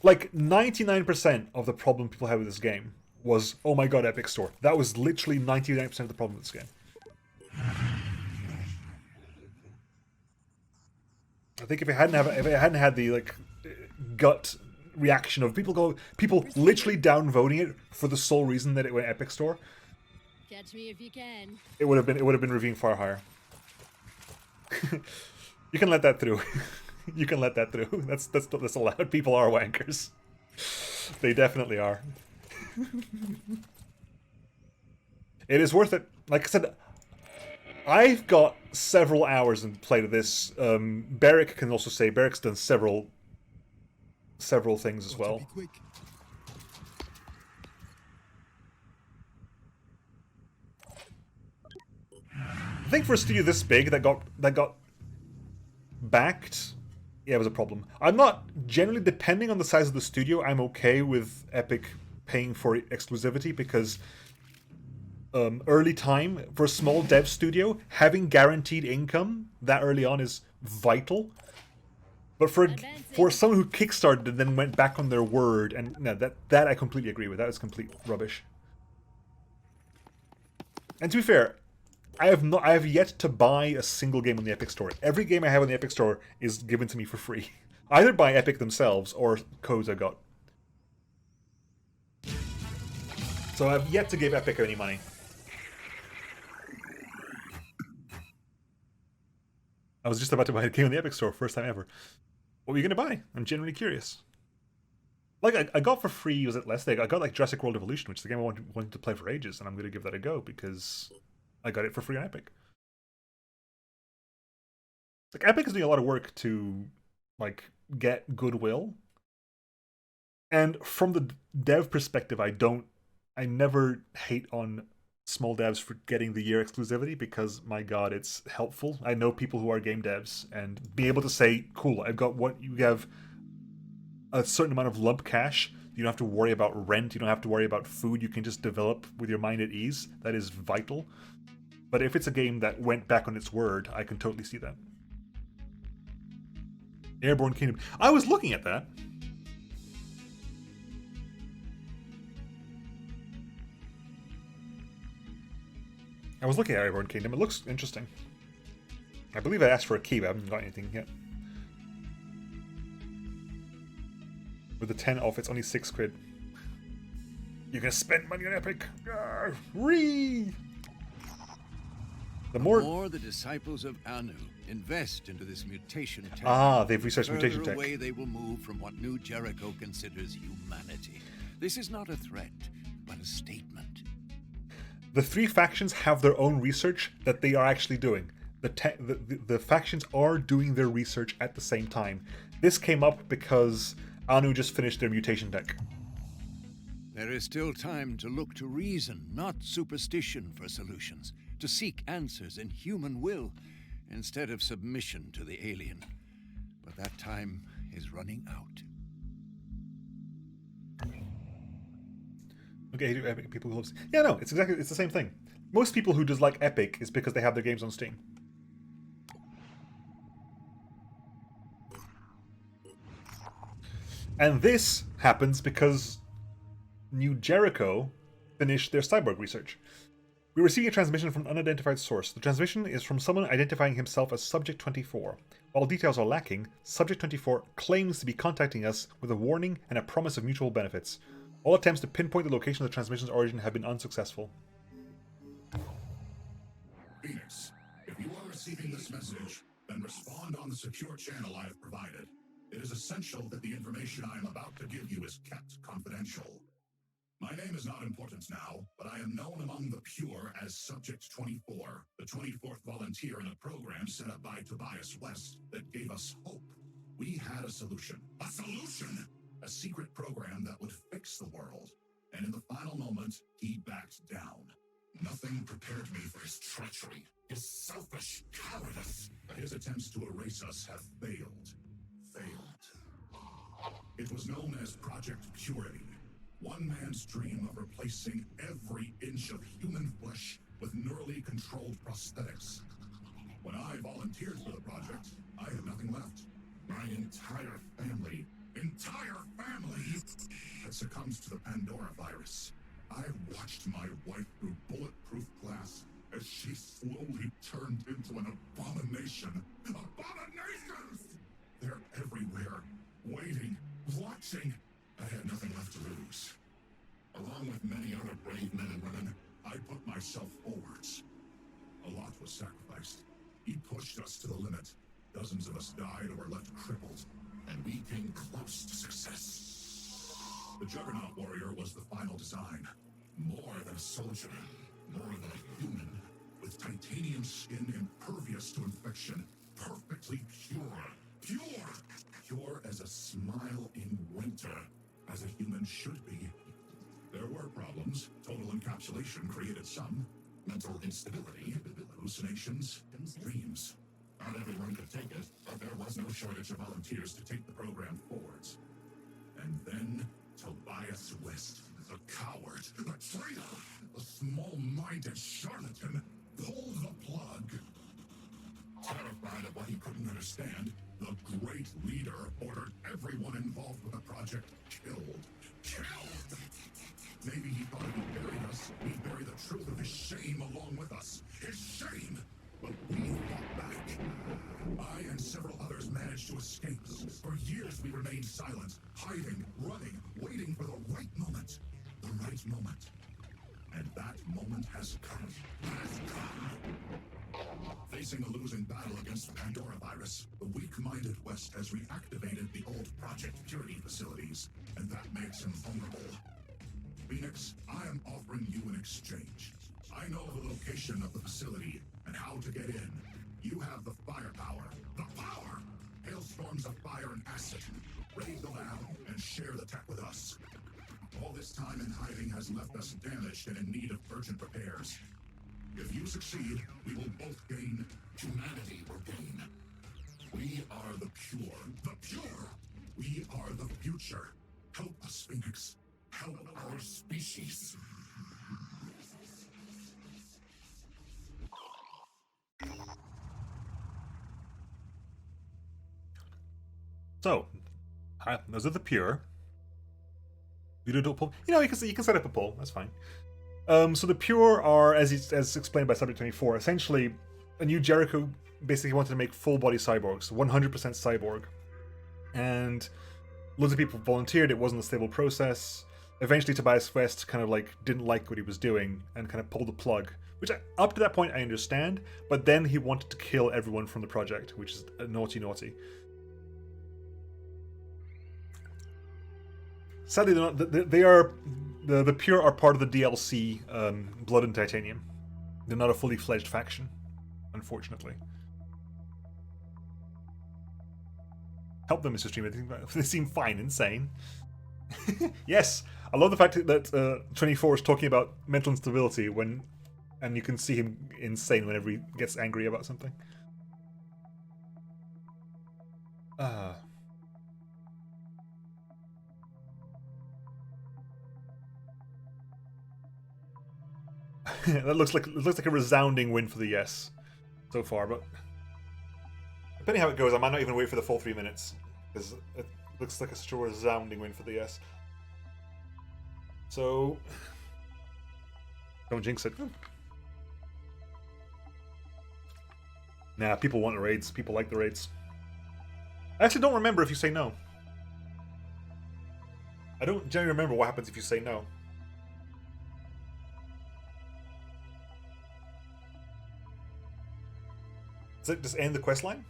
Like, 99% of the problem people had with this game was, oh my god, Epic Store. That was literally 99% of the problem with this game. I think if it hadn't had the like gut reaction of people literally downvoting it for the sole reason that it went Epic Store, Catch me if you can. it would have been reviewing far higher. You can let that through. You can let that through. That's allowed. People are wankers. They definitely are. It is worth it. Like I said, I've got several hours in play to this. Beric can also say Beric's done several things as well. I think for a studio this big that got backed, yeah, it was a problem. I'm not generally, depending on the size of the studio, I'm okay with Epic paying for exclusivity because early time for a small dev studio, having guaranteed income that early on is vital. But for someone who kickstarted and then went back on their word, and no, that I completely agree with. That is complete rubbish. And to be fair, I have yet to buy a single game on the Epic Store. Every game I have on the Epic Store is given to me for free, either by Epic themselves or codes I got. So I've yet to give Epic any money. I was just about to buy a game on the Epic Store, first time ever. What were you going to buy? I'm genuinely curious. Like, I got for free, was it last day? I got like Jurassic World Evolution, which is the game I wanted to play for ages, and I'm going to give that a go because I got it for free on Epic. Like, Epic is doing a lot of work to, like, get goodwill. And from the dev perspective, I never hate on small devs for getting the year exclusivity because, my god, it's helpful. I know people who are game devs and being able to say, cool, I've got what you have a certain amount of lump cash. You don't have to worry about rent. You don't have to worry about food. You can just develop with your mind at ease. That is vital. But if it's a game that went back on its word, I can totally see that. Airborne Kingdom. I was looking at that. I was looking at Airborne Kingdom. It looks interesting. I believe I asked for a key, but I haven't got anything yet. With the 10 off, it's only 6 quid. You're gonna spend money on Epic. Ree! The more the disciples of Anu invest into this mutation tech, they've researched mutation tech. the further away they will move from what New Jericho considers humanity. This is not a threat, but a statement. The 3 factions have their own research that they are actually doing. The factions are doing their research at the same time. This came up because Anu just finished their mutation tech. There is still time to look to reason, not superstition, for solutions. To seek answers in human will, instead of submission to the alien. But that time is running out. Okay, Epic people who loves. Yeah, no, it's the same thing. Most people who dislike Epic is because they have their games on Steam. And this happens because New Jericho finished their cyborg research. We're receiving a transmission from an unidentified source. The transmission is from someone identifying himself as Subject 24. While details are lacking, Subject 24 claims to be contacting us with a warning and a promise of mutual benefits. All attempts to pinpoint the location of the transmission's origin have been unsuccessful. Phoenix, if you are receiving this message, then respond on the secure channel I have provided. It is essential that the information I am about to give you is kept confidential. My name is not important now, but I am known among the pure as Subject 24, the 24th volunteer in a program set up by Tobias West that gave us hope. We had a solution. A solution! A secret program that would fix the world. And in the final moment, he backed down. Nothing prepared me for his treachery, his selfish cowardice. His attempts to erase us have failed. It was known as Project Purity. One man's dream of replacing every inch of human flesh with neurally controlled prosthetics. When I volunteered for the project, I had nothing left. My entire family had succumbed to the Pandora virus. I watched my wife through bulletproof glass as she slowly turned into an abomination. Abominations! They're everywhere, waiting, watching. I had nothing left to lose. Along with many other brave men and women, I put myself forwards. A lot was sacrificed. He pushed us to the limit. Dozens of us died or were left crippled, and we came close to success. The Juggernaut Warrior was the final design. More than a soldier, more than a human, with titanium skin impervious to infection, perfectly pure. Pure as a smile in winter, as a human should be. There were problems. Total encapsulation created some. Mental instability, hallucinations, dreams. Not everyone could take it, but there was no shortage of volunteers to take the program forwards. And then Tobias West, the coward, the traitor, the small-minded charlatan, pulled the plug. Terrified of what he couldn't understand, the great leader ordered everyone involved with the project killed. Maybe he thought if he buried us, he'd bury the truth of his shame along with us. His shame! But we fought back. I and several others managed to escape. For years we remained silent, hiding, running, waiting for the right moment. The right moment. And that moment has come. Facing a losing battle against the Pandora virus, the weak-minded West has reactivated the old Project Purity facilities, and that makes him vulnerable. Phoenix, I am offering you an exchange. I know the location of the facility and how to get in. You have the firepower. The power! Hailstorms of fire and acid. Raid the lab and share the tech with us. All this time in hiding has left us damaged and in need of urgent repairs. If you succeed, we will both gain. Humanity will gain. We are the pure. The pure! We are the future. Help us, Phoenix. Help our species. So, those are the pure. You know, you can set up a poll. That's fine. So the pure are, as explained by Subject 24, essentially a new Jericho basically wanted to make full body cyborgs, 100% cyborg, and loads of people volunteered. It wasn't a stable process. Eventually, Tobias West kind of like didn't like what he was doing and kind of pulled the plug. Which up to that point I understand, but then he wanted to kill everyone from the project, which is naughty. Sadly, they're not. They are the pure are part of the DLC Blood and Titanium. They're not a fully fledged faction, unfortunately. Help them, Mr. Streamer. They seem fine, insane. Yes, I love the fact that 24 is talking about mental instability and you can see him insane whenever he gets angry about something. That looks like a resounding win for the yes so far, but depending how it goes, I might not even wait for the full 3 minutes because it looks like such a resounding win for the yes. So don't jinx it. Nah, people want the raids. People like the raids. I actually don't remember if you say no. I don't generally remember what happens if you say no. Does it just end the quest line?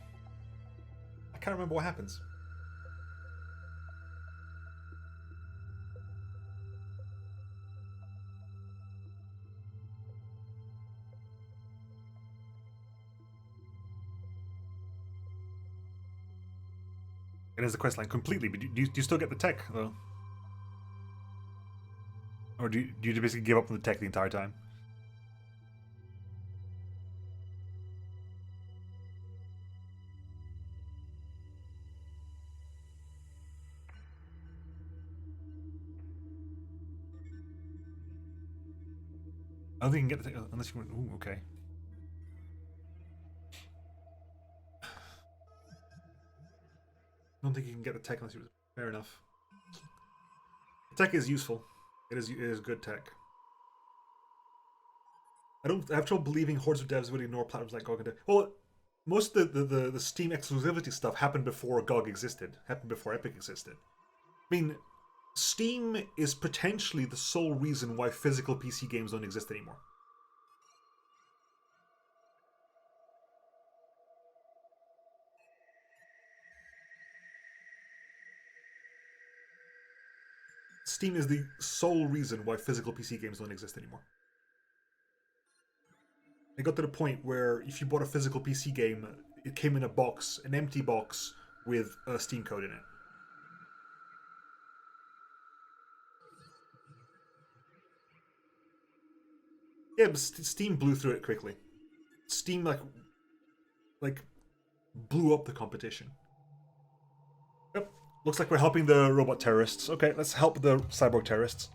I can't remember what happens. It is the quest line completely, but do you still get the tech, though? Or do you basically give up on the tech the entire time? I don't think you can get the tech unless you... Ooh, okay. I don't think you can get the tech unless you... Fair enough. Tech is useful. It is good tech. I have trouble believing hordes of devs would ignore platforms like GOG and Dev. Well, most of the Steam exclusivity stuff happened before GOG existed. Happened before Epic existed. I mean, Steam is potentially the sole reason why physical PC games don't exist anymore. Steam is the sole reason why physical PC games don't exist anymore. It got to the point where if you bought a physical PC game, it came in a box, an empty box, with a Steam code in it. Yeah, but Steam blew through it quickly. Steam, like blew up the competition. Yep. Looks like we're helping the robot terrorists. Okay, let's help the cyborg terrorists.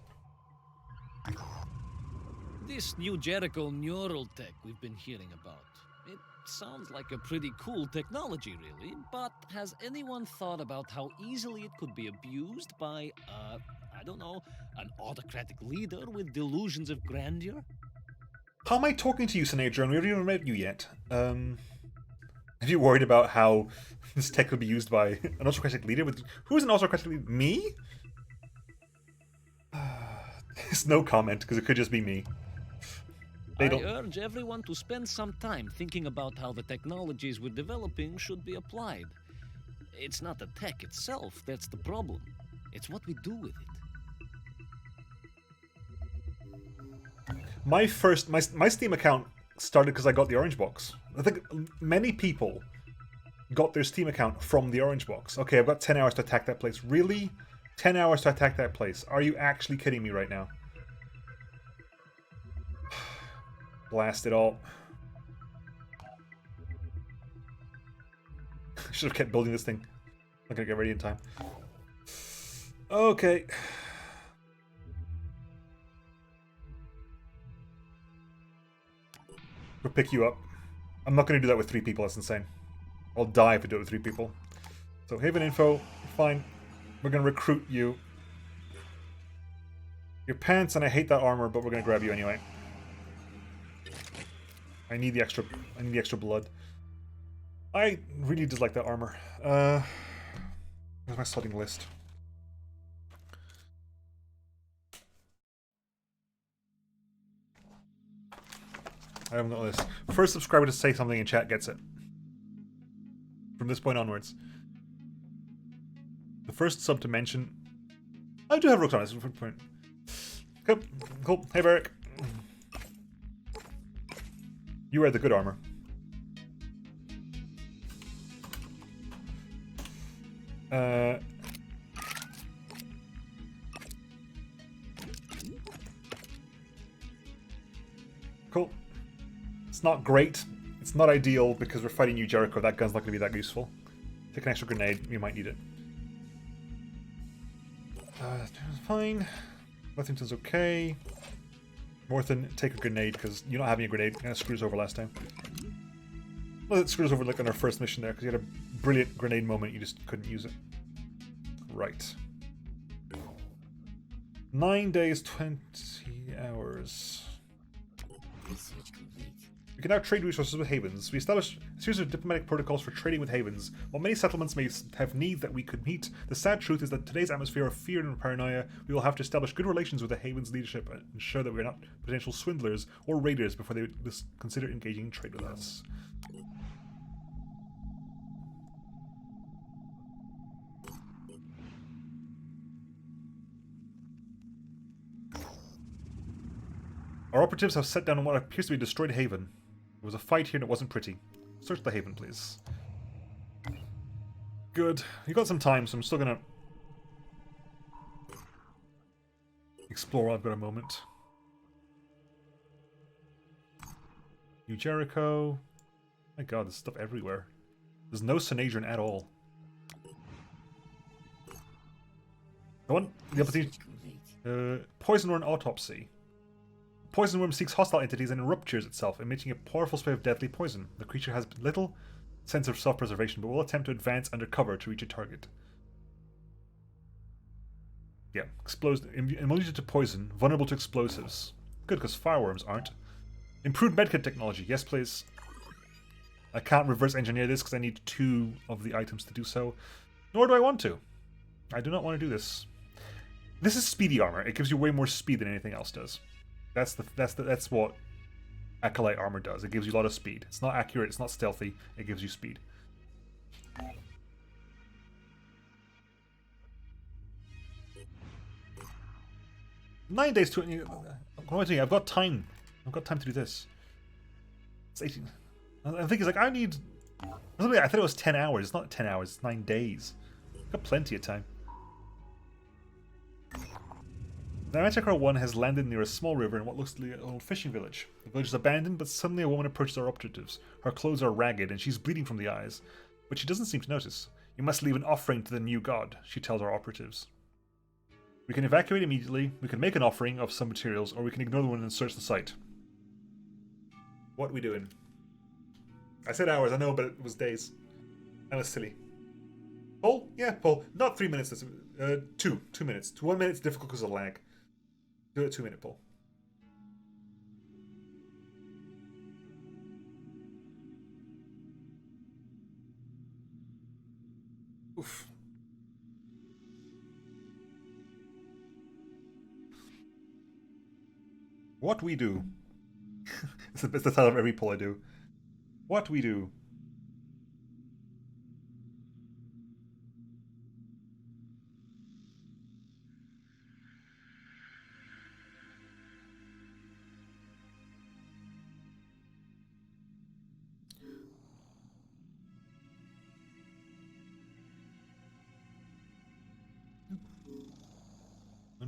This new Jericho neural tech we've been hearing about. It sounds like a pretty cool technology, really, but has anyone thought about how easily it could be abused by, I don't know, an autocratic leader with delusions of grandeur? How am I talking to you, Synedrion? We haven't even met you yet. Have you worried about how this tech could be used by an autocratic leader? Who is an autocratic leader? Me? There's no comment, because it could just be me. I urge everyone to spend some time thinking about how the technologies we're developing should be applied. It's not the tech itself that's the problem. It's what we do with it. My Steam account started because I got the orange box. I think many people got their Steam account from the orange box. Okay, I've got 10 hours to attack that place. Really? 10 hours to attack that place? Are you actually kidding me right now? Blast it all. I should have kept building this thing. I'm not gonna get ready in time. Okay. We'll pick you up. I'm not going to do that with 3 people. That's insane. I'll die if I do it with 3 people. So, Haven info. Fine. We're going to recruit you. Your pants, and I hate that armor, but we're going to grab you anyway. I need the extra blood. I really dislike that armor. Where's my slotting list? I haven't got a list. First subscriber to say something in chat gets it. From this point onwards. The first sub to mention... I do have Rook on this point. Cool. Cool. Hey, Varric. You wear the good armor. Cool. It's not great. It's not ideal because we're fighting New Jericho. That gun's not going to be that useful. Take an extra grenade. You might need it. Fine. Lethington's okay. Morthen, take a grenade because you're not having a grenade. Kind of screws over last time. Well, it screws over like on our first mission there because you had a brilliant grenade moment. You just couldn't use it. Right. 9 days, 20 hours. Research complete. We can now trade resources with havens. We established a series of diplomatic protocols for trading with havens. While many settlements may have needs that we could meet, the sad truth is that today's atmosphere of fear and paranoia, we will have to establish good relations with the havens leadership and ensure that we are not potential swindlers or raiders before they consider engaging in trade with us. Our operatives have set down on what appears to be a destroyed haven. There was a fight here and it wasn't pretty. Search the haven, please. Good. You got some time, so I'm still gonna explore while I've got a moment. New Jericho. My god, there's stuff everywhere. There's no Synedrion at all. The opportunity. Poison worm autopsy. Poison worm seeks hostile entities and ruptures itself, emitting a powerful spray of deadly poison. The creature has little sense of self-preservation, but will attempt to advance under cover to reach a target. Yeah, immunity to poison, vulnerable to explosives. Good, because fireworms aren't. Improved medkit technology, yes please. I can't reverse engineer this because I need 2 of the items to do so. Nor do I want to. I do not want to do this. This is speedy armor. It gives you way more speed than anything else does. That's what Acolyte armor does. It gives you a lot of speed. It's not accurate, it's not stealthy, it gives you speed. Nine days to... What am I doing? I've got time. I've got time to do this. It's 18... I think it's like, I need... I thought it was 10 hours. It's not 10 hours, it's 9 days. I've got plenty of time. The Jericho 1 has landed near a small river in what looks like an old fishing village. The village is abandoned, but suddenly a woman approaches our operatives. Her clothes are ragged, and she's bleeding from the eyes. But she doesn't seem to notice. You must leave an offering to the new god, she tells our operatives. We can evacuate immediately, we can make an offering of some materials, or we can ignore the woman and search the site. What are we doing? I said hours, I know, but it was days. That was silly. Poll? Yeah, poll. Not 3 minutes. 2 minutes. 1 minute's difficult because of lag. Do a 2-minute poll. Oof. What we do. It's the title of every poll I do. What we do.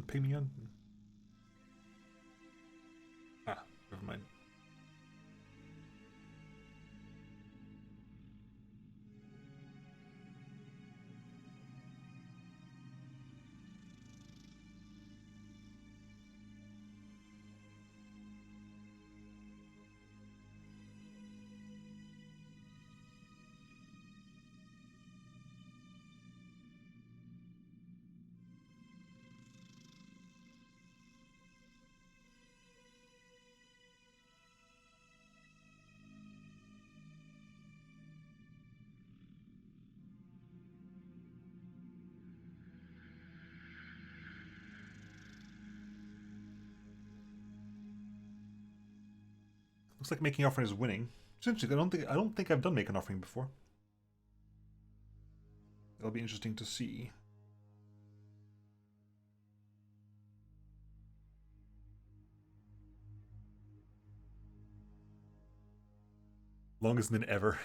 Pay me on. Ah, never mind. Looks like making offering is winning. It's interesting. I don't think I've done make an offering before. That'll be interesting to see. Longest minute ever.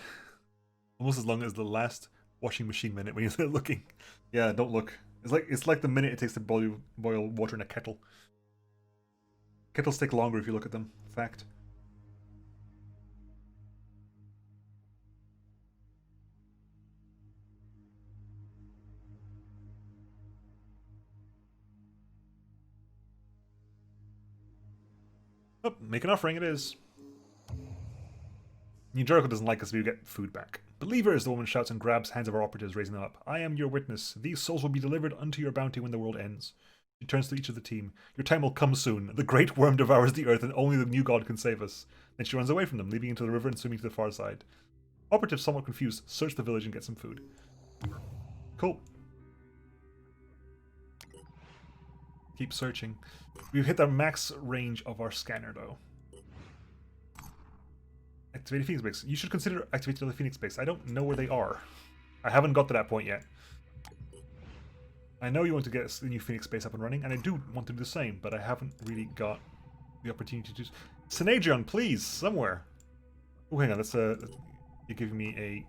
Almost as long as the last washing machine minute when you're looking. Yeah, don't look. It's like the minute it takes to boil water in a kettle. Kettles take longer if you look at them. Fact. Oh, make an offering it is. Jericho doesn't like us if we get food back. Believers, the woman shouts and grabs hands of our operatives, raising them up. I am your witness. These souls will be delivered unto your bounty when the world ends. She turns to each of the team. Your time will come soon. The great worm devours the earth and only the new god can save us. Then she runs away from them, leaping into the river and swimming to the far side. Operatives, somewhat confused, search the village and get some food. Cool. Keep searching. We've hit the max range of our scanner, though. Activated Phoenix Base. You should consider activating the Phoenix Base. I don't know where they are. I haven't got to that point yet. I know you want to get the new Phoenix Base up and running, and I do want to do the same, but I haven't really got the opportunity to do... Synedrion, please! Somewhere! Oh, hang on. That's you're giving me a...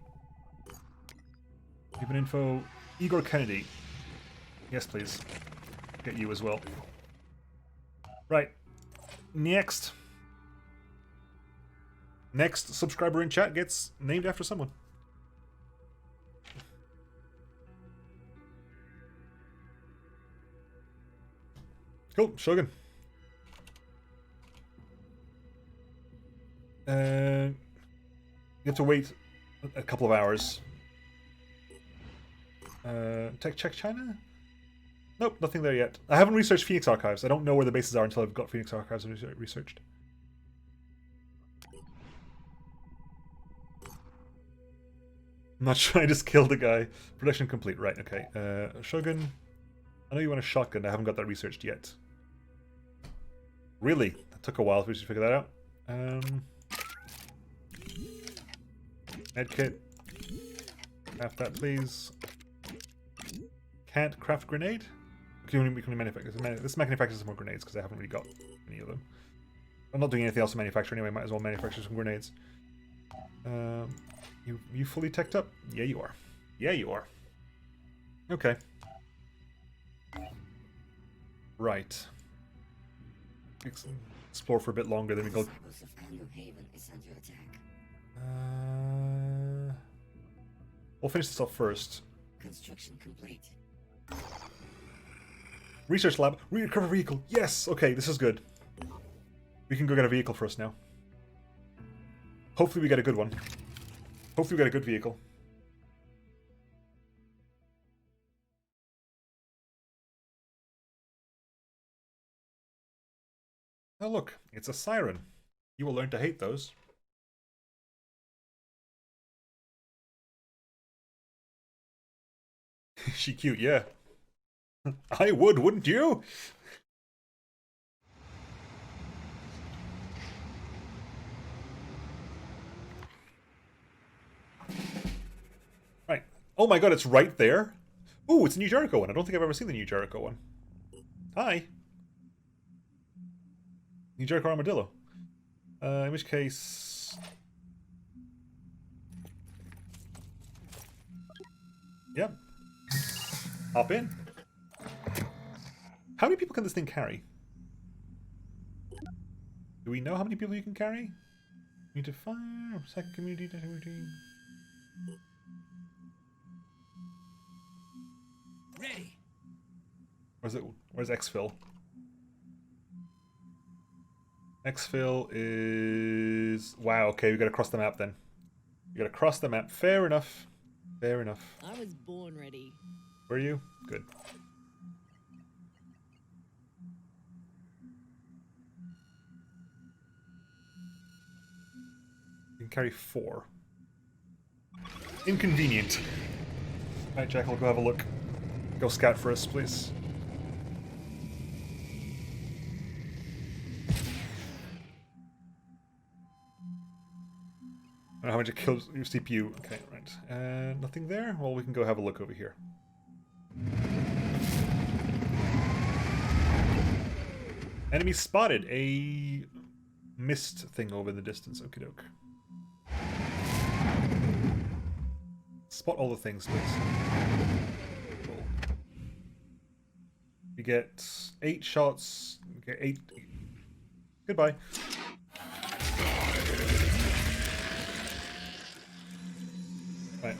Give an info. Igor Kennedy. Yes, please. Get you as well. Right. Next. Next subscriber in chat gets named after someone. Cool, Shogun. You have to wait a couple of hours. Check China? Nope, nothing there yet. I haven't researched Phoenix Archives. I don't know where the bases are until I've got Phoenix Archives researched. I'm not sure, I just killed the guy. Production complete, right, okay. Shogun, I know you want a shotgun, I haven't got that researched yet. Really? That took a while for you to figure that out. Medkit. Craft that, please. Can't craft grenade? We can only manufacture. Let's manufacture some more grenades because I haven't really got any of them. I'm not doing anything else to manufacture anyway, might as well manufacture some grenades. You fully teched up? Yeah, you are. Yeah, you are. Okay. Right. Explore for a bit longer, then we go... We'll finish this off first. Construction complete. Research lab. Recover vehicle. Yes! Okay, this is good. We can go get a vehicle for us now. Hopefully we get a good one. Hopefully we get a good vehicle. Oh look, it's a siren. You will learn to hate those. She cute, yeah. I would, wouldn't you? Right. Oh my god, it's right there? Ooh, it's a new Jericho one. I don't think I've ever seen the new Jericho one. Hi. New Jericho Armadillo. In which case... Yep. Hop in. How many people can this thing carry? Do we know how many people you can carry? Need to fire. Second community routine. Ready. Where's exfil? Exfil is... Wow, okay, we gotta cross the map then. We gotta cross the map. Fair enough. Fair enough. I was born ready. Were you? Good. You can carry 4. Inconvenient. Alright, Jack, I'll go have a look. Go scout for us, please. How much it kills your CPU. Okay, right. Nothing there? Well, we can go have a look over here. Enemy spotted. A mist thing over in the distance. Okie doke. Spot all the things, please. Cool. You get 8 shots. Okay, 8. Goodbye. Right.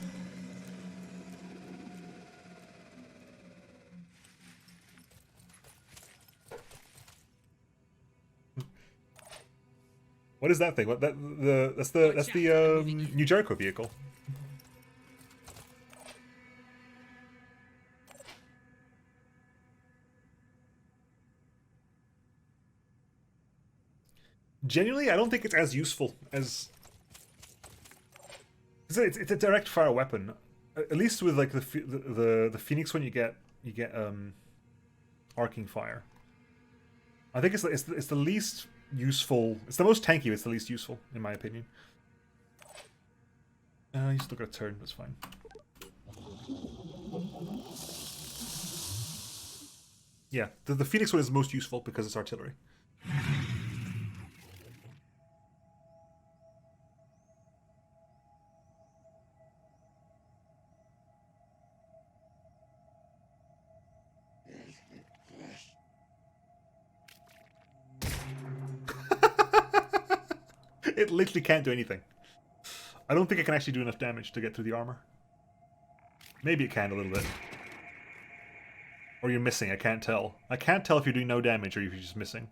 What is that thing? What that's the New Jericho vehicle. Genuinely, I don't think it's as useful as it's a direct fire weapon. At least with like the Phoenix one, you get arcing fire. I think it's the least useful. It's the most tanky. But it's the least useful, in my opinion. You still got a turn. That's fine. Yeah, the Phoenix one is most useful because it's artillery. It literally can't do anything. I don't think it can actually do enough damage to get through the armor. Maybe it can a little bit. Or you're missing, I can't tell. I can't tell if you're doing no damage or if you're just missing.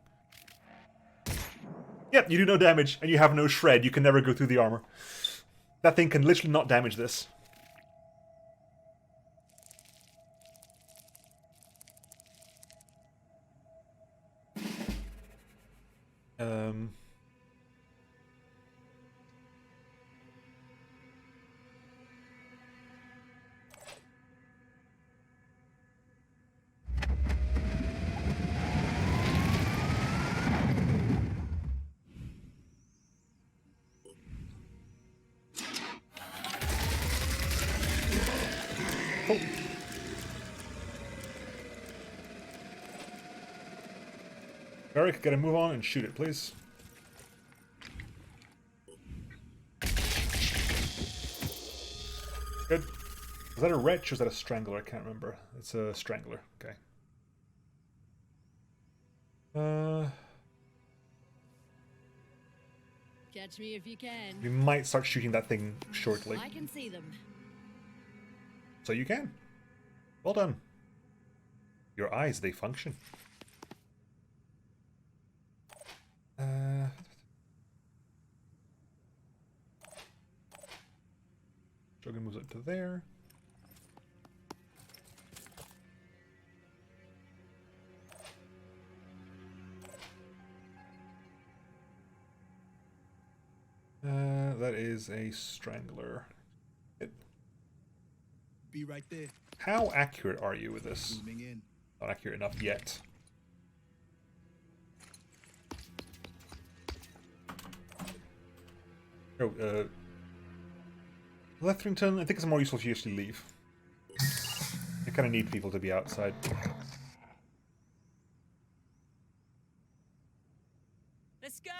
Yep, you do no damage and you have no shred. You can never go through the armor. That thing can literally not damage this. Oh. Eric, gotta move on and shoot it, please. Good. Was that a wretch or was that a strangler? I can't remember. It's a strangler. Okay. Catch me if you can. We might start shooting that thing shortly. I can see them. So you can. Well done. Your eyes, they function. Shogun moves up to there. That is a strangler. Be right there. How accurate are you with this? Zooming in. Not accurate enough yet. Oh, Lethrington, I think it's more useful if you actually leave. I kind of need people to be outside. Let's go.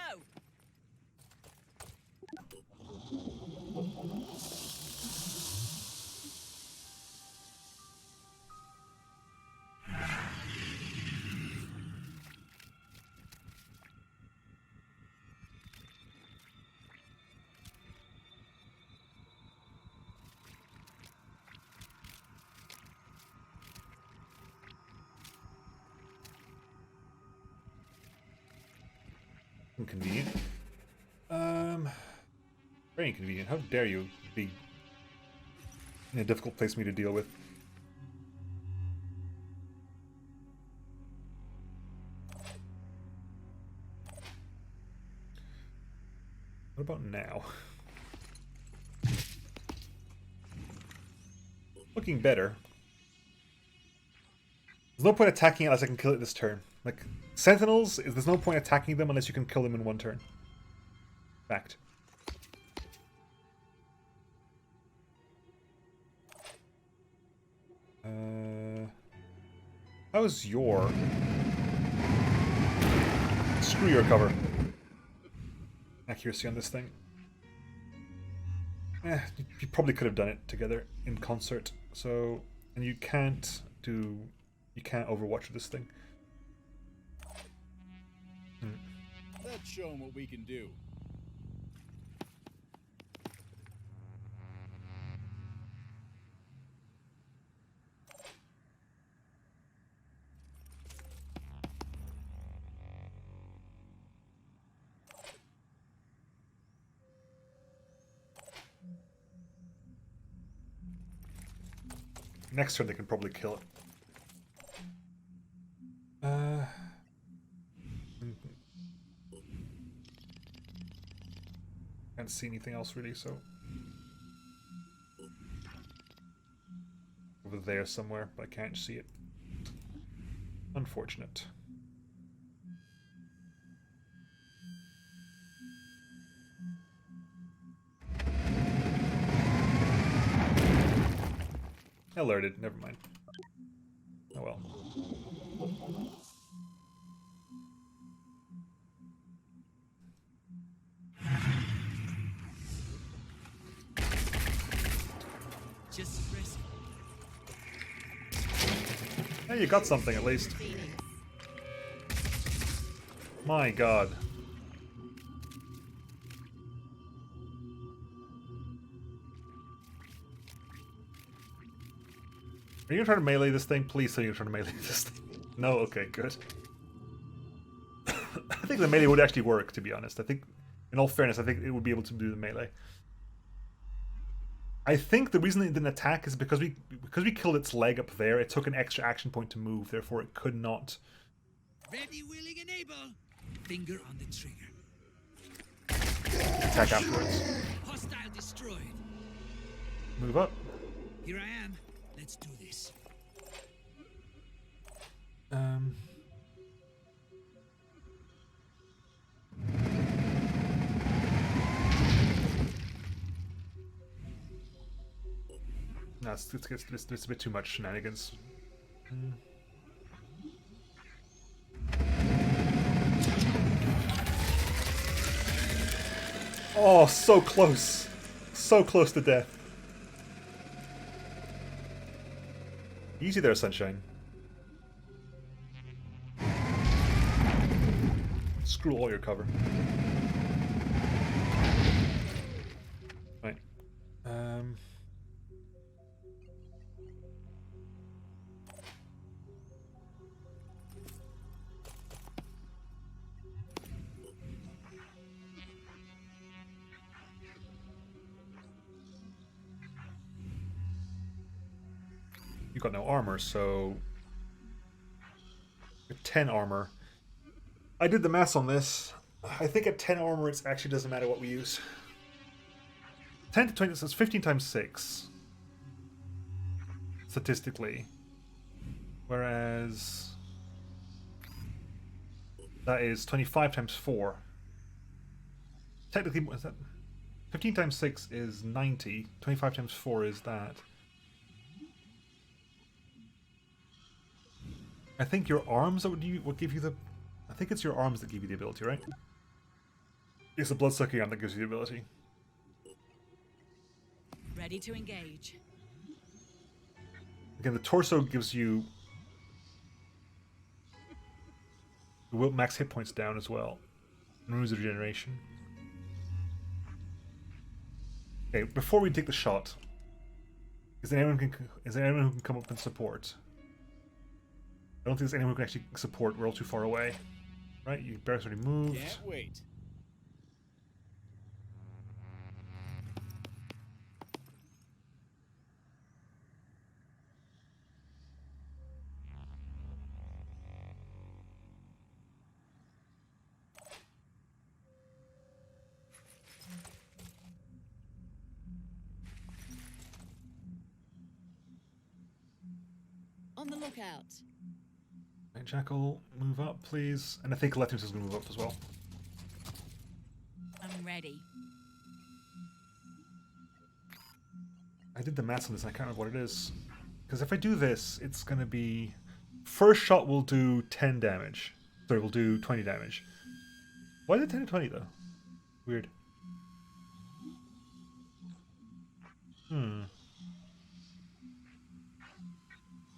Inconvenient. Very inconvenient. How dare you be in a difficult place for me to deal with. What about now? Looking better. There's no point attacking it unless I can kill it this turn. Like, Sentinels, there's no point attacking them unless you can kill them in one turn. Fact. How's your... Screw your cover. Accuracy on this thing. You probably could have done it together in concert. So, and you can't overwatch this thing. Let's show them what we can do. Next turn they can probably kill it. Can't see anything else really, so over there somewhere, but I can't see it. Unfortunate. Alerted, never mind. Oh well. Just risk. Hey, you got something at least. My god. Are you gonna try to melee this thing? Please say you're trying to melee this thing. No? Okay, good. I think the melee would actually work, to be honest. I think, in all fairness, I think it would be able to do the melee. I think the reason it didn't attack is because we killed its leg up there, it took an extra action point to move, therefore it could not... Ready, willing, and able. Finger on the trigger. Attack afterwards. Hostile destroyed. Move up. Here I am. Let's do this. No, it's a bit too much shenanigans. Oh, so close. So close to death. Easy there, sunshine. Screw all your cover. Right. You got no armor, so 10 armor. I did the maths on this. I think at 10 armor, it actually doesn't matter what we use. 10 to 20, so it's 15 times 6. Statistically. Whereas... that is 25 times 4. Technically, what is that? 15 times 6 is 90. 25 times 4 is that. I think your arms that would give you the... I think it's your arms that give you the ability, right? It's the blood-sucking arm that gives you the ability. Ready to engage. Again, the torso gives you... will max hit points down as well. And removes regeneration. Okay, before we take the shot... Is there anyone who can come up and support? I don't think there's anyone who can actually support. We're all too far away. Right? You barracks already moved. Can't wait. On the lookout. Right, Jackal, move up, please. And I think Lettius is going to move up as well. I'm ready. I did the maths on this and I can't remember what it is. Because if I do this, it's going to be... First shot will do 10 damage. Sorry, will do 20 damage. Why is it 10 to 20, though? Weird.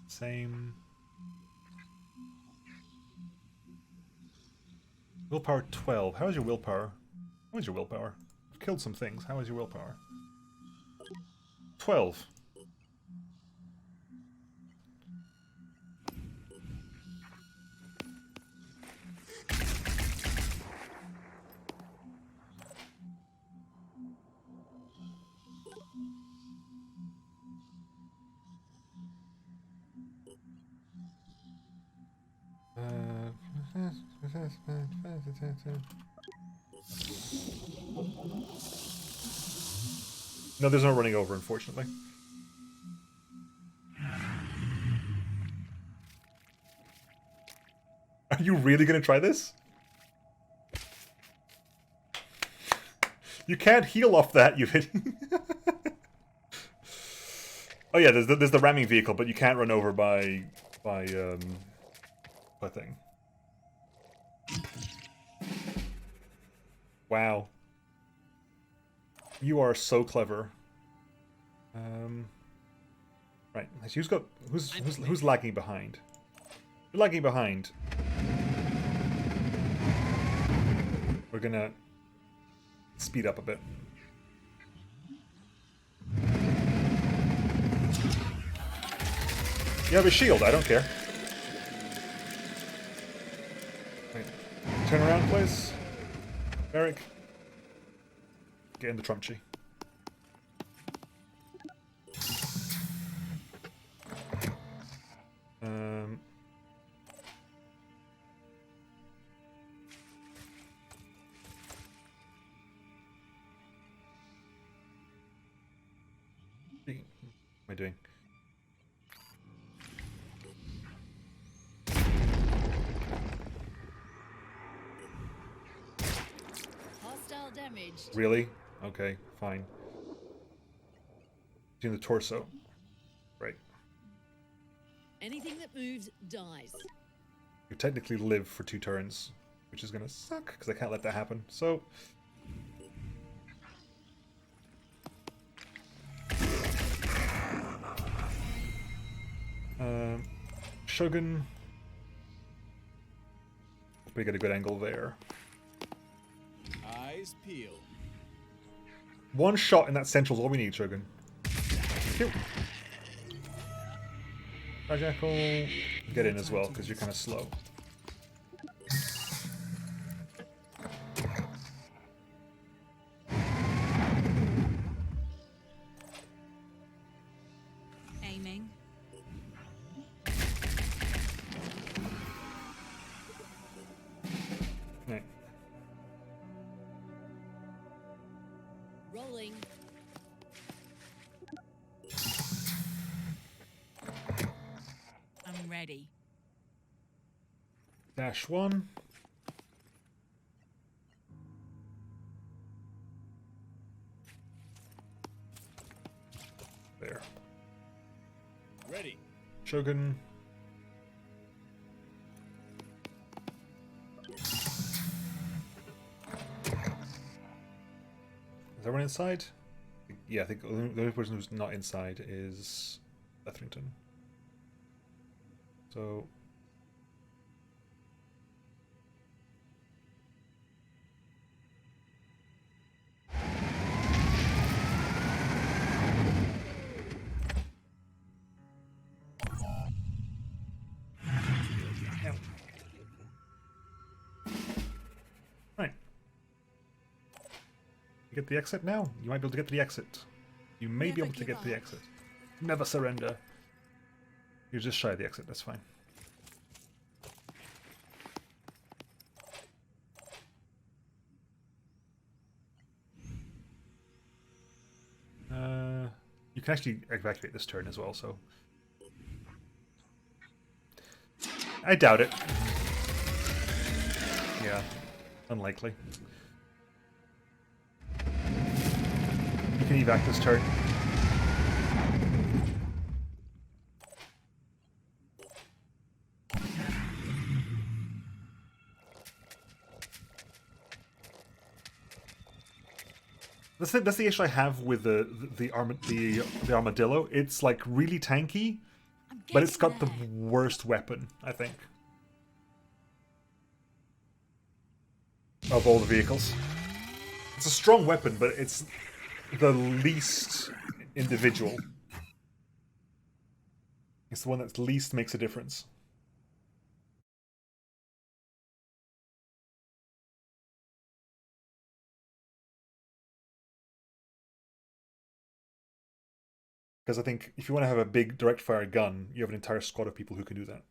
Same. Willpower 12. How is your willpower? How is your willpower? I've killed some things. How is your willpower? 12. No, there's no running over, unfortunately. Are you really going to try this? You can't heal off that, you idiot. Oh yeah, there's the ramming vehicle, but you can't run over by thing. Wow. You are so clever. Right. Who's lagging behind? You're lagging behind. We're gonna speed up a bit. You have a shield, I don't care. Wait. Turn around, please. Eric. Get in the Trumpchi. What am I doing? Hostile damage. Really? Okay, fine. In the torso. Right. Anything that moves dies. You technically live for 2 turns, which is gonna suck because I can't let that happen. So. Shogun. Hope we get a good angle there. Eyes peeled. 1 shot in that central is all we need, Shogun. Cute. Jackal, get in as well, because you're kind of slow. Aiming. Right. Rolling. I'm ready. Dash 1. There. Ready. Shogun. Is everyone inside? Yeah, I think the only person who's not inside is Etherington. So... Right. You get the exit now? You might be able to get to the exit. You may be able to get to the exit. Never surrender. You're just shy of the exit, that's fine. You can actually evacuate this turn as well, so... I doubt it. Yeah, unlikely. You can evac this turn. That's the issue I have with the armadillo. It's like really tanky, but it's got the worst weapon, I think, of all the vehicles. It's a strong weapon, but it's the least individual. It's the one that least makes a difference. Because I think if you want to have a big direct fire gun, you have an entire squad of people who can do that.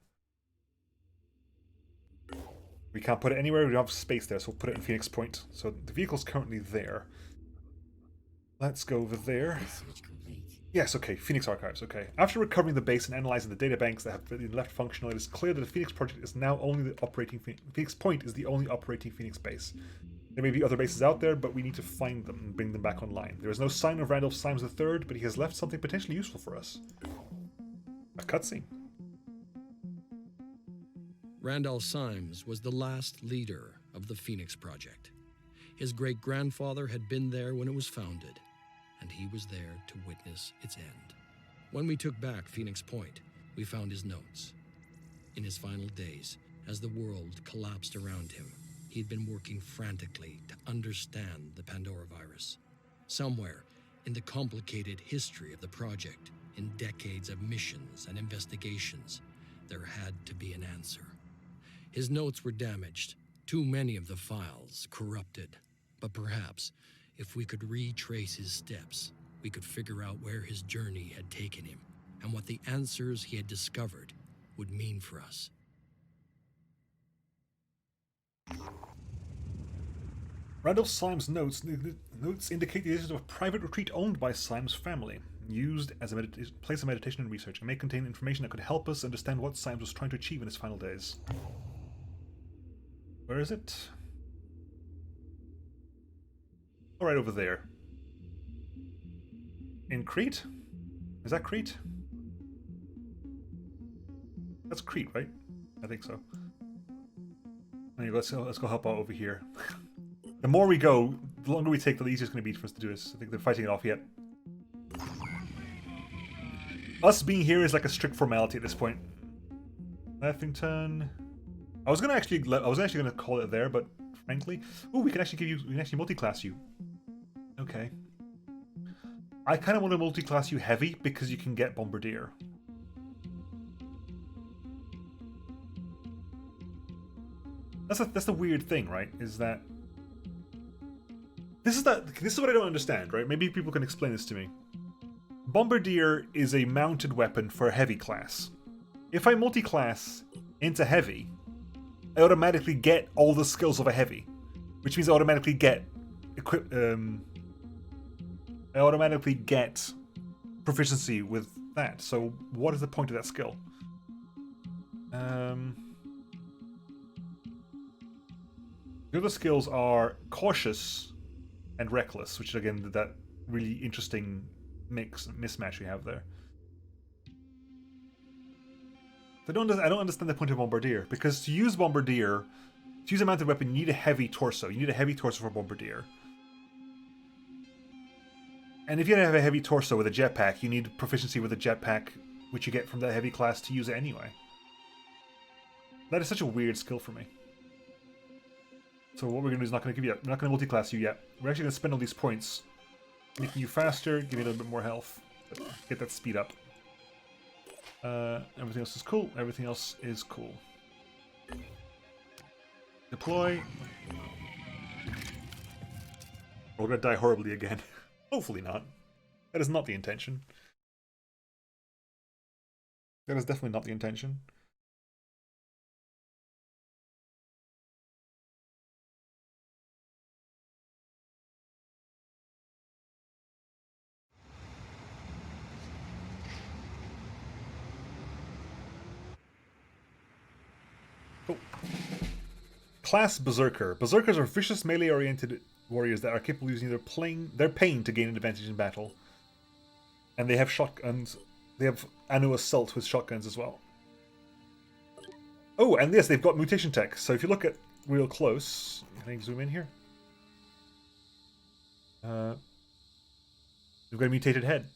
We can't put it anywhere, we don't have space there, so we'll put it in Phoenix Point. So the vehicle's currently there. Let's go over there. Yes, okay, Phoenix Archives, okay. After recovering the base and analyzing the databanks that have been left functional, it is clear that the Phoenix Project is now only the operating... Phoenix Point is the only operating Phoenix base. There may be other bases out there, but we need to find them and bring them back online. There is no sign of Randolph Symes III, but he has left something potentially useful for us. A cutscene. Randolph Symes was the last leader of the Phoenix Project. His great-grandfather had been there when it was founded, and he was there to witness its end. When we took back Phoenix Point, we found his notes. In his final days, as the world collapsed around him, he'd been working frantically to understand the Pandora virus. Somewhere in the complicated history of the project, in decades of missions and investigations, there had to be an answer. His notes were damaged, too many of the files corrupted. But perhaps, if we could retrace his steps, we could figure out where his journey had taken him and what the answers he had discovered would mean for us. Randolph Symes' notes indicate the existence of a private retreat owned by Symes' family, used as a place of meditation and research, and may contain information that could help us understand what Symes was trying to achieve in his final days. Where is it? Oh, right over there. In Crete? Is that Crete? That's Crete, right? I think so. Anyway, let's go help out over here. The more we go, the longer we take, the easier it's going to be for us to do this. I think they're fighting it off yet. Us being here is like a strict formality at this point. Leffington. I was actually gonna call it there, but frankly, we can actually multi-class you. Okay. I kind of want to multi-class you heavy because you can get Bombardier. That's the weird thing, right? Is that this is what I don't understand, right? Maybe people can explain this to me. Bombardier is a mounted weapon for a heavy class. If I multi-class into heavy, I automatically get all the skills of a heavy, which means I automatically get proficiency with that. So what is the point of that skill? The other skills are cautious and reckless, which is again that really interesting mismatch we have there. I don't understand the point of Bombardier, because to use Bombardier, to use a mounted weapon, you need a heavy torso. You need a heavy torso for Bombardier. And if you don't have a heavy torso with a jetpack, you need proficiency with a jetpack, which you get from that heavy class to use it anyway. That is such a weird skill for me. So what we're going to do is we're not going to multi-class you yet. We're actually going to spend all these points making you faster, give you a little bit more health, get that speed up. Everything else is cool. Everything else is cool. Deploy. We're going to die horribly again. Hopefully not. That is not the intention. That is definitely not the intention. Class Berserker. Berserkers are vicious melee-oriented warriors that are capable of using their pain to gain an advantage in battle. And they have shotguns. They have Anno Assault with shotguns as well. Oh, and yes, they've got mutation tech. So if you look at real close, can I zoom in here? We've got a mutated head.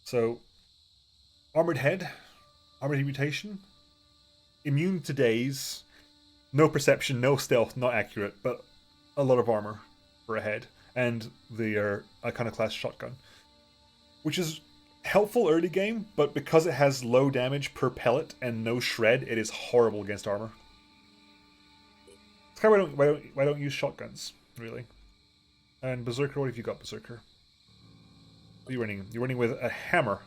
So, armored head, armored mutation, immune to daze, no perception, no stealth, not accurate, but a lot of armor for a head, and the iconoclast shotgun, which is helpful early game, but because it has low damage per pellet and no shred, it is horrible against armor. It's kind of why don't use shotguns, really. And Berserker, what have you got, Berserker? What are you running? You're running with a hammer.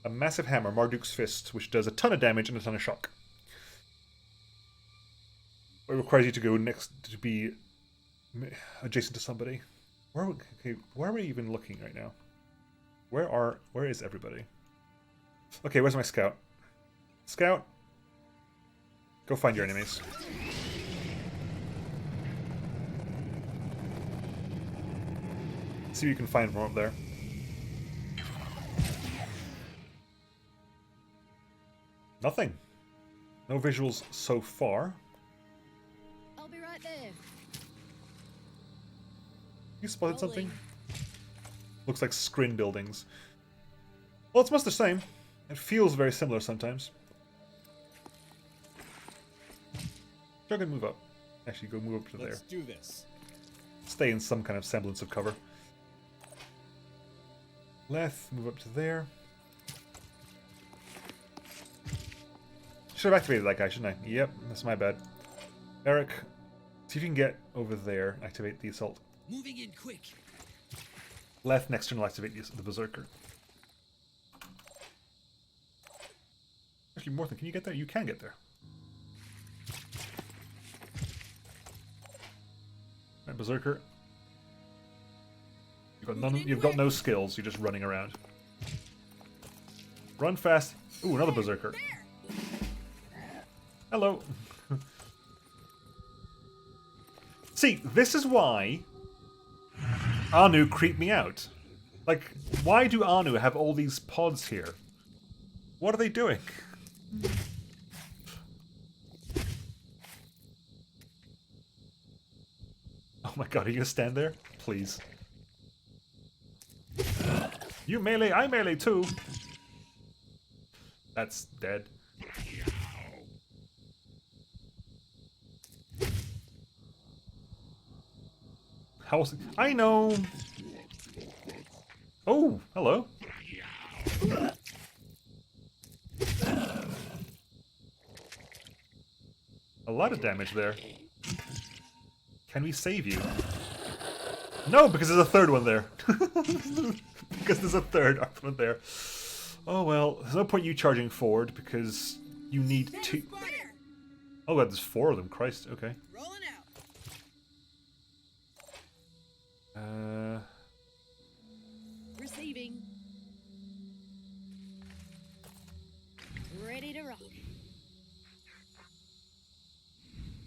A massive hammer, Marduk's Fist, which does a ton of damage and a ton of shock. It requires you to go next to be adjacent to somebody. Where are we even looking right now? Where is everybody? Okay, where's my scout? Scout, go find your enemies. See what you can find from up there. Nothing. No visuals so far. I'll be right there. You spotted something? Looks like screen buildings. Well, it's much the same. It feels very similar sometimes. Try to move up. Actually, go move up to there. Let's do this. Stay in some kind of semblance of cover. Left, move up to there. Should have activated that guy, shouldn't I? Yep, that's my bad. Eric, see if you can get over there. Activate the assault. Moving in quick. Left, next turn will activate the Berserker. Actually, Morthen, can you get there? You can get there. Right, Berserker. You've got no skills, you're just running around. Run fast. Ooh, another Berserker. Hello. See, this is why Anu creeped me out. Like, why do Anu have all these pods here? What are they doing? Oh my god, are you gonna stand there? Please. You melee, I melee too. That's dead. How's I know. Oh, hello. A lot of damage there. Can we save you? No, because there's a third one there. Because there's a third one there. Oh well, there's no point you charging forward because you need two. Oh god, there's 4 of them. Christ. Okay. Receiving. Ready to rock.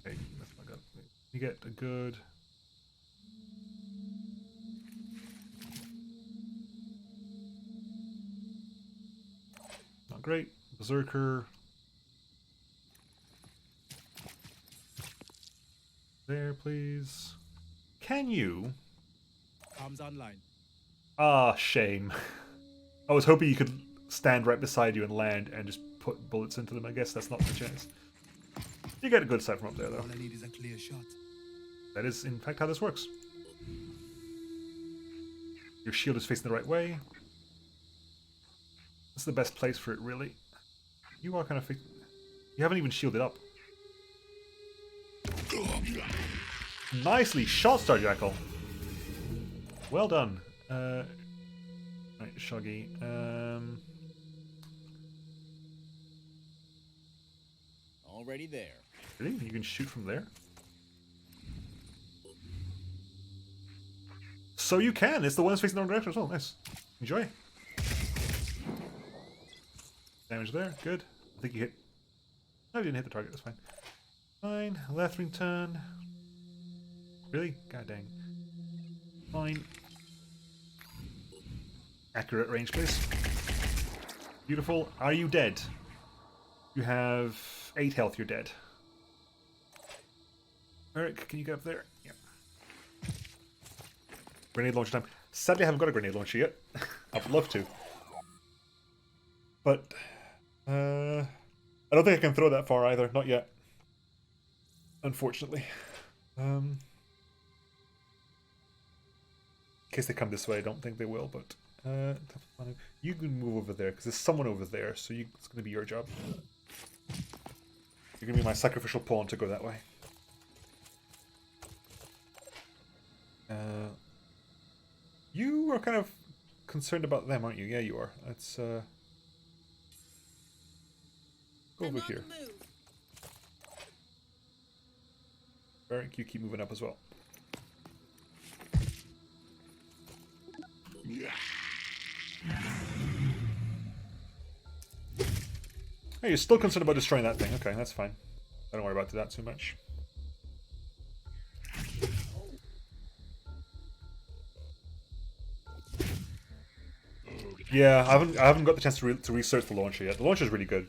Okay, that's not good. You get a good. Not great. Berserker. There, please. Can you? Comms online. Ah, shame. I was hoping you could stand right beside you and land and just put bullets into them. I guess that's not the chance. You get a good sight from up there, though. All I need is a clear shot. That is, in fact, how this works. Your shield is facing the right way. That's the best place for it, really. You are kind of... You haven't even shielded up. Nicely shot, Star Jackal. Well done. Right, Shoggy. Already there. Really? You can shoot from there? So you can. It's the one that's facing the wrong direction as well. Nice. Enjoy. Damage there. Good. I think you hit... No, you didn't hit the target. That's fine. Fine. Left ring turn. Really? God dang. Fine. Accurate range, please. Beautiful. Are you dead? You have 8 health. You're dead. Eric, can you get up there? Yeah. Grenade launcher time. Sadly, I haven't got a grenade launcher yet. I would love to. But, I don't think I can throw that far either. Not yet. Unfortunately. In case they come this way, I don't think they will, but... you can move over there, because there's someone over there, so it's going to be your job. You're going to be my sacrificial pawn to go that way. You are kind of concerned about them, aren't you? Yeah, you are. Let's go over here. Barrick, you keep moving up as well. Hey, you're still concerned about destroying that thing. Okay, that's fine. I don't worry about that too much. Yeah, I haven't got the chance to research the launcher yet. The launcher is really good.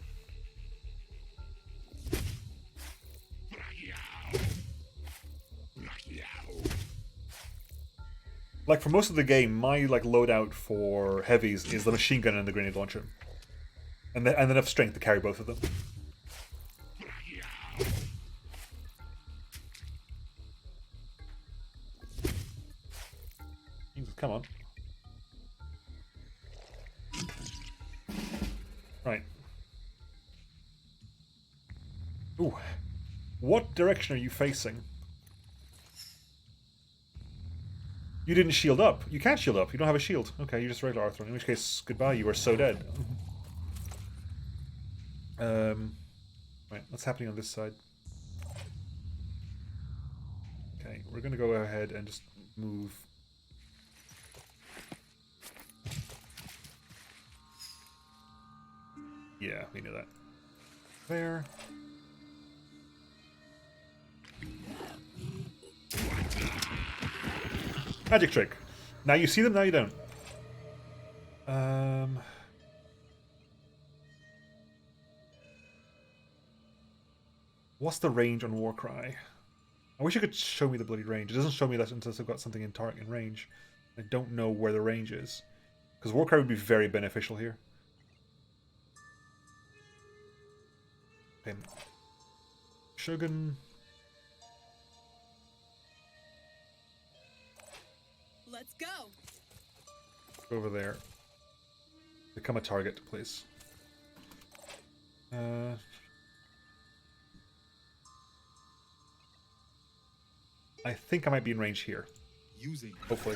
Like for most of the game, my loadout for heavies is the machine gun and the grenade launcher, and enough strength to carry both of them. Jesus, come on. Right. Ooh. What direction are you facing? You didn't shield up. You can't shield up. You don't have a shield. Okay, you're just regular Arthur. In which case, goodbye. You are so dead. Right, what's happening on this side? Okay, we're going to go ahead and just move. Yeah, we knew that. There. Magic trick. Now you see them, now you don't. What's the range on Warcry? I wish you could show me the bloody range. It doesn't show me that until I've got something in target in range. I don't know where the range is. Because Warcry would be very beneficial here. Okay. Shogun. Let's go. Go over there. Become a target, please. I think I might be in range here. Hopefully.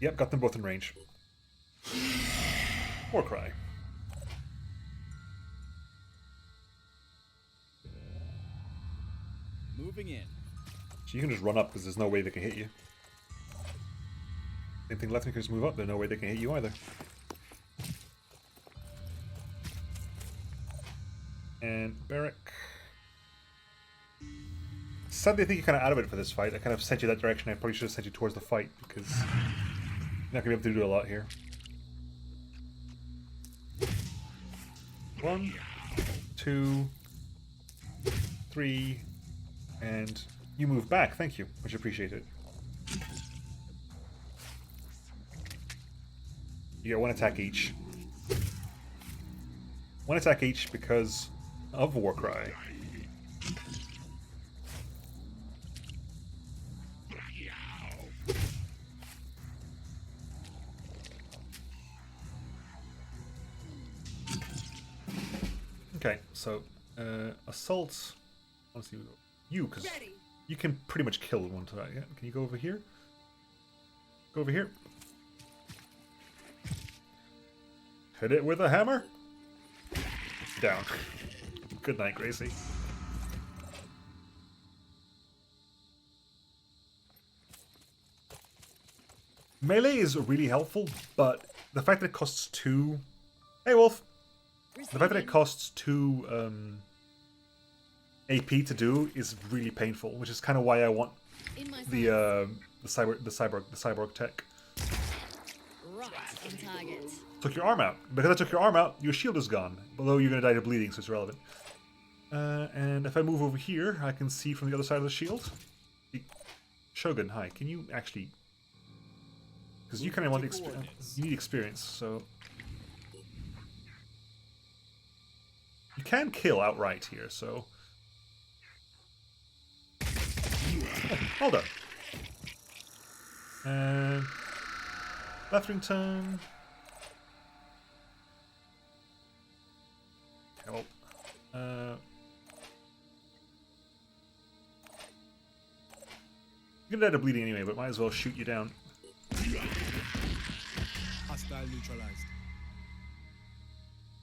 Yep, got them both in range. Warcry. Moving in. So you can just run up because there's no way they can hit you. Same thing, left me can just move up. There's no way they can hit you either. And Barrack. Sadly, I think you're kind of out of it for this fight. I kind of sent you that direction. I probably should have sent you towards the fight because you're not going to be able to do a lot here. 1, 2, 3, and you move back. Thank you. Much appreciated. You get one attack each. One attack each because of Warcry. Okay, so assault. Honestly, you because you can pretty much kill one target. Yeah? Can you go over here? Go over here. Hit it with a hammer. Down. Good night, Gracie. Melee is really helpful, but the fact that it costs 2... Hey, Wolf! The fact that it costs 2 AP to do is really painful, which is kind of why I want the cyborg tech. right on target. Took your arm out. Because I took your arm out, your shield is gone. Although you're going to die to bleeding, so it's irrelevant. And if I move over here, I can see from the other side of the shield. Shogun, hi. Can you actually... Because you kind of want experience. You need experience, so... You can kill outright here, so... Oh, well done. And... Latherington... Okay, well... You're gonna die of bleeding anyway, but might as well shoot you down. Hostile neutralized.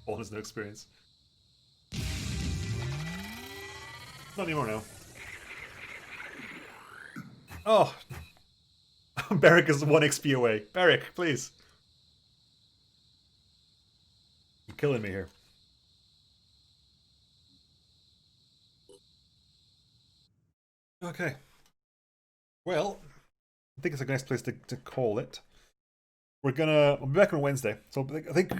All has no experience. Not anymore now. Oh! Barrick is 1 XP away. Barrick, please. You're killing me here. Okay. Well, I think it's a nice place to call it. We'll be back on Wednesday. So I think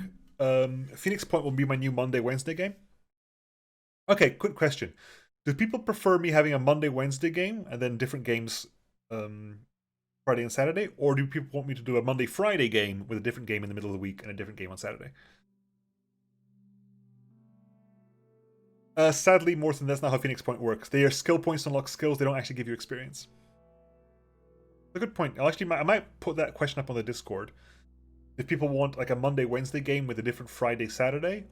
Phoenix Point will be my new Monday, Wednesday game. Okay, quick question. Do people prefer me having a Monday, Wednesday game and then different games Friday and Saturday? Or do people want me to do a Monday, Friday game with a different game in the middle of the week and a different game on Saturday? Sadly, Morton, that's not how Phoenix Point works. They are skill points to unlock skills. They don't actually give you experience. A good point. I might put that question up on the Discord. If people want like a Monday, Wednesday game with a different Friday, Saturday,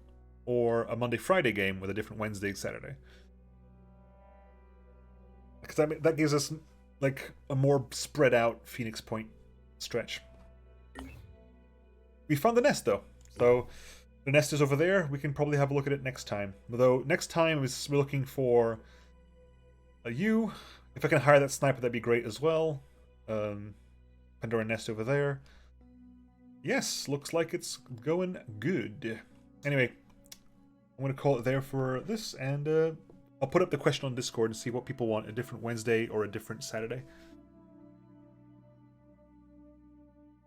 or a Monday, Friday game with a different Wednesday, Saturday. Because that gives us like a more spread out Phoenix Point stretch. We found the nest though. So the nest is over there. We can probably have a look at it next time. Although next time we're looking for a U. If I can hire that sniper, that'd be great as well. Pandoran nest over there. Yes, looks like it's going good. Anyway, I'm going to call it there for this, and I'll put up the question on Discord and see what people want, a different Wednesday or a different Saturday.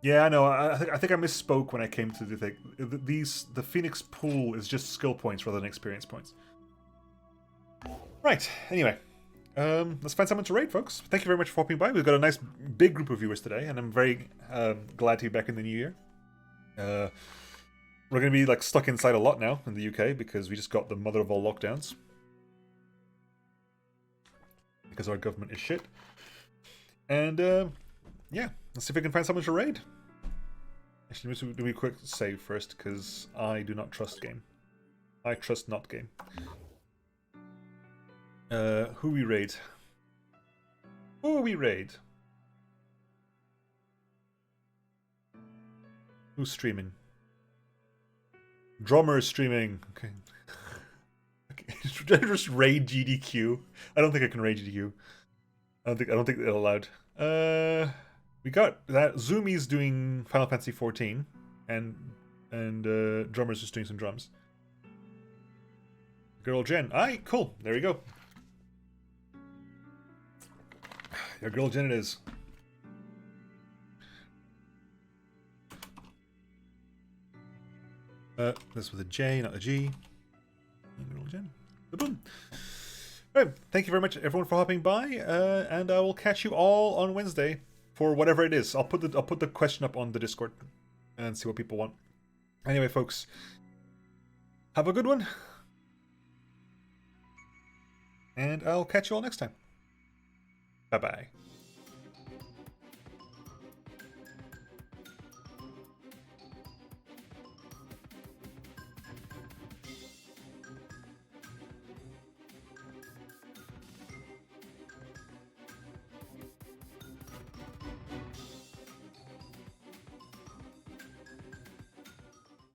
Yeah, I know. I think I misspoke when I came to the thing. The Phoenix pool is just skill points rather than experience points. Right. Anyway, let's find someone to raid, folks. Thank you very much for popping by. We've got a nice big group of viewers today, and I'm very glad to be back in the new year. We're going to be like stuck inside a lot now in the UK because we just got the mother of all lockdowns. Because our government is shit. And yeah, let's see if we can find someone to raid. Actually, let's do a quick save first because I do not trust game. I trust not game. Who we raid? Who we raid? Who's streaming? Drummer is streaming. Okay. Okay. Should I just raid GDQ? I don't think I can raid GDQ. I don't think they're allowed. We got that. Zoomies doing Final Fantasy 14, and Drummer's just doing some drums. Girl Jen. Aye, cool. There you go. Your girl Jen it is. This with a J, not a G. Girl Jen. Boom. Right. Thank you very much, everyone, for hopping by, and I will catch you all on Wednesday for whatever it is. I'll put the question up on the Discord and see what people want. Anyway, folks, have a good one, and I'll catch you all next time. Bye bye.